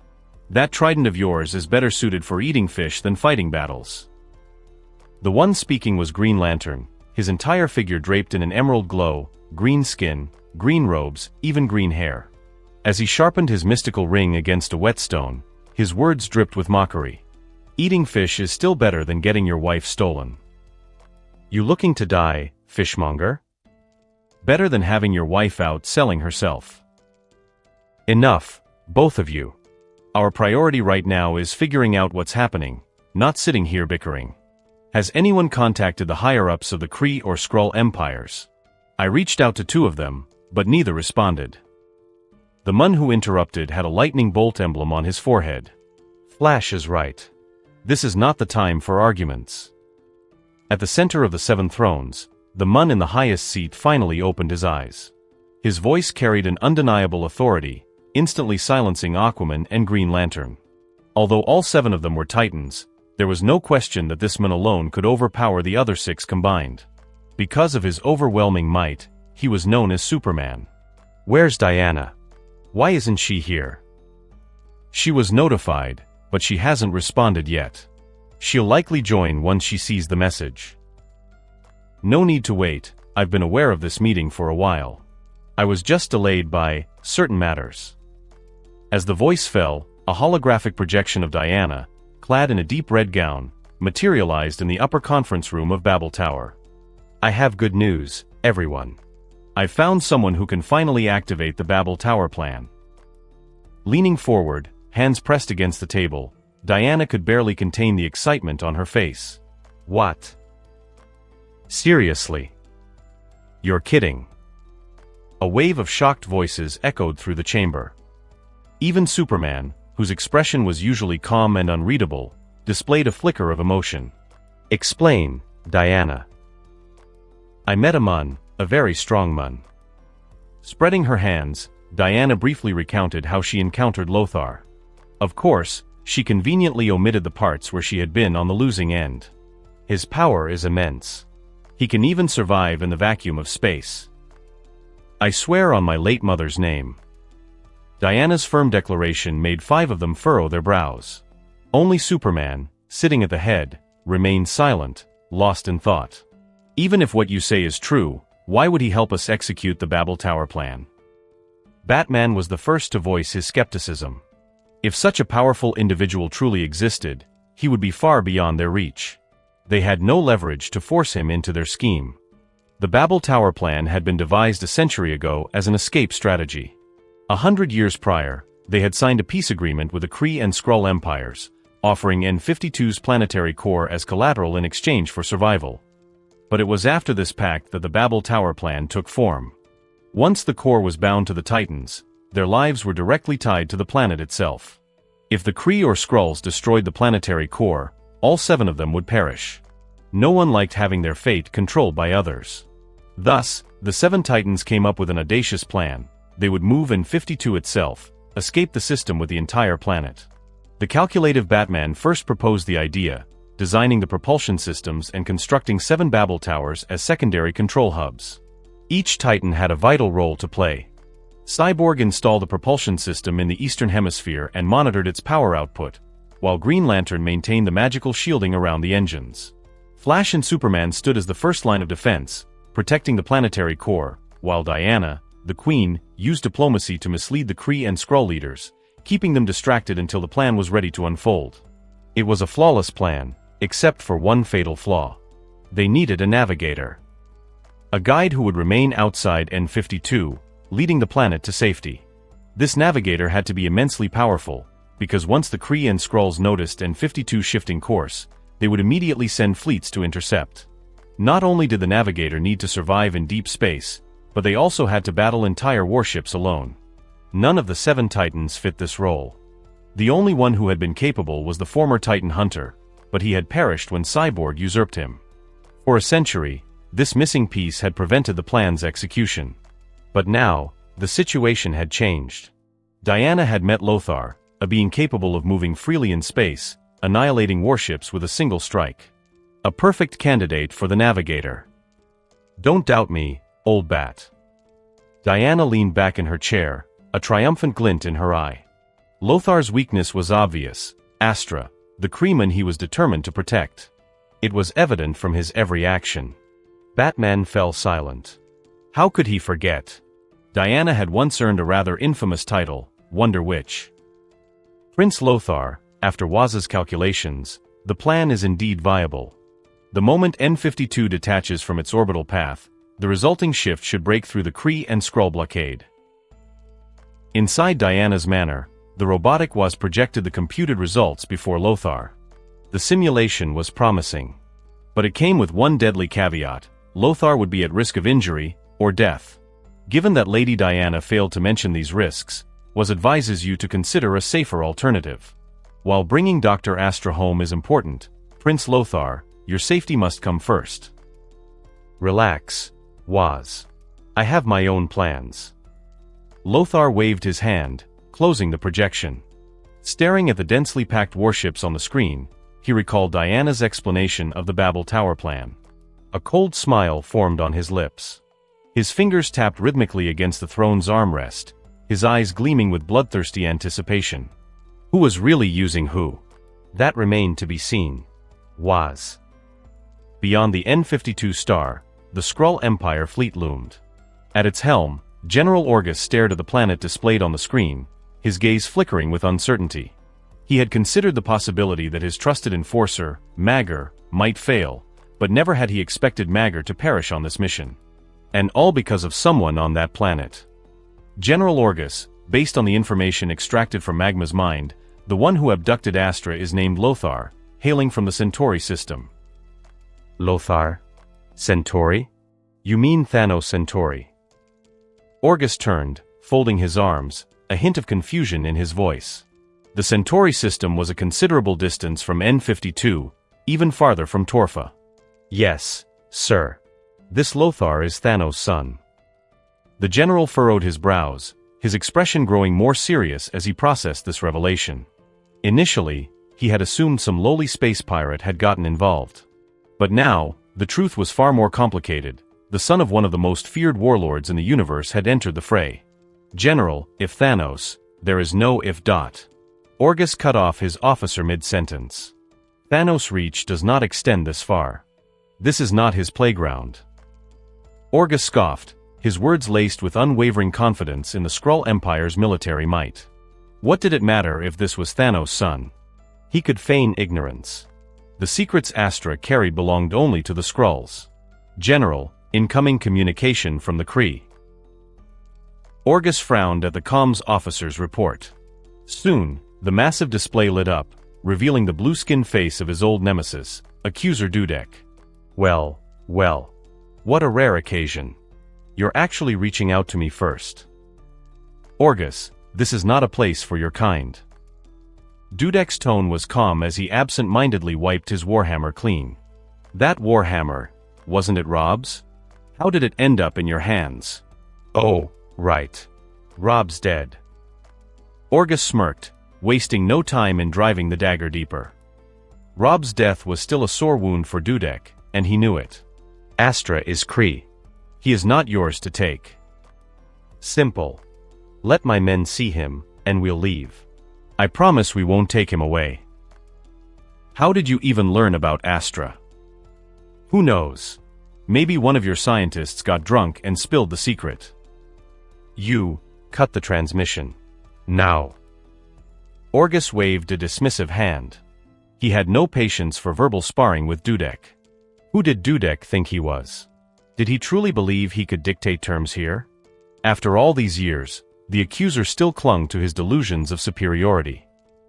That trident of yours is better suited for eating fish than fighting battles. The one speaking was Green Lantern, his entire figure draped in an emerald glow, green skin, green robes, even green hair. As he sharpened his mystical ring against a whetstone, his words dripped with mockery. Eating fish is still better than getting your wife stolen. You looking to die, fishmonger? Better than having your wife out selling herself. Enough, both of you. Our priority right now is figuring out what's happening, not sitting here bickering. Has anyone contacted the higher-ups of the Kree or Skrull empires? I reached out to two of them, but neither responded. The man who interrupted had a lightning bolt emblem on his forehead. Flash is right. This is not the time for arguments. At the center of the seven thrones, the man in the highest seat finally opened his eyes. His voice carried an undeniable authority, instantly silencing Aquaman and Green Lantern. Although all seven of them were Titans, there was no question that this man alone could overpower the other six combined. Because of his overwhelming might, he was known as Superman. Where's Diana? Why isn't she here? She was notified, but she hasn't responded yet. She'll likely join once she sees the message. No need to wait, I've been aware of this meeting for a while. I was just delayed by certain matters. As the voice fell, a holographic projection of Diana, clad in a deep red gown, materialized in the upper conference room of Babel Tower. I have good news, everyone. I've found someone who can finally activate the Babel Tower plan. Leaning forward, hands pressed against the table, Diana could barely contain the excitement on her face. What? Seriously? You're kidding. A wave of shocked voices echoed through the chamber. Even Superman, whose expression was usually calm and unreadable, displayed a flicker of emotion. Explain, Diana. I met a man, a very strong man. Spreading her hands, Diana briefly recounted how she encountered Lothar. Of course, she conveniently omitted the parts where she had been on the losing end. His power is immense. He can even survive in the vacuum of space. I swear on my late mother's name. Diana's firm declaration made 5 of them furrow their brows. Only Superman, sitting at the head, remained silent, lost in thought. Even if what you say is true, why would he help us execute the Babel Tower plan? Batman was the first to voice his skepticism. If such a powerful individual truly existed, he would be far beyond their reach. They had no leverage to force him into their scheme. The Babel Tower plan had been devised a century ago as an escape strategy. 100 years prior, they had signed a peace agreement with the Kree and Skrull empires, offering N-52's planetary core as collateral in exchange for survival. But it was after this pact that the Babel Tower plan took form. Once the core was bound to the Titans, their lives were directly tied to the planet itself. If the Kree or Skrulls destroyed the planetary core, all 7 of them would perish. No one liked having their fate controlled by others. Thus, the 7 Titans came up with an audacious plan. They would move N-52 itself, escape the system with the entire planet. The calculative Batman first proposed the idea, designing the propulsion systems and constructing 7 Babel Towers as secondary control hubs. Each Titan had a vital role to play. Cyborg installed the propulsion system in the Eastern Hemisphere and monitored its power output, while Green Lantern maintained the magical shielding around the engines. Flash and Superman stood as the first line of defense, protecting the planetary core, while Diana, the Queen, used diplomacy to mislead the Kree and Skrull leaders, keeping them distracted until the plan was ready to unfold. It was a flawless plan, except for one fatal flaw. They needed a navigator. A guide who would remain outside N-52, leading the planet to safety. This navigator had to be immensely powerful, because once the Kree and Skrulls noticed N-52 shifting course, they would immediately send fleets to intercept. Not only did the navigator need to survive in deep space, but they also had to battle entire warships alone. None of the 7 Titans fit this role. The only one who had been capable was the former Titan hunter, but he had perished when Cyborg usurped him. For a century, this missing piece had prevented the plan's execution. But now, the situation had changed. Diana had met Lothar, a being capable of moving freely in space, annihilating warships with a single strike. A perfect candidate for the navigator. Don't doubt me, old bat. Diana leaned back in her chair, a triumphant glint in her eye. Lothar's weakness was obvious: Astra, the Kreeman he was determined to protect. It was evident from his every action. Batman fell silent. How could he forget? Diana had once earned a rather infamous title, Wonder Witch. Prince Lothar, after Waz's calculations, the plan is indeed viable. The moment N-52 detaches from its orbital path, the resulting shift should break through the Kree and Skrull blockade. Inside Diana's manor, the robotic Waz projected the computed results before Lothar. The simulation was promising. But it came with one deadly caveat: Lothar would be at risk of injury, or death. Given that Lady Diana failed to mention these risks, Waz advises you to consider a safer alternative. While bringing Dr. Astra home is important, Prince Lothar, your safety must come first. Relax, Waz. I have my own plans. Lothar waved his hand, closing the projection. Staring at the densely packed warships on the screen, he recalled Diana's explanation of the Babel Tower plan. A cold smile formed on his lips. His fingers tapped rhythmically against the throne's armrest, his eyes gleaming with bloodthirsty anticipation. Who was really using who? That remained to be seen. Waz. Beyond the N-52 star, the Skrull Empire fleet loomed. At its helm, General Orgus stared at the planet displayed on the screen, his gaze flickering with uncertainty. He had considered the possibility that his trusted enforcer, Maggor, might fail, but never had he expected Maggor to perish on this mission. And all because of someone on that planet. General Orgus, based on the information extracted from Magma's mind, the one who abducted Astra is named Lothar, hailing from the Centauri system. Lothar? Centauri? You mean Thanos Centauri? Orgus turned, folding his arms, a hint of confusion in his voice. The Centauri system was a considerable distance from N-52, even farther from Torfa. Yes, sir. This Lothar is Thanos' son. The general furrowed his brows, his expression growing more serious as he processed this revelation. Initially, he had assumed some lowly space pirate had gotten involved. But now, the truth was far more complicated. The son of one of the most feared warlords in the universe had entered the fray. General, if Thanos, there is no if. Orgus cut off his officer mid-sentence. Thanos' reach does not extend this far. This is not his playground. Orgus scoffed, his words laced with unwavering confidence in the Skrull Empire's military might. What did it matter if this was Thanos' son? He could feign ignorance. The secrets Astra carried belonged only to the Skrulls. General, incoming communication from the Kree. Orgus frowned at the comms officer's report. Soon, the massive display lit up, revealing the blue-skinned face of his old nemesis, Accuser Dudek. Well. What a rare occasion. You're actually reaching out to me first. Orgus, this is not a place for your kind. Dudek's tone was calm as he absent-mindedly wiped his warhammer clean. That warhammer, wasn't it Rob's? How did it end up in your hands? Oh, right. Rob's dead. Orgus smirked, wasting no time in driving the dagger deeper. Rob's death was still a sore wound for Dudek, and he knew it. Astra is Kree. He is not yours to take. Simple. Let my men see him, and we'll leave. I promise we won't take him away. How did you even learn about Astra? Who knows? Maybe one of your scientists got drunk and spilled the secret. You, cut the transmission. Now. Orgus waved a dismissive hand. He had no patience for verbal sparring with Dudek. Who did Dudek think he was? Did he truly believe he could dictate terms here? After all these years, the accuser still clung to his delusions of superiority.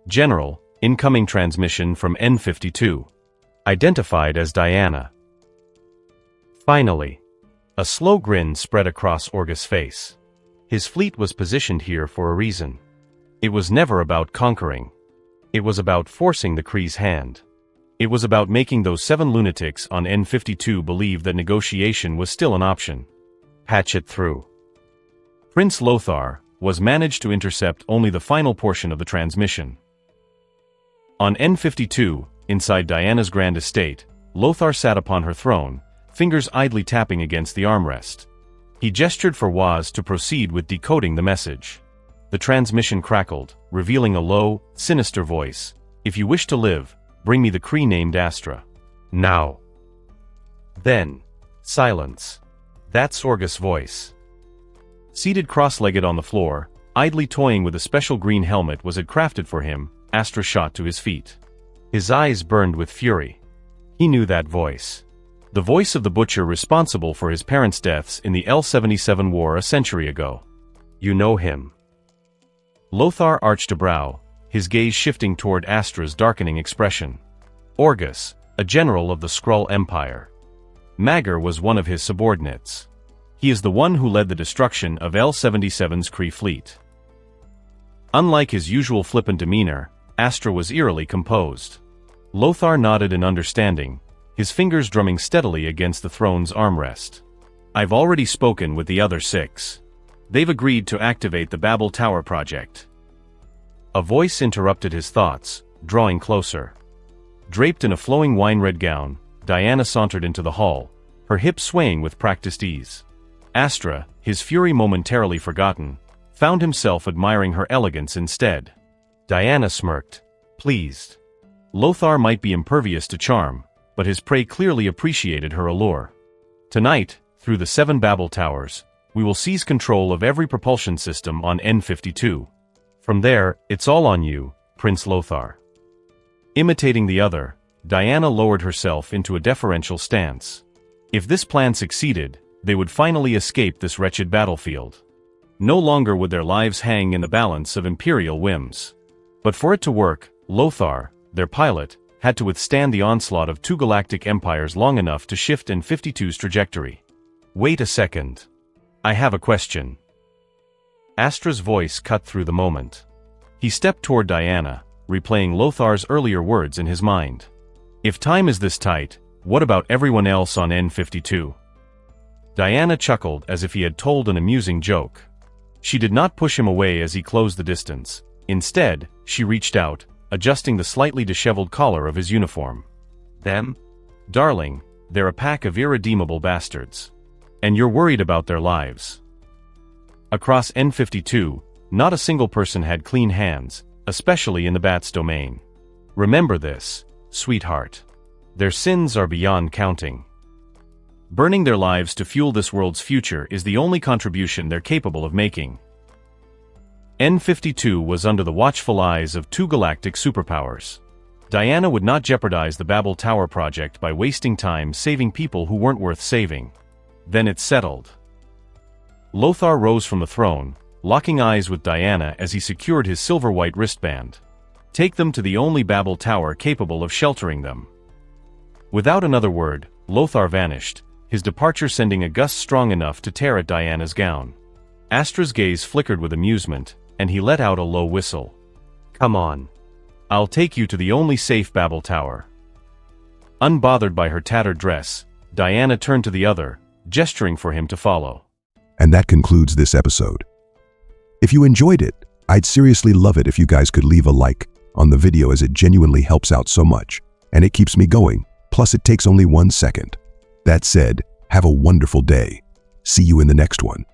General, incoming transmission from N-52. Identified as Diana. Finally, a slow grin spread across Orgus' face. His fleet was positioned here for a reason. It was never about conquering. It was about forcing the Kree's hand. It was about making those 7 lunatics on N52 believe that negotiation was still an option. Patch it through. Prince Lothar was managed to intercept only the final portion of the transmission. On N52, inside Diana's grand estate, Lothar sat upon her throne, fingers idly tapping against the armrest. He gestured for Waz to proceed with decoding the message. The transmission crackled, revealing a low, sinister voice. "If you wish to live, bring me the Kree named Astra. Now." Then, silence. That's Orgus' voice. Seated cross-legged on the floor, idly toying with a special green helmet was crafted for him, Astra shot to his feet. His eyes burned with fury. He knew that voice. The voice of the butcher responsible for his parents' deaths in the L-77 war a century ago. "You know him." Lothar arched a brow, his gaze shifting toward Astra's darkening expression. Orgus, a general of the Skrull Empire. Magar was one of his subordinates. He is the one who led the destruction of L-77's Kree fleet. Unlike his usual flippant demeanor, Astra was eerily composed. Lothar nodded in understanding, his fingers drumming steadily against the throne's armrest. "I've already spoken with the other 6. They've agreed to activate the Babel Tower project." A voice interrupted his thoughts, drawing closer. Draped in a flowing wine-red gown, Diana sauntered into the hall, her hips swaying with practiced ease. Astra, his fury momentarily forgotten, found himself admiring her elegance instead. Diana smirked, pleased. Lothar might be impervious to charm, but his prey clearly appreciated her allure. "Tonight, through the 7 Babel Towers, we will seize control of every propulsion system on N52. From there, it's all on you, Prince Lothar." Imitating the other, Diana lowered herself into a deferential stance. If this plan succeeded, they would finally escape this wretched battlefield. No longer would their lives hang in the balance of imperial whims. But for it to work, Lothar, their pilot, had to withstand the onslaught of 2 galactic empires long enough to shift N52's trajectory. "Wait a second. I have a question." Astra's voice cut through the moment. He stepped toward Diana, replaying Lothar's earlier words in his mind. "If time is this tight, what about everyone else on N52? Diana chuckled as if he had told an amusing joke. She did not push him away as he closed the distance. Instead, she reached out, adjusting the slightly disheveled collar of his uniform. "Them? Darling, they're a pack of irredeemable bastards. And you're worried about their lives." Across N52, not a single person had clean hands, especially in the Bat's domain. Remember this, sweetheart. Their sins are beyond counting. Burning their lives to fuel this world's future is the only contribution they're capable of making. N52 was under the watchful eyes of 2 galactic superpowers. Diana would not jeopardize the Babel Tower project by wasting time saving people who weren't worth saving. Then it's settled. Lothar rose from the throne, locking eyes with Diana as he secured his silver-white wristband. "Take them to the only Babel Tower capable of sheltering them." Without another word, Lothar vanished, his departure sending a gust strong enough to tear at Diana's gown. Astra's gaze flickered with amusement, and he let out a low whistle. "Come on. I'll take you to the only safe Babel Tower." Unbothered by her tattered dress, Diana turned to the other, gesturing for him to follow.
And that concludes this episode. If you enjoyed it, I'd seriously love it if you guys could leave a like on the video, as it genuinely helps out so much, and it keeps me going, plus it takes only 1 second. That said, have a wonderful day. See you in the next one.